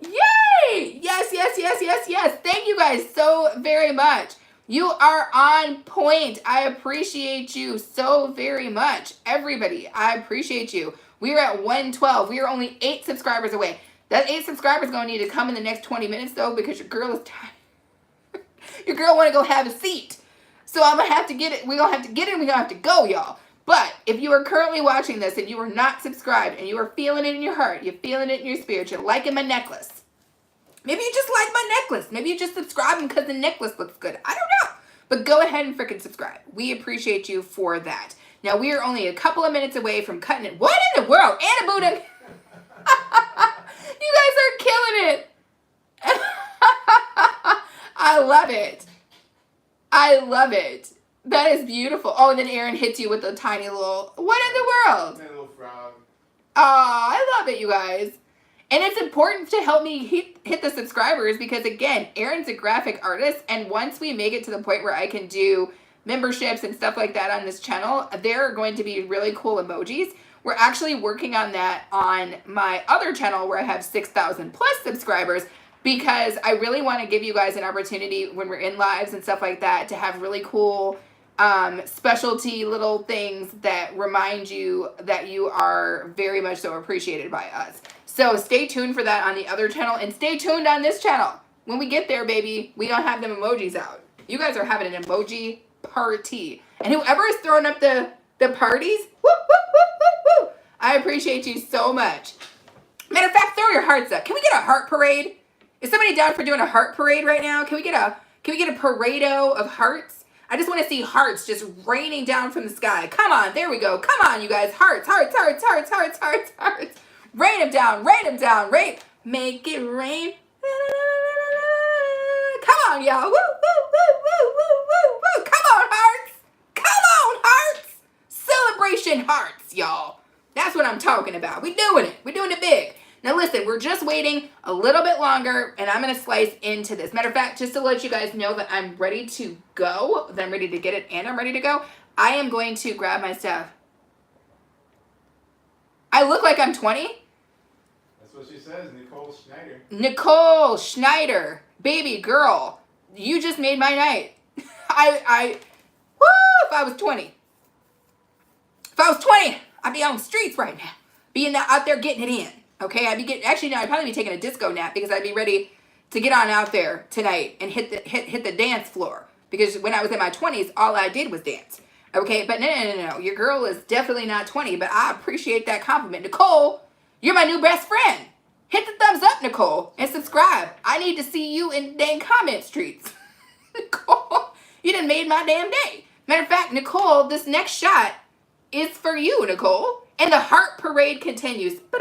Yay! Yes, yes, yes, yes, yes. Thank you guys so very much. You are on point. I appreciate you so very much. Everybody, I appreciate you. We are at 112. We are only 8 subscribers away. That 8 subscribers going to need to come in the next 20 minutes, though, because your girl is tired. Your girl want to go have a seat. So I'm going to have to get it. We're going to have to get it. We're going to have to go, y'all. But if you are currently watching this and you are not subscribed and you are feeling it in your heart, you're feeling it in your spirit, you're liking my necklace. Maybe you just like my necklace. Maybe you just subscribe because the necklace looks good. I don't know. But go ahead and freaking subscribe. We appreciate you for that. Now, we are only a couple of minutes away from cutting it. What in the world? Anna Buddha. You guys are killing it. I love it. I love it. That is beautiful. Oh, and then Aaron hits you with a tiny little, what in the world? That little frog. Oh, I love it, you guys. And it's important to help me hit the subscribers because, again, Aaron's a graphic artist. And once we make it to the point where I can do memberships and stuff like that on this channel, there are going to be really cool emojis. We're actually working on that on my other channel where I have 6,000 plus subscribers because I really want to give you guys an opportunity when we're in lives and stuff like that to have really cool specialty little things that remind you that you are very much so appreciated by us. So stay tuned for that on the other channel and stay tuned on this channel. When we get there, baby, we don't have them emojis out. You guys are having an emoji party. And whoever is throwing up the parties, whoop, whoop, whoop, whoop, whoop. I appreciate you so much. Matter of fact, throw your hearts up. Can we get a heart parade? Is somebody down for doing a heart parade right now? Can we get a parado of hearts? I just want to see hearts just raining down from the sky. Come on, there we go. Come on, you guys. Hearts, hearts, hearts, hearts, hearts, hearts, hearts. Rain them down, rain them down, rain. Make it rain. Come on, y'all. Woo, woo, woo, woo, woo, woo, woo. Come on, hearts. Come on, hearts. Celebration hearts, y'all. That's what I'm talking about. We're doing it. We're doing it big. Now listen, we're just waiting a little bit longer, and I'm going to slice into this. Matter of fact, just to let you guys know that I'm ready to go, that I'm ready to get it, and I'm ready to go, I am going to grab my stuff. I look like I'm 20? That's what she says, Nicole Schneider. Nicole Schneider, baby girl, you just made my night. Woo, if I was 20. If I was 20, I'd be on the streets right now. Being out there getting it in. Okay, I'd probably be taking a disco nap because I'd be ready to get on out there tonight and hit the dance floor. Because when I was in my 20s, all I did was dance. Okay, but no. Your girl is definitely not 20, but I appreciate that compliment. Nicole, you're my new best friend. Hit the thumbs up, Nicole, and subscribe. I need to see you in dang comment streets. Nicole, you done made my damn day. Matter of fact, Nicole, this next shot is for you, Nicole. And the heart parade continues. Come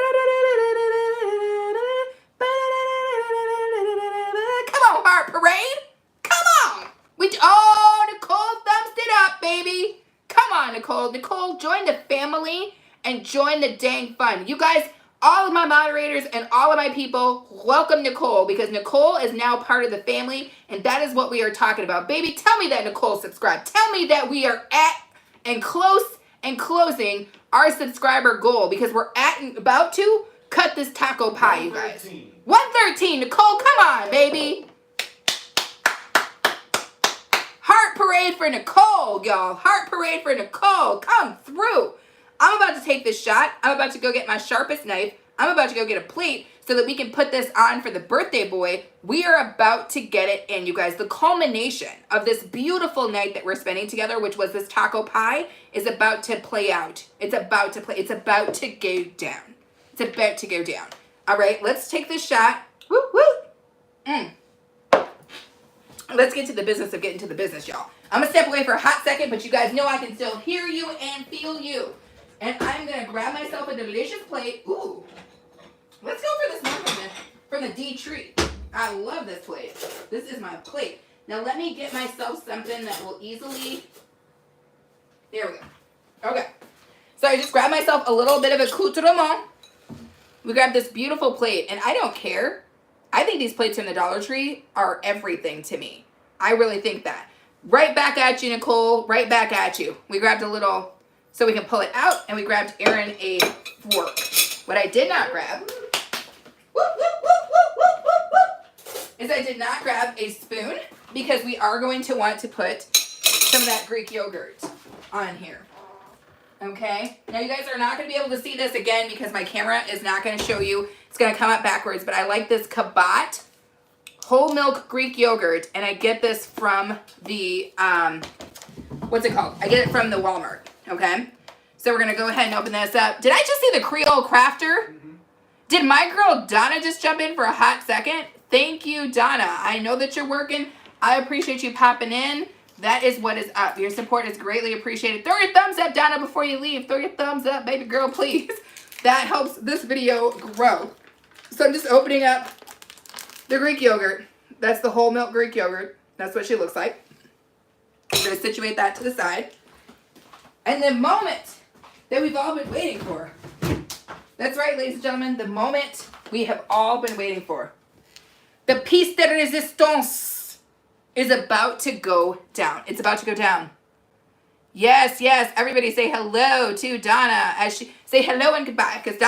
on, heart parade. Come on. Nicole thumbs it up, baby. Come on, Nicole. Nicole, join the family and join the dang fun. You guys, all of my moderators and all of my people, welcome Nicole, because Nicole is now part of the family, and that is what we are talking about. Baby, tell me that Nicole subscribed. Tell me that we are at and close and closing our subscriber goal, because we're at and about to cut this taco pie, you guys. 113. Nicole, come on, baby. Heart parade for Nicole, y'all. Heart parade for Nicole. Come through. I'm about to take this shot. I'm about to go get my sharpest knife. I'm about to go get a plate so that we can put this on for the birthday boy. We are about to get it in, you guys. The culmination of this beautiful night that we're spending together, which was this taco pie, is about to play out. It's about to play. It's about to go down. It's about to go down. All right, let's take this shot. Woo, woo. Let's get to the business of getting to the business, y'all. I'm going to step away for a hot second, but you guys know I can still hear you and feel you. And I'm going to grab myself a delicious plate. Ooh. Let's go for this one from the D Tree. I love this plate. This is my plate. Now let me get myself something that will easily... There we go. Okay. So I just grabbed myself a little bit of accoutrement. We grabbed this beautiful plate, and I don't care. I think these plates from the Dollar Tree are everything to me. I really think that. Right back at you, Nicole. Right back at you. We grabbed a little... so we can pull it out, and we grabbed Aaron a fork. What I did not grab is I did not grab a spoon, because we are going to want to put some of that Greek yogurt on here. Okay? Now you guys are not going to be able to see this again because my camera is not going to show you. It's going to come up backwards, but I like this Kabat whole milk Greek yogurt, and I get this from the, what's it called? I get it from the Walmart. Okay, so we're going to go ahead and open this up. Did I just see the Creole Crafter? Mm-hmm. Did my girl Donna just jump in for a hot second? Thank you, Donna. I know that you're working. I appreciate you popping in. That is what is up. Your support is greatly appreciated. Throw your thumbs up, Donna, before you leave. Throw your thumbs up, baby girl, please. That helps this video grow. So I'm just opening up the Greek yogurt. That's the whole milk Greek yogurt. That's what she looks like. I'm going to situate that to the side. And the moment that we've all been waiting for. That's right, ladies and gentlemen. The moment we have all been waiting for. The piece de resistance is about to go down. It's about to go down. Yes, yes. Everybody say hello to Donna. As she say hello and goodbye, because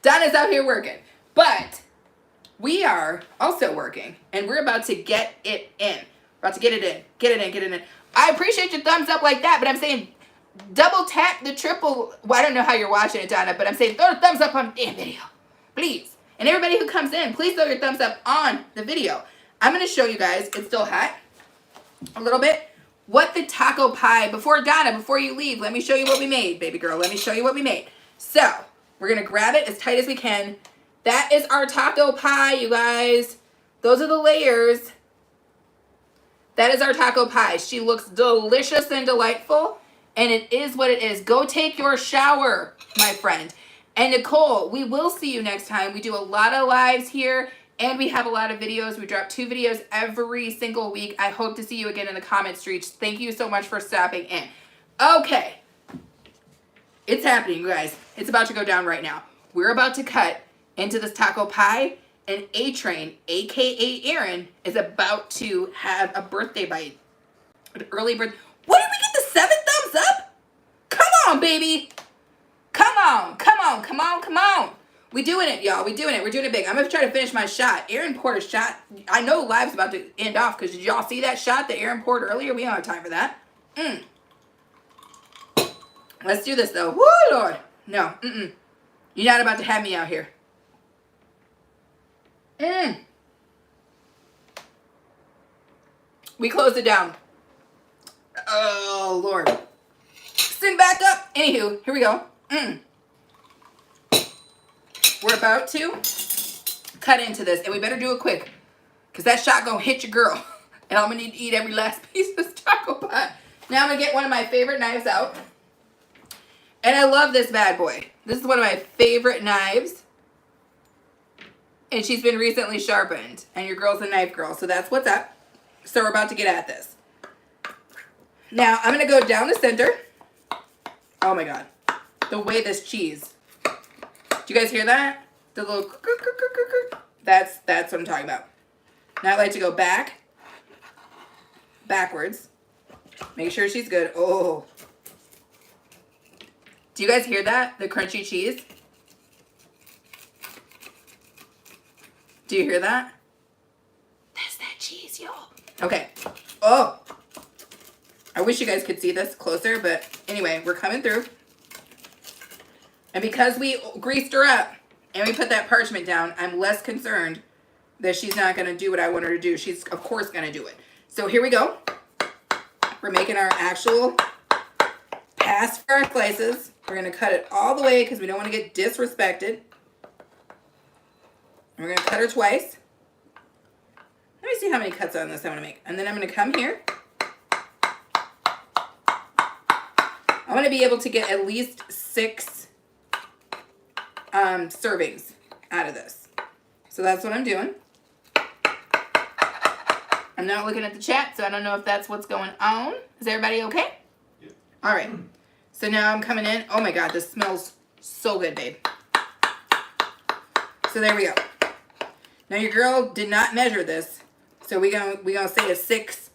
Donna's out here working. But we are also working, and we're about to get it in. About to get it in. Get it in. Get it in. I appreciate your thumbs up like that, but I'm saying double tap the triple. Well, I don't know how you're watching it, Donna, but I'm saying throw a thumbs up on the damn video. Please. And everybody who comes in, please throw your thumbs up on the video. I'm going to show you guys, it's still hot, a little bit, what the taco pie, before you leave, let me show you what we made, baby girl. Let me show you what we made. So, we're going to grab it as tight as we can. That is our taco pie, you guys. Those are the layers. That is our taco pie. She looks delicious and delightful, and it is what it is. Go take your shower, my friend. And Nicole, we will see you next time. We do a lot of lives here, and we have a lot of videos. We drop 2 videos every single week. I hope to see you again in the comment streets. Thank you so much for stopping in. Okay. It's happening, you guys. It's about to go down right now. We're about to cut into this taco pie, and A-Train, a.k.a. Aaron, is about to have a birthday bite. An early birth. What did we get the 7 thumbs up? Come on, baby. Come on, come on, come on, come on. We doing it, y'all. We doing it. We're doing it big. I'm going to try to finish my shot. Aaron poured a shot. I know live's about to end off because did y'all see that shot that Aaron poured earlier? We don't have time for that. Let's do this, though. Woo, Lord. No, You're not about to have me out here. We closed it down. Oh, Lord. Send back up. Anywho, here we go. We're about to cut into this, and we better do it quick, because that shot gonna hit your girl, and I'm gonna need to eat every last piece of this taco pie. Now I'm gonna get one of my favorite knives out, and I love this bad boy. This is one of my favorite knives, and she's been recently sharpened, and your girl's a knife girl, so that's what's up. So we're about to get at this. Now I'm gonna go down the center. Oh my God, the way this cheese. Do you guys hear that? The little that's what I'm talking about. Now I like to go backwards. Make sure she's good. Oh. Do you guys hear that? The crunchy cheese? Do you hear that? That's that cheese, y'all. Okay. Oh. I wish you guys could see this closer, but anyway, we're coming through. And because we greased her up and we put that parchment down, I'm less concerned that she's not going to do what I want her to do. She's, of course, going to do it. So here we go. We're making our actual pass for our slices. We're going to cut it all the way because we don't want to get disrespected. We're going to cut her twice. Let me see how many cuts on this I want to make. And then I'm going to come here. I want to be able to get at least 6 servings out of this. So that's what I'm doing. I'm not looking at the chat, so I don't know if that's what's going on. Is everybody okay? Yep. All right. So now I'm coming in. Oh my God, this smells so good, babe. So there we go. Now your girl did not measure this, so we gonna say a 6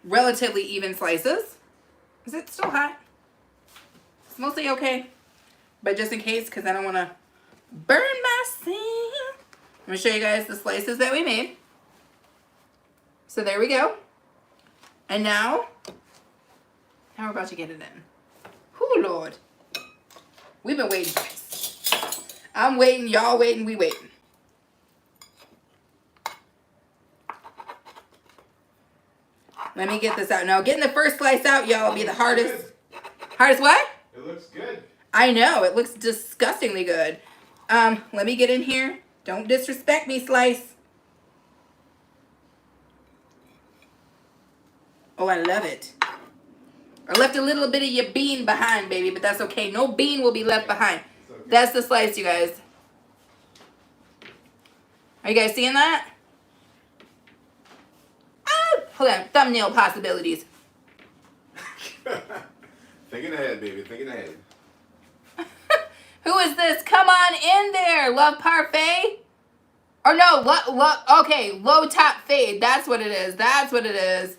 relatively even slices. Is it still hot? It's mostly okay, but just in case, because I don't want to burn myself. I'm going to show you guys the slices that we made. So there we go. And now we're about to get it in. Whoo, Lord. We've been waiting for this. I'm waiting, y'all waiting, we waiting. Let me get this out. Now, getting the first slice out, y'all, will be the hardest. Hardest what? It looks good. I know. It looks disgustingly good. Let me get in here. Don't disrespect me, Slice. Oh, I love it. I left a little bit of your bean behind, baby, but that's okay. No bean will be left behind. Okay. That's the slice, you guys. Are you guys seeing that? Ah, hold on. Thumbnail possibilities. Thinking ahead, baby. Thinking ahead. Who is this? Come on in there, Love Parfait. Or no, okay, Low Top Fade. That's what it is. That's what it is.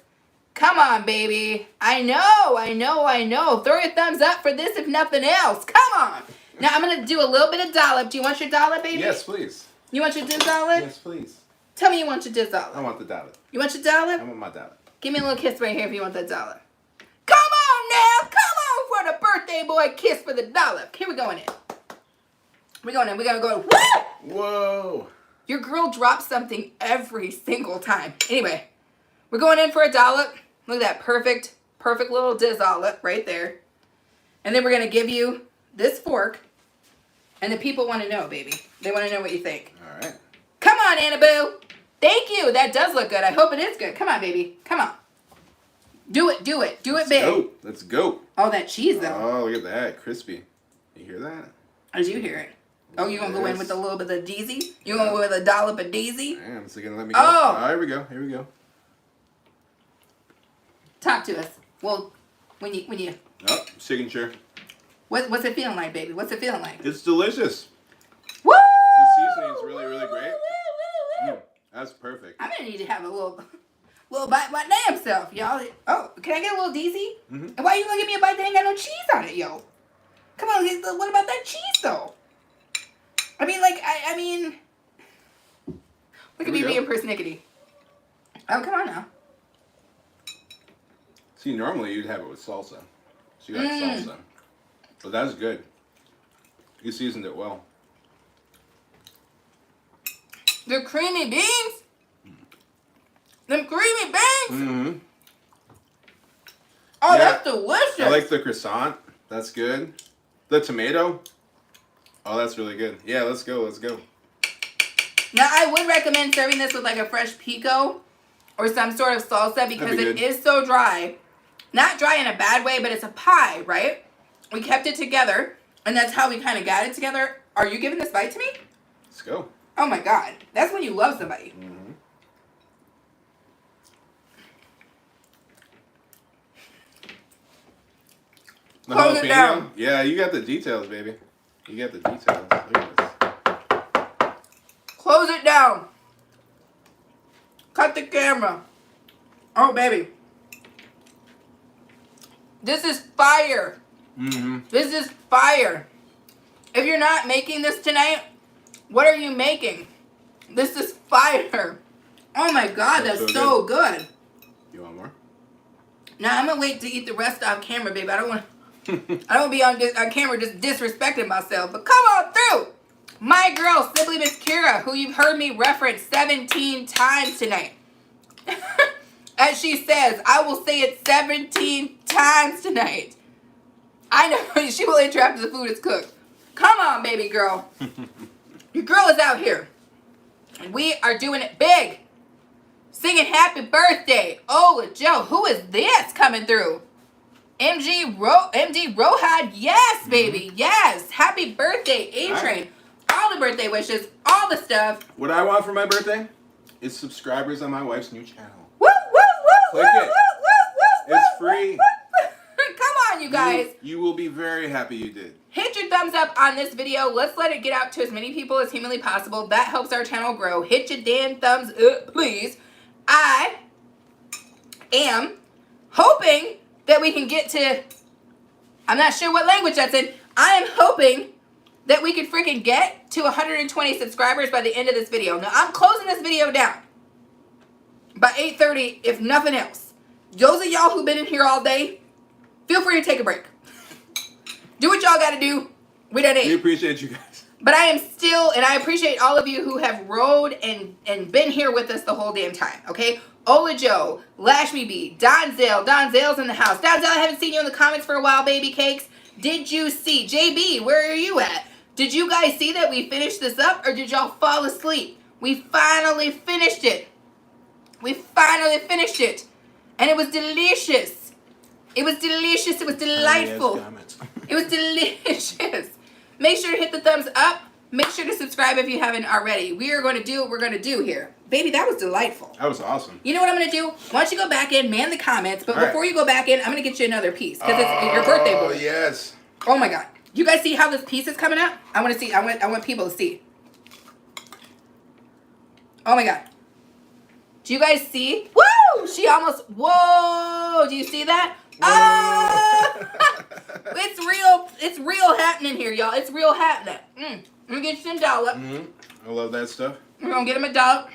Come on, baby. I know. Throw your thumbs up for this if nothing else. Come on. Now I'm going to do a little bit of dollop. Do you want your dollop, baby? Yes, please. You want your diz dollop? Yes, please. Tell me you want your diz dollop. I want the dollop. You want your dollop? I want my dollop. Give me a little kiss right here if you want that dollop. Come on now. Come on for the birthday boy kiss for the dollop. Here we going in. We're going in. We're going to go. Woo! Whoa. Your girl drops something every single time. Anyway, we're going in for a dollop. Look at that perfect little diz dollop right there. And then we're going to give you this fork. And the people want to know, baby. They want to know what you think. All right. Come on, Annaboo. Thank you. That does look good. I hope it is good. Come on, baby. Come on. Do it. Do it. Do it big. Let's go. Oh, that cheese, though. Oh, look at that. Crispy. You hear that? How did you hear it? Oh, you going to go in with a little bit of Deezy? You going to go with a dollop of Deezy? Damn, is it going to let me go? Oh. Here we go. Here we go. Talk to us. Well, when you... Oh, signature. What's it feeling like, baby? What's it feeling like? It's delicious. Woo! The seasoning's really, really great. That's perfect. I'm going to need to have a little bite my damn self, y'all. Oh, can I get a little Deezy? Mm-hmm. And why you going to give me a bite that ain't got no cheese on it, yo? Come on, what about that cheese, though? I mean, like, I mean... Look at me being persnickety. Oh, come on now. See, normally you'd have it with salsa. So you got salsa. But that's good. You seasoned it well. The creamy beans? Them creamy beans? Mm-hmm. Oh, Yeah. that's delicious. I like the croissant. That's good. The tomato. Oh, that's really good. Yeah, let's go. Let's go. Now, I would recommend serving this with like a fresh pico or some sort of salsa because That'd be it good. is so dry. Not dry in a bad way, but it's a pie, right? We kept it together, and that's how we kind of got it together. Are you giving this bite to me? Let's go. Oh my God. That's when you love somebody. Mm-hmm. The Close it jalapeno? down. Yeah, you got the details, baby. You got the details. Look at this. Close it down. Cut the camera. Oh, baby. This is fire. Mm-hmm. This is fire. If you're not making this tonight, what are you making? This is fire. Oh my God, that's so good. You want more? Now I'm gonna wait to eat the rest off camera, baby. I don't want to be on camera just disrespecting myself. But come on through. My girl, Simply Miss Kira, who you've heard me reference 17 times tonight. As she says, I will say it 17 times tonight. I know she will enter after the food is cooked. Come on, baby girl. Your girl is out here. And we are doing it big. Singing happy birthday. Ola Joe. Who is this coming through? MD Rohad. Yes, baby. Yes. Happy birthday, A-Train. All the birthday wishes. All the stuff. What I want for my birthday is subscribers on my wife's new channel. Woo, woo, woo, Click woo, it. woo, woo, woo, It's woo, free. woo, woo. Come on, you guys. You will be very happy you did. Hit your thumbs up on this video. Let's let it get out to as many people as humanly possible. That helps our channel grow. Hit your damn thumbs up, please. I am hoping that we can get to, I'm not sure what language that's in. I am hoping that we could freaking get to 120 subscribers by the end of this video. Now, I'm closing this video down by 8:30, if nothing else. Those of y'all who've been in here all day, feel free to take a break. Do what y'all got to do. We done ate. We appreciate you guys. But I am still, and I appreciate all of you who have rode and been here with us the whole damn time, okay? Ola Joe, Lash Me B, Donzel. Donzel's in the house. Donzel, I haven't seen you in the comments for a while, baby cakes. Did you see? JB, where are you at? Did you guys see that we finished this up, or did y'all fall asleep? We finally finished it. We finally finished it. And it was delicious. It was delicious. It was delightful. It was delicious. Make sure to hit the thumbs up. Make sure to subscribe if you haven't already. We are going to do what we're going to do here. Baby, that was delightful. That was awesome. You know what I'm going to do? Why don't you go back in, man the comments, but All before right. you go back in, I'm going to get you another piece because it's your birthday boy. Oh, yes. Oh my God. You guys see how this piece is coming out? I want to see. I want people to see. Oh my God. Do you guys see? Woo! She almost, whoa! Do you see that? Oh! It's real happening here, y'all. It's real happening. I'm gonna get you some dollop. I love that stuff. We're gonna get him a dollop.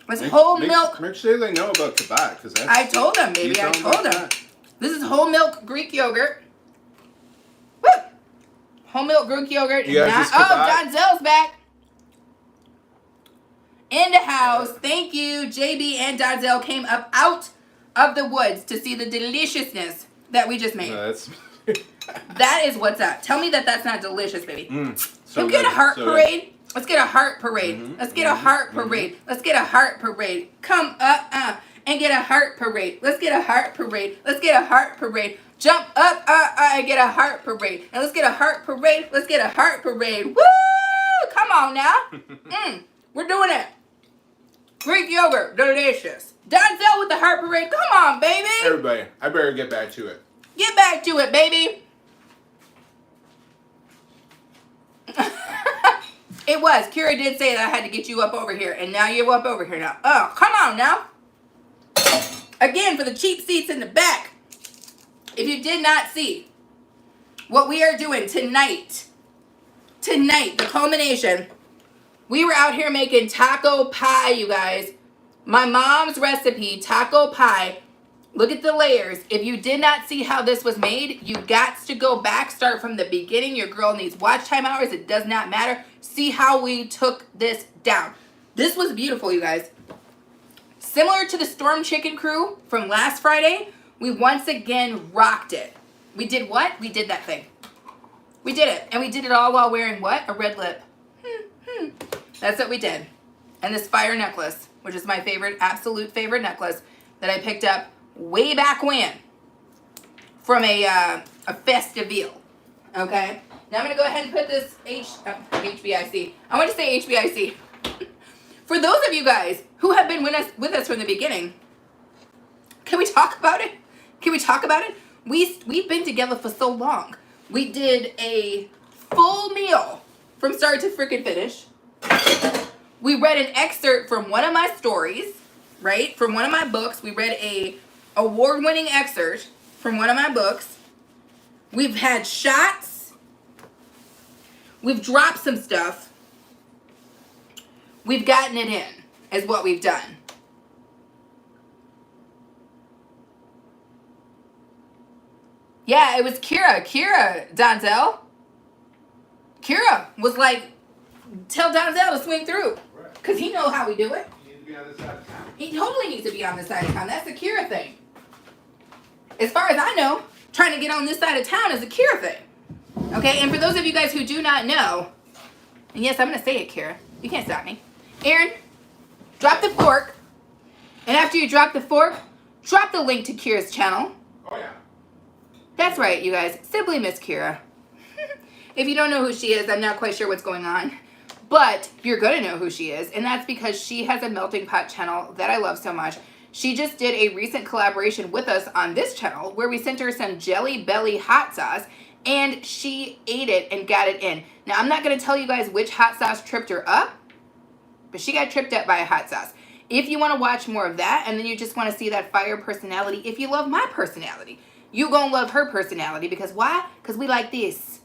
It's whole milk. Make sure they know about Tabat, because that's... I told them, baby. I told them. This is whole milk Greek yogurt. Woo! Whole milk Greek yogurt. You guys just Tabat? Donzel's back. In the house. Thank you. JB and Donzel came up out of the woods to see the deliciousness that we just made. That's... That is what's up. Tell me that that's not delicious, baby. So You get a good. heart So good. parade Let's get a heart parade. Let's get a heart parade. Let's get a heart parade. Come up, and get a heart parade. Let's get a heart parade. Let's get a heart parade. Jump up, and get a heart parade. And let's get a heart parade. Let's get a heart parade. Woo! Come on now. We're doing it. Greek yogurt, delicious. Donzel with the heart parade. Come on, baby. Everybody, I better get back to it. Get back to it, baby. It was. Kira did say that I had to get you up over here, and now you're up over here now. Oh, come on now. Again, for the cheap seats in the back. If you did not see what we are doing tonight, the culmination, we were out here making taco pie, you guys. My mom's recipe, taco pie. Look at the layers. If you did not see how this was made, you got to go back, start from the beginning. Your girl needs watch time hours. It does not matter. See how we took this down. This was beautiful, you guys. Similar to the Storm Chicken Crew from last Friday, we once again rocked it. We did what? We did that thing. We did it. And we did it all while wearing what? A red lip. That's what we did. And this fire necklace, which is my favorite, absolute favorite necklace that I picked up way back when from a festival. Okay? Now I'm going to go ahead and put this HBIC. I want to say HBIC. For those of you guys who have been with us from the beginning, can we talk about it? Can we talk about it? We've been together for so long. We did a full meal from start to freaking finish. We read an excerpt from one of my stories, right? From one of my books. We read a award-winning excerpt from one of my books. We've had shots. We've dropped some stuff. We've gotten it in, is what we've done. Yeah, it was Kira. Donzel. Kira was like, tell Donzel to swing through. Because he knows how we do it. You need to be on this side of town. He totally needs to be on this side of town. That's the Kira thing. As far as I know, trying to get on this side of town is a Kira thing. Okay, and for those of you guys who do not know, and yes, I'm going to say it, Kira. You can't stop me. Aaron, drop the fork. And after you drop the fork, drop the link to Kira's channel. Oh, yeah. That's right, you guys. Simply Miss Kira. If you don't know who she is, I'm not quite sure what's going on. But you're going to know who she is. And that's because she has a melting pot channel that I love so much. She just did a recent collaboration with us on this channel where we sent her some Jelly Belly hot sauce. And she ate it and got it in. Now, I'm not going to tell you guys which hot sauce tripped her up. But she got tripped up by a hot sauce. If you want to watch more of that and then you just want to see that fire personality, if you love my personality, you gonna love her personality. Because why? Because we like this.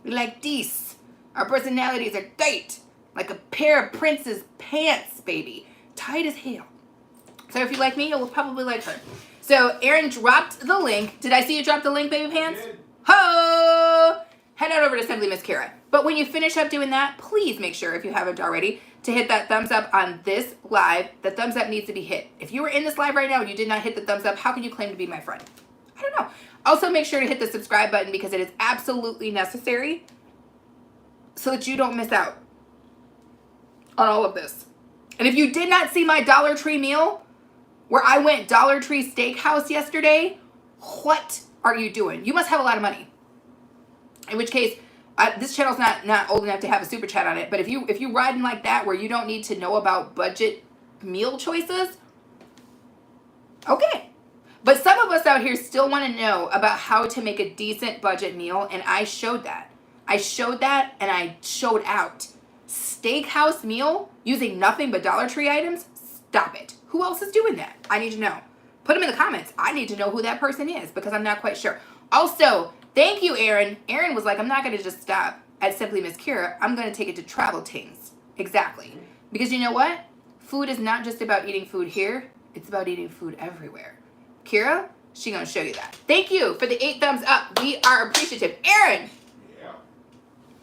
We like this. Our personalities are tight. Like a pair of Prince's pants, baby. Tight as hell. So if you like me, you'll probably like her. So Aaron dropped the link. Did I see you drop the link, baby pants? Ho! Head on over to Simply Miss Kira. But when you finish up doing that, please make sure, if you haven't already, to hit that thumbs up on this live. The thumbs up needs to be hit. If you were in this live right now and you did not hit the thumbs up, how can you claim to be my friend? I don't know. Also, make sure to hit the subscribe button because it is absolutely necessary so that you don't miss out on all of this. And if you did not see my Dollar Tree meal where I went Dollar Tree Steakhouse yesterday, what are you doing? You must have a lot of money. In which case, this channel's not old enough to have a super chat on it. But if you riding like that where you don't need to know about budget meal choices, okay. But some of us out here still want to know about how to make a decent budget meal, and I showed that. I showed that, and I showed out. Steakhouse meal using nothing but Dollar Tree items? Stop it. Who else is doing that? I need to know. Put them in the comments. I need to know who that person is because I'm not quite sure. Also, thank you, Aaron. Aaron was like, I'm not going to just stop at Simply Miss Kira. I'm going to take it to Travel Tings. Exactly. Because you know what? Food is not just about eating food here. It's about eating food everywhere. Kira, she's going to show you that. Thank you for the 8 thumbs up. We are appreciative. Aaron! Yeah.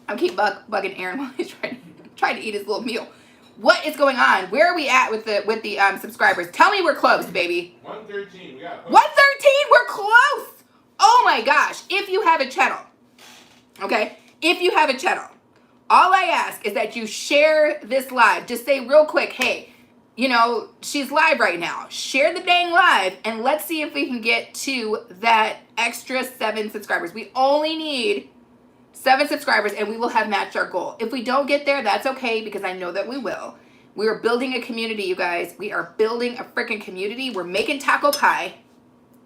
I'm keep bugging Aaron while he's trying to eat his little meal. What is going on? Where are we at with the subscribers? Tell me we're close, baby. 113. We got 113? We're close! Oh my gosh. If you have a channel, okay? If you have a channel, All I ask is that you share this live. Just say real quick, hey, you know, she's live right now. Share the dang live, and let's see if we can get to that extra 7 subscribers. We only need 7 subscribers, and we will have matched our goal. If we don't get there, that's okay, because I know that we will. We are building a community, you guys. We are building a freaking community. We're making taco pie.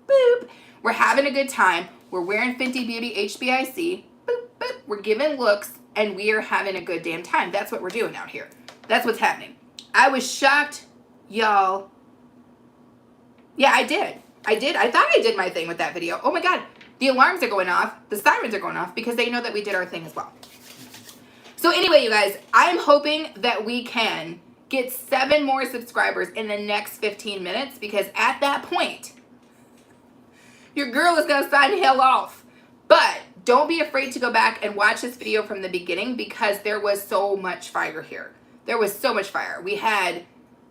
Boop. We're having a good time. We're wearing Fenty Beauty HBIC. Boop, boop. We're giving looks, and we are having a good damn time. That's what we're doing out here. That's what's happening. I was shocked, y'all. Yeah, I did. I thought I did my thing with that video. Oh my God. The alarms are going off. The sirens are going off because they know that we did our thing as well. So anyway, you guys, I'm hoping that we can get 7 more subscribers in the next 15 minutes, because at that point, your girl is going to sign hell off. But don't be afraid to go back and watch this video from the beginning, because there was so much fire here. There was so much fire. We had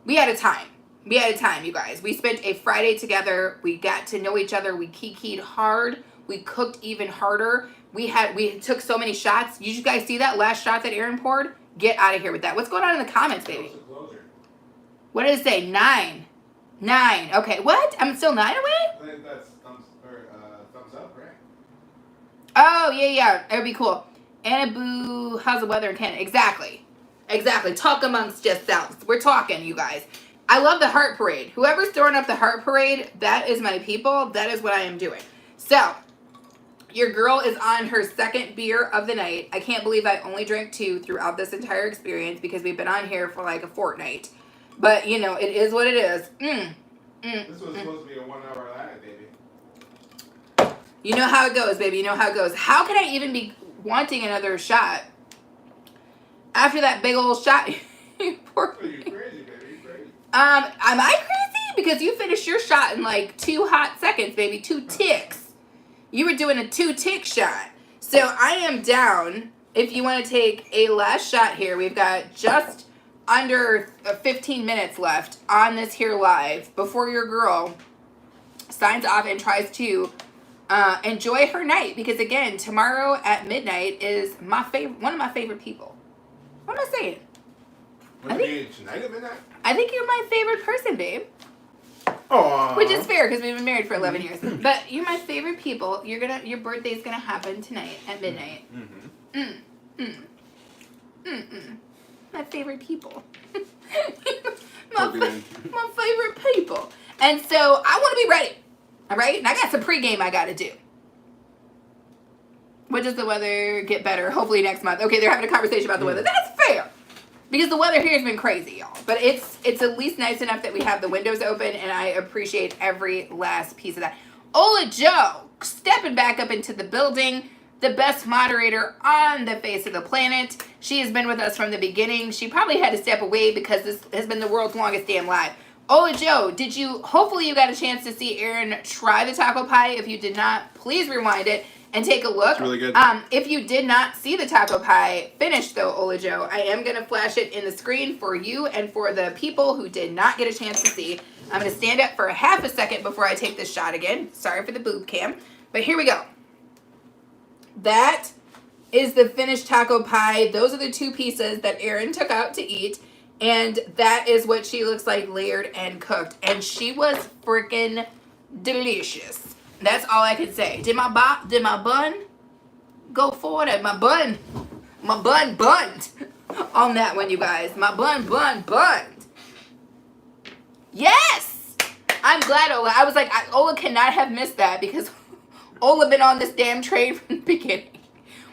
a time. We had a time, you guys. We spent a Friday together. We got to know each other. We kikied hard. We cooked even harder. We took so many shots. You guys see that last shot that Aaron poured? Get out of here with that. What's going on in the comments, baby? What did it say? 9. 9. Okay, what? I'm still 9 away? I think that's thumbs up, right? Oh, yeah. It would be cool. Anna Boo, how's the weather in Canada? Exactly. Talk amongst yourselves. We're talking, you guys. I love the heart parade. Whoever's throwing up the heart parade, that is my people. That is what I am doing. So, your girl is on her 2nd beer of the night. I can't believe I only drank 2 throughout this entire experience, because we've been on here for like a fortnight. But, you know, it is what it is. This was supposed to be a 1-hour live, baby. You know how it goes, baby. You know how it goes. How can I even be wanting another shot after that big old shot? Poor Are you crazy, baby? You crazy? Am I crazy? Because you finished your shot in like 2 hot seconds, baby. 2 ticks. You were doing a 2-tick shot. So I am down. If you want to take a last shot here, we've got just under 15 minutes left on this here live before your girl signs off and tries to enjoy her night. Because again, tomorrow at midnight is one of my favorite people. What am I saying? Tonight at midnight? I think you're my favorite person, babe. Aww. Which is fair, because we've been married for 11 years. But you're my favorite people. Your birthday's gonna happen tonight at midnight. My favorite people. my favorite people. And so I want to be ready. All right, and I got some pregame I got to do. When does the weather get better? Hopefully next month. Okay, they're having a conversation about the weather. That's fair. Because the weather here has been crazy, y'all. But it's at least nice enough that we have the windows open, and I appreciate every last piece of that. Ola Joe, stepping back up into the building. The best moderator on the face of the planet. She has been with us from the beginning. She probably had to step away because this has been the world's longest damn live. Ola Joe, hopefully you got a chance to see Aaron try the taco pie. If you did not, please rewind it and take a look. It's really good. If you did not see the taco pie finished though, Ola Joe, I am going to flash it in the screen for you and for the people who did not get a chance to see. I'm going to stand up for a half a second before I take this shot again. Sorry for the boob cam. But here we go. That is the finished taco pie. Those are the 2 pieces that Aaron took out to eat. And that is what she looks like layered and cooked. And she was freaking delicious. That's all I can say. Did my bun go forward? My bun bunned on that one, you guys. My bun bunned. Yes! I'm glad Ola. I was like, Ola cannot have missed that, because Ola been on this damn train from the beginning.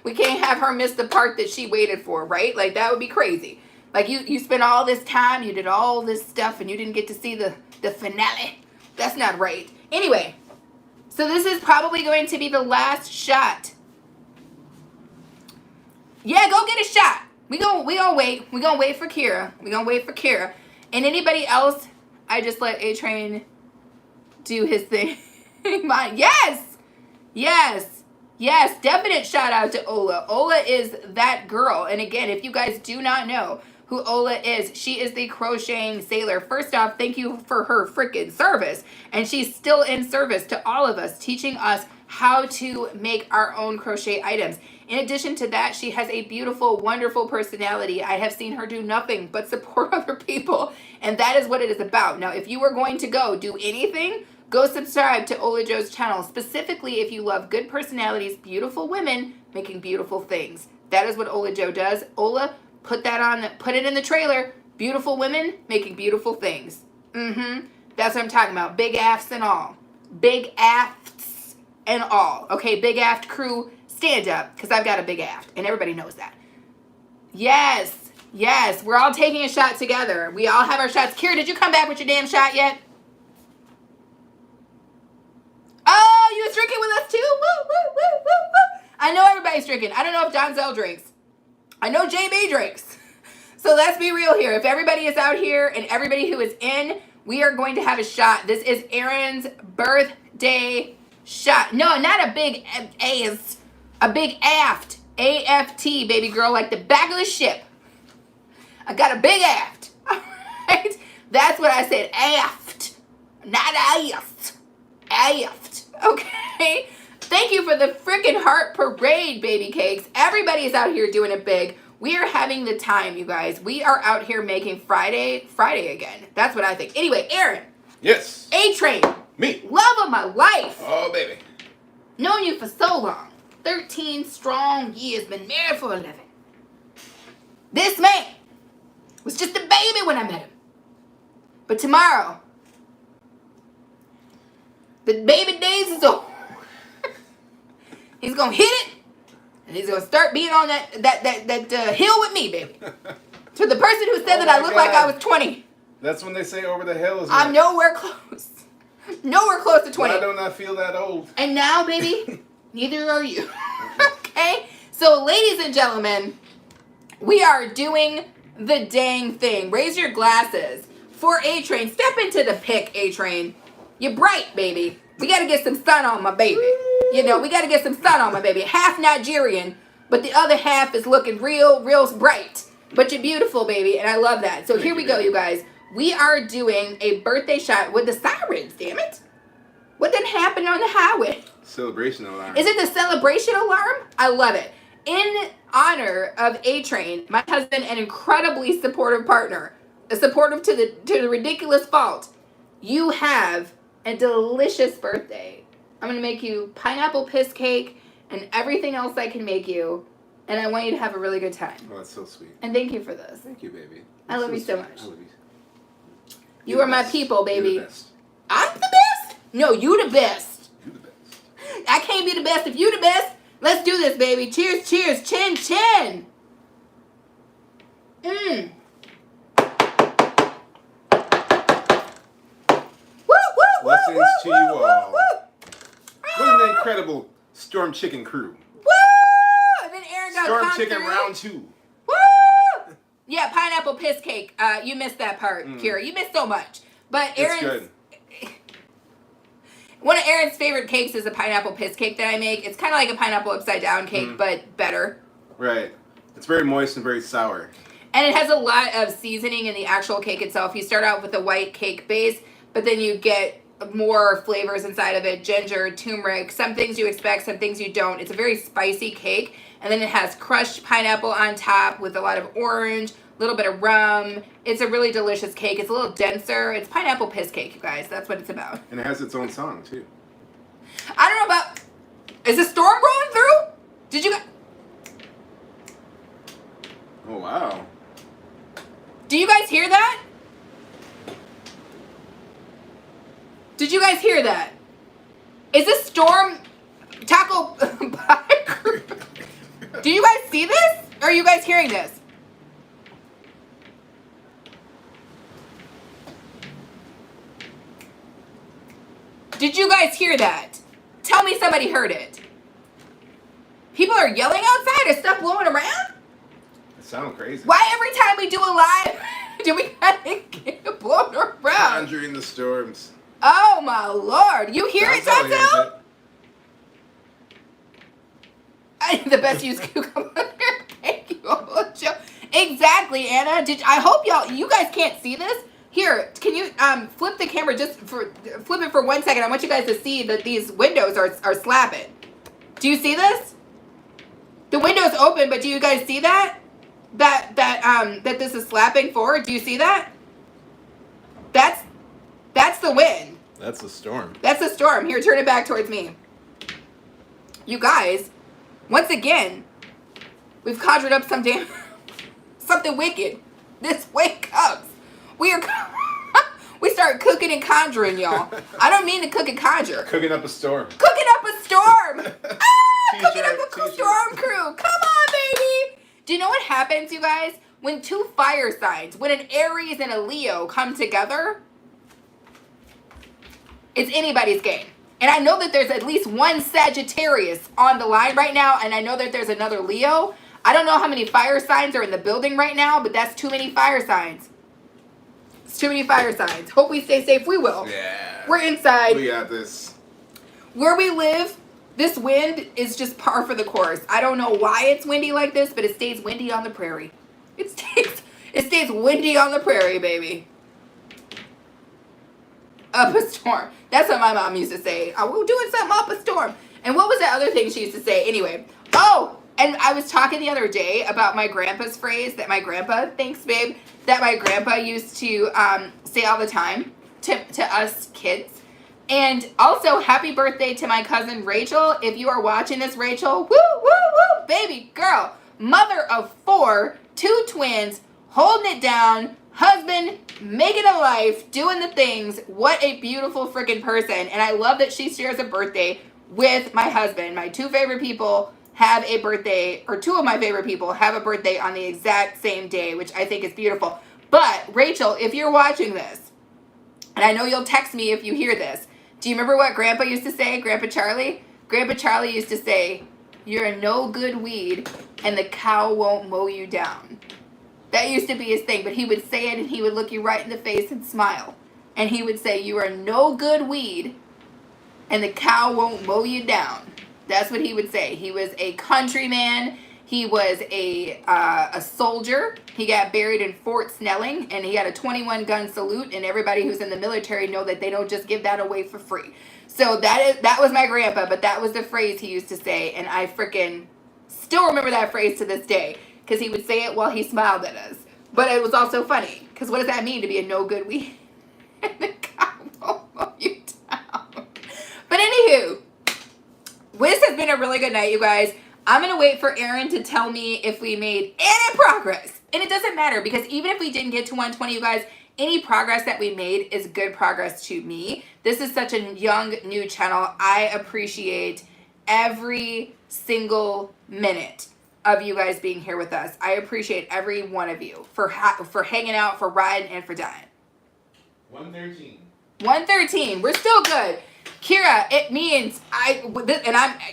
We can't have her miss the part that she waited for, right? Like, that would be crazy. Like, you spent all this time, you did all this stuff, and you didn't get to see the finale. That's not right. Anyway, so this is probably going to be the last shot. Yeah, go get a shot. We gonna wait. We gonna wait for Kira. And anybody else, I just let A-Train do his thing. Yes, definite shout out to Ola. Ola is that girl. And again, if you guys do not know who Ola is, she is the crocheting sailor. First off, thank you for her freaking service. And she's still in service to all of us, teaching us how to make our own crochet items. In addition to that, she has a beautiful, wonderful personality. I have seen her do nothing but support other people, and that is what it is about. Now, if you are going to go do anything, go subscribe to Ola Joe's channel, specifically if you love good personalities, beautiful women making beautiful things. That is what Ola Joe does. Ola, put it in the trailer. Beautiful women making beautiful things. That's what I'm talking about. Big afts and all. Big afts and all. Okay, big aft crew, stand up, because I've got a big aft, and everybody knows that. Yes, yes, we're all taking a shot together. We all have our shots. Kira, did you come back with your damn shot yet? Oh, you was drinking with us too? Woo, woo, woo, woo, woo. I know everybody's drinking. I don't know if Donzel drinks. I know JB drinks. So let's be real here. If everybody is out here and everybody who is in, we are going to have a shot. This is Erin's birthday shot. No, not a big ass. A big aft. A-F-T, baby girl, like the back of the ship. I got a big aft. All right? That's what I said. Aft. Not aft. Aft. Okay? Thank you for the freaking heart parade, baby cakes. Everybody is out here doing it big. We are having the time, you guys. We are out here making Friday again. That's what I think. Anyway, Erin. Yes. A-Train. Me. Love of my life. Oh, baby. Known you for so long. 13 strong years. Been married for 11. This man was just a baby when I met him. But tomorrow, the baby days is over. He's gonna hit it, and he's gonna start being on that hill with me, baby. To the person who said that I look like I was 20. That's when they say over the hill is. I'm nowhere close. Nowhere close to 20. Why don't I feel that old? And now, baby, neither are you. Okay? So, ladies and gentlemen, we are doing the dang thing. Raise your glasses for A-Train. Step into the pic, A-Train. You're bright, baby. We got to get some sun on my baby. You know, we got to get some sun on my baby. Half Nigerian, but the other half is looking real bright. But you're beautiful, baby, and I love that. So here we go, you guys. We are doing a birthday shot with the sirens, damn it. What then happened on the highway? Celebration alarm. Is it the celebration alarm? I love it. In honor of A-Train, my husband, an incredibly supportive partner, supportive to the ridiculous fault, you have a delicious birthday. I'm going to make you pineapple piss cake and everything else I can make you. And I want you to have a really good time. Oh, that's so sweet. And thank you for this. Thank you, baby. I love you so sweet. much. I love you. You are my people, baby. You're the best. I'm the best? No, you the best. You're the best. I can't be the best if you the best. Let's do this, baby. Cheers, cheers. Chin, chin. Mmm. Woo, woo, woo, Blessings woo, to woo, you woo, all. woo. What an incredible Storm Chicken crew. Woo! And then Erin got Storm come Chicken through. round 2. Woo! Yeah, pineapple piss cake. You missed that part, Kira. You missed so much. But Erin's It's good. one of Erin's favorite cakes is a pineapple piss cake that I make. It's kind of like a pineapple upside down cake, but better. Right. It's very moist and very sour. And it has a lot of seasoning in the actual cake itself. You start out with a white cake base, but then you get more flavors inside of it. Ginger, turmeric, some things you expect, some things you don't. It's a very spicy cake. And then it has crushed pineapple on top with a lot of orange, a little bit of rum. It's a really delicious cake. It's a little denser. It's pineapple piss cake, you guys. That's what it's about. And it has its own song, too. I don't know about... Is a storm rolling through? Did you guys... Oh, wow. Do you guys hear that? Did you guys hear that? Is this storm taco pie crew? Do you guys see this? Or are you guys hearing this? Did you guys hear that? Tell me somebody heard it. People are yelling outside. Is stuff blowing around? It sounds crazy. Why every time we do a live, do we get blown around? Conjuring the storms. Oh my lord. You hear it, Donzel hears Donzel? The best used cucumber. Thank you, Joe. Exactly, Anna. I hope you guys can't see this, Here, can you flip the camera flip it for 1 second? I want you guys to see that these windows are slapping. Do you see this? The window's open, but do you guys see that? That this is slapping forward. Do you see that? That's the wind. That's the storm. That's the storm. Here, turn it back towards me. You guys, once again, we've conjured up something wicked. This way comes. We start cooking and conjuring, y'all. I don't mean to cook and conjure. Cooking up a storm. Cooking up a storm. Cooking up a T-shirt. storm crew. Come on, baby. Do you know what happens, you guys? When two fire signs, when an Aries and a Leo come together, it's anybody's game. And I know that there's at least one Sagittarius on the line right now, and I know that there's another Leo. I don't know how many fire signs are in the building right now, but that's too many fire signs. It's too many fire signs. Hope we stay safe. We will. Yeah. We're inside. We got this. Where we live, this wind is just par for the course. I don't know why it's windy like this, but it stays windy on the prairie. It stays windy on the prairie, baby. Up a storm. That's what my mom used to say. Oh, we're doing something up a storm. And what was that other thing she used to say? Anyway. Oh, and I was talking the other day about my grandpa's phrase that my grandpa, thanks babe, that my grandpa used to say all the time to us kids. And also, happy birthday to my cousin Rachel. If you are watching this, Rachel, woo, woo, woo, baby girl. Mother of 4, 2 twins, holding it down, husband, making a life, doing the things. What a beautiful freaking person. And I love that she shares a birthday with my husband. My 2 favorite people have a birthday, or 2 of my favorite people have a birthday on the exact same day, which I think is beautiful. But Rachel, if you're watching this, and I know you'll text me if you hear this, do you remember what Grandpa used to say, Grandpa Charlie? Grandpa Charlie used to say, you're a no good weed and the cow won't mow you down. That used to be his thing, but he would say it and he would look you right in the face and smile. And he would say, you are no good weed and the cow won't mow you down. That's what he would say. He was a countryman. He was a soldier. He got buried in Fort Snelling, and he had a 21-gun salute, and everybody who's in the military know that they don't just give that away for free. So that was my grandpa, but that was the phrase he used to say, and I freaking still remember that phrase to this day, because he would say it while he smiled at us. But it was also funny, because what does that mean to be a no good weed? And the cow won't mow you down. But anywho, this has been a really good night, you guys. I'm going to wait for Aaron to tell me if we made any progress. And it doesn't matter, because even if we didn't get to 120, you guys, any progress that we made is good progress to me. This is such a young, new channel. I appreciate every single minute of you guys being here with us. I appreciate every one of you for hanging out, for riding, and for dying. 113. 113. We're still good. Kira, it means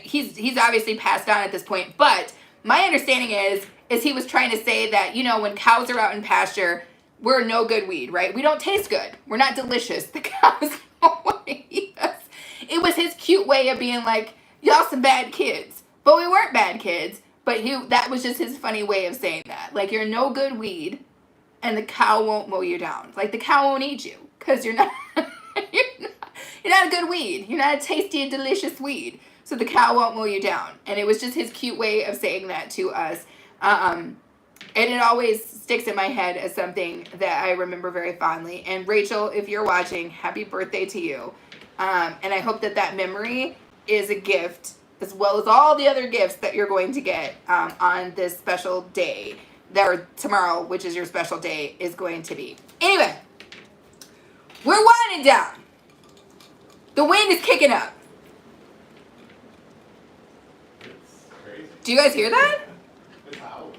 he's obviously passed on at this point, but my understanding is he was trying to say that, you know, when cows are out in pasture, we're no good weed, right? We don't taste good. We're not delicious. The cows don't want to eat us. It was his cute way of being like, y'all some bad kids. But we weren't bad kids, but that was just his funny way of saying that. Like, you're no good weed, and the cow won't mow you down. Like, the cow won't eat you, because you're not... You're not a good weed. You're not a tasty and delicious weed. So the cow won't mow you down. And it was just his cute way of saying that to us. And it always sticks in my head as something that I remember very fondly. And Rachel, if you're watching, happy birthday to you. And I hope that memory is a gift, as well as all the other gifts that you're going to get on this special day. Or tomorrow, which is your special day, is going to be. Anyway, we're winding down. The wind is kicking up. It's crazy. Do you guys hear that? It's howling.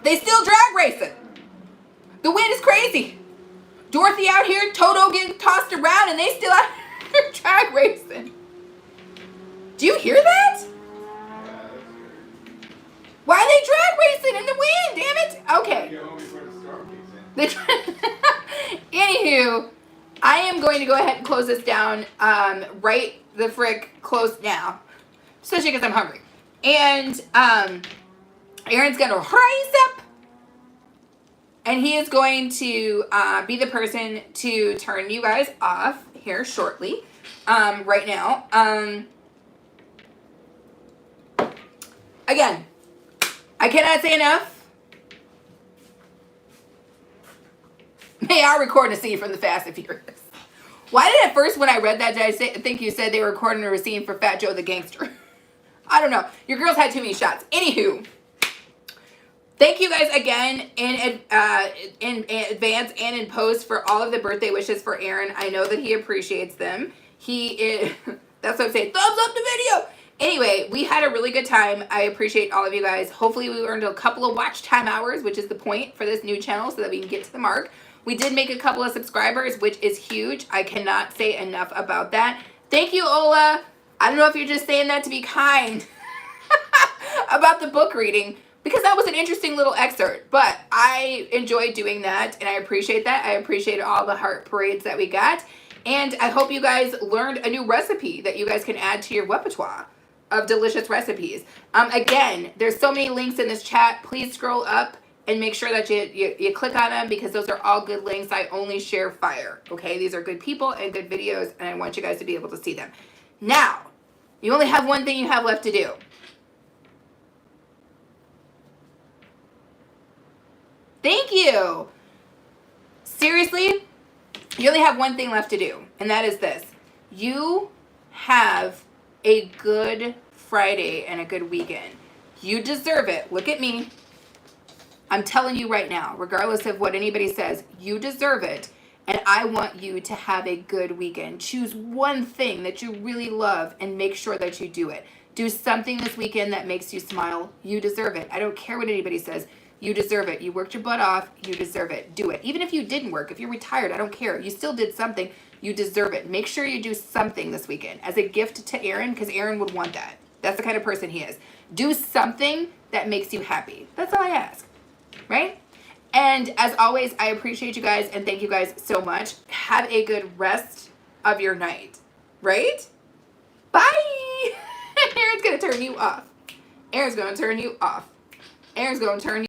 They still drag racing. The wind is crazy. Dorothy out here, Toto getting tossed around, and they still out here drag racing. Do you hear that? Yeah, that's weird. Why are they drag racing in the wind? Damn it. Okay. Get home before the storm kicks in. Anywho, I am going to go ahead and close this down right the frick close now, especially because I'm hungry. And Aaron's going to rise up. And he is going to be the person to turn you guys off here shortly. Right now. Again, I cannot say enough. They are recording a scene from the Fast and Furious. Why did at first when I read that, did I think you said they were recording a scene for Fat Joe the Gangster? I don't know. Your girls had too many shots. Anywho, thank you guys again in advance and in post for all of the birthday wishes for Aaron. I know that he appreciates them. He is, that's what I'm saying. Thumbs up the video. Anyway, we had a really good time. I appreciate all of you guys. Hopefully we earned a couple of watch time hours, which is the point for this new channel so that we can get to the mark. We did make a couple of subscribers, which is huge. I cannot say enough about that. Thank you, Ola. I don't know if you're just saying that to be kind about the book reading, because that was an interesting little excerpt, but I enjoyed doing that, and I appreciate that. I appreciate all the heart parades that we got, and I hope you guys learned a new recipe that you guys can add to your repertoire of delicious recipes. Again, there's so many links in this chat. Please scroll up and make sure that you click on them, because those are all good links. I only share fire, okay? These are good people and good videos, and I want you guys to be able to see them. Now, you only have one thing you have left to do. Thank you. Seriously, you only have one thing left to do, and that is this. You have a good Friday and a good weekend. You deserve it. Look at me. I'm telling you right now, regardless of what anybody says, you deserve it. And I want you to have a good weekend. Choose one thing that you really love and make sure that you do it. Do something this weekend that makes you smile. You deserve it. I don't care what anybody says. You deserve it. You worked your butt off. You deserve it. Do it. Even if you didn't work, if you're retired, I don't care. You still did something. You deserve it. Make sure you do something this weekend as a gift to Aaron, because Aaron would want that. That's the kind of person he is. Do something that makes you happy. That's all I ask. Right? And as always, I appreciate you guys and thank you guys so much. Have a good rest of your night. Right? Bye! Aaron's going to turn you off. Aaron's going to turn you off. Aaron's going to turn you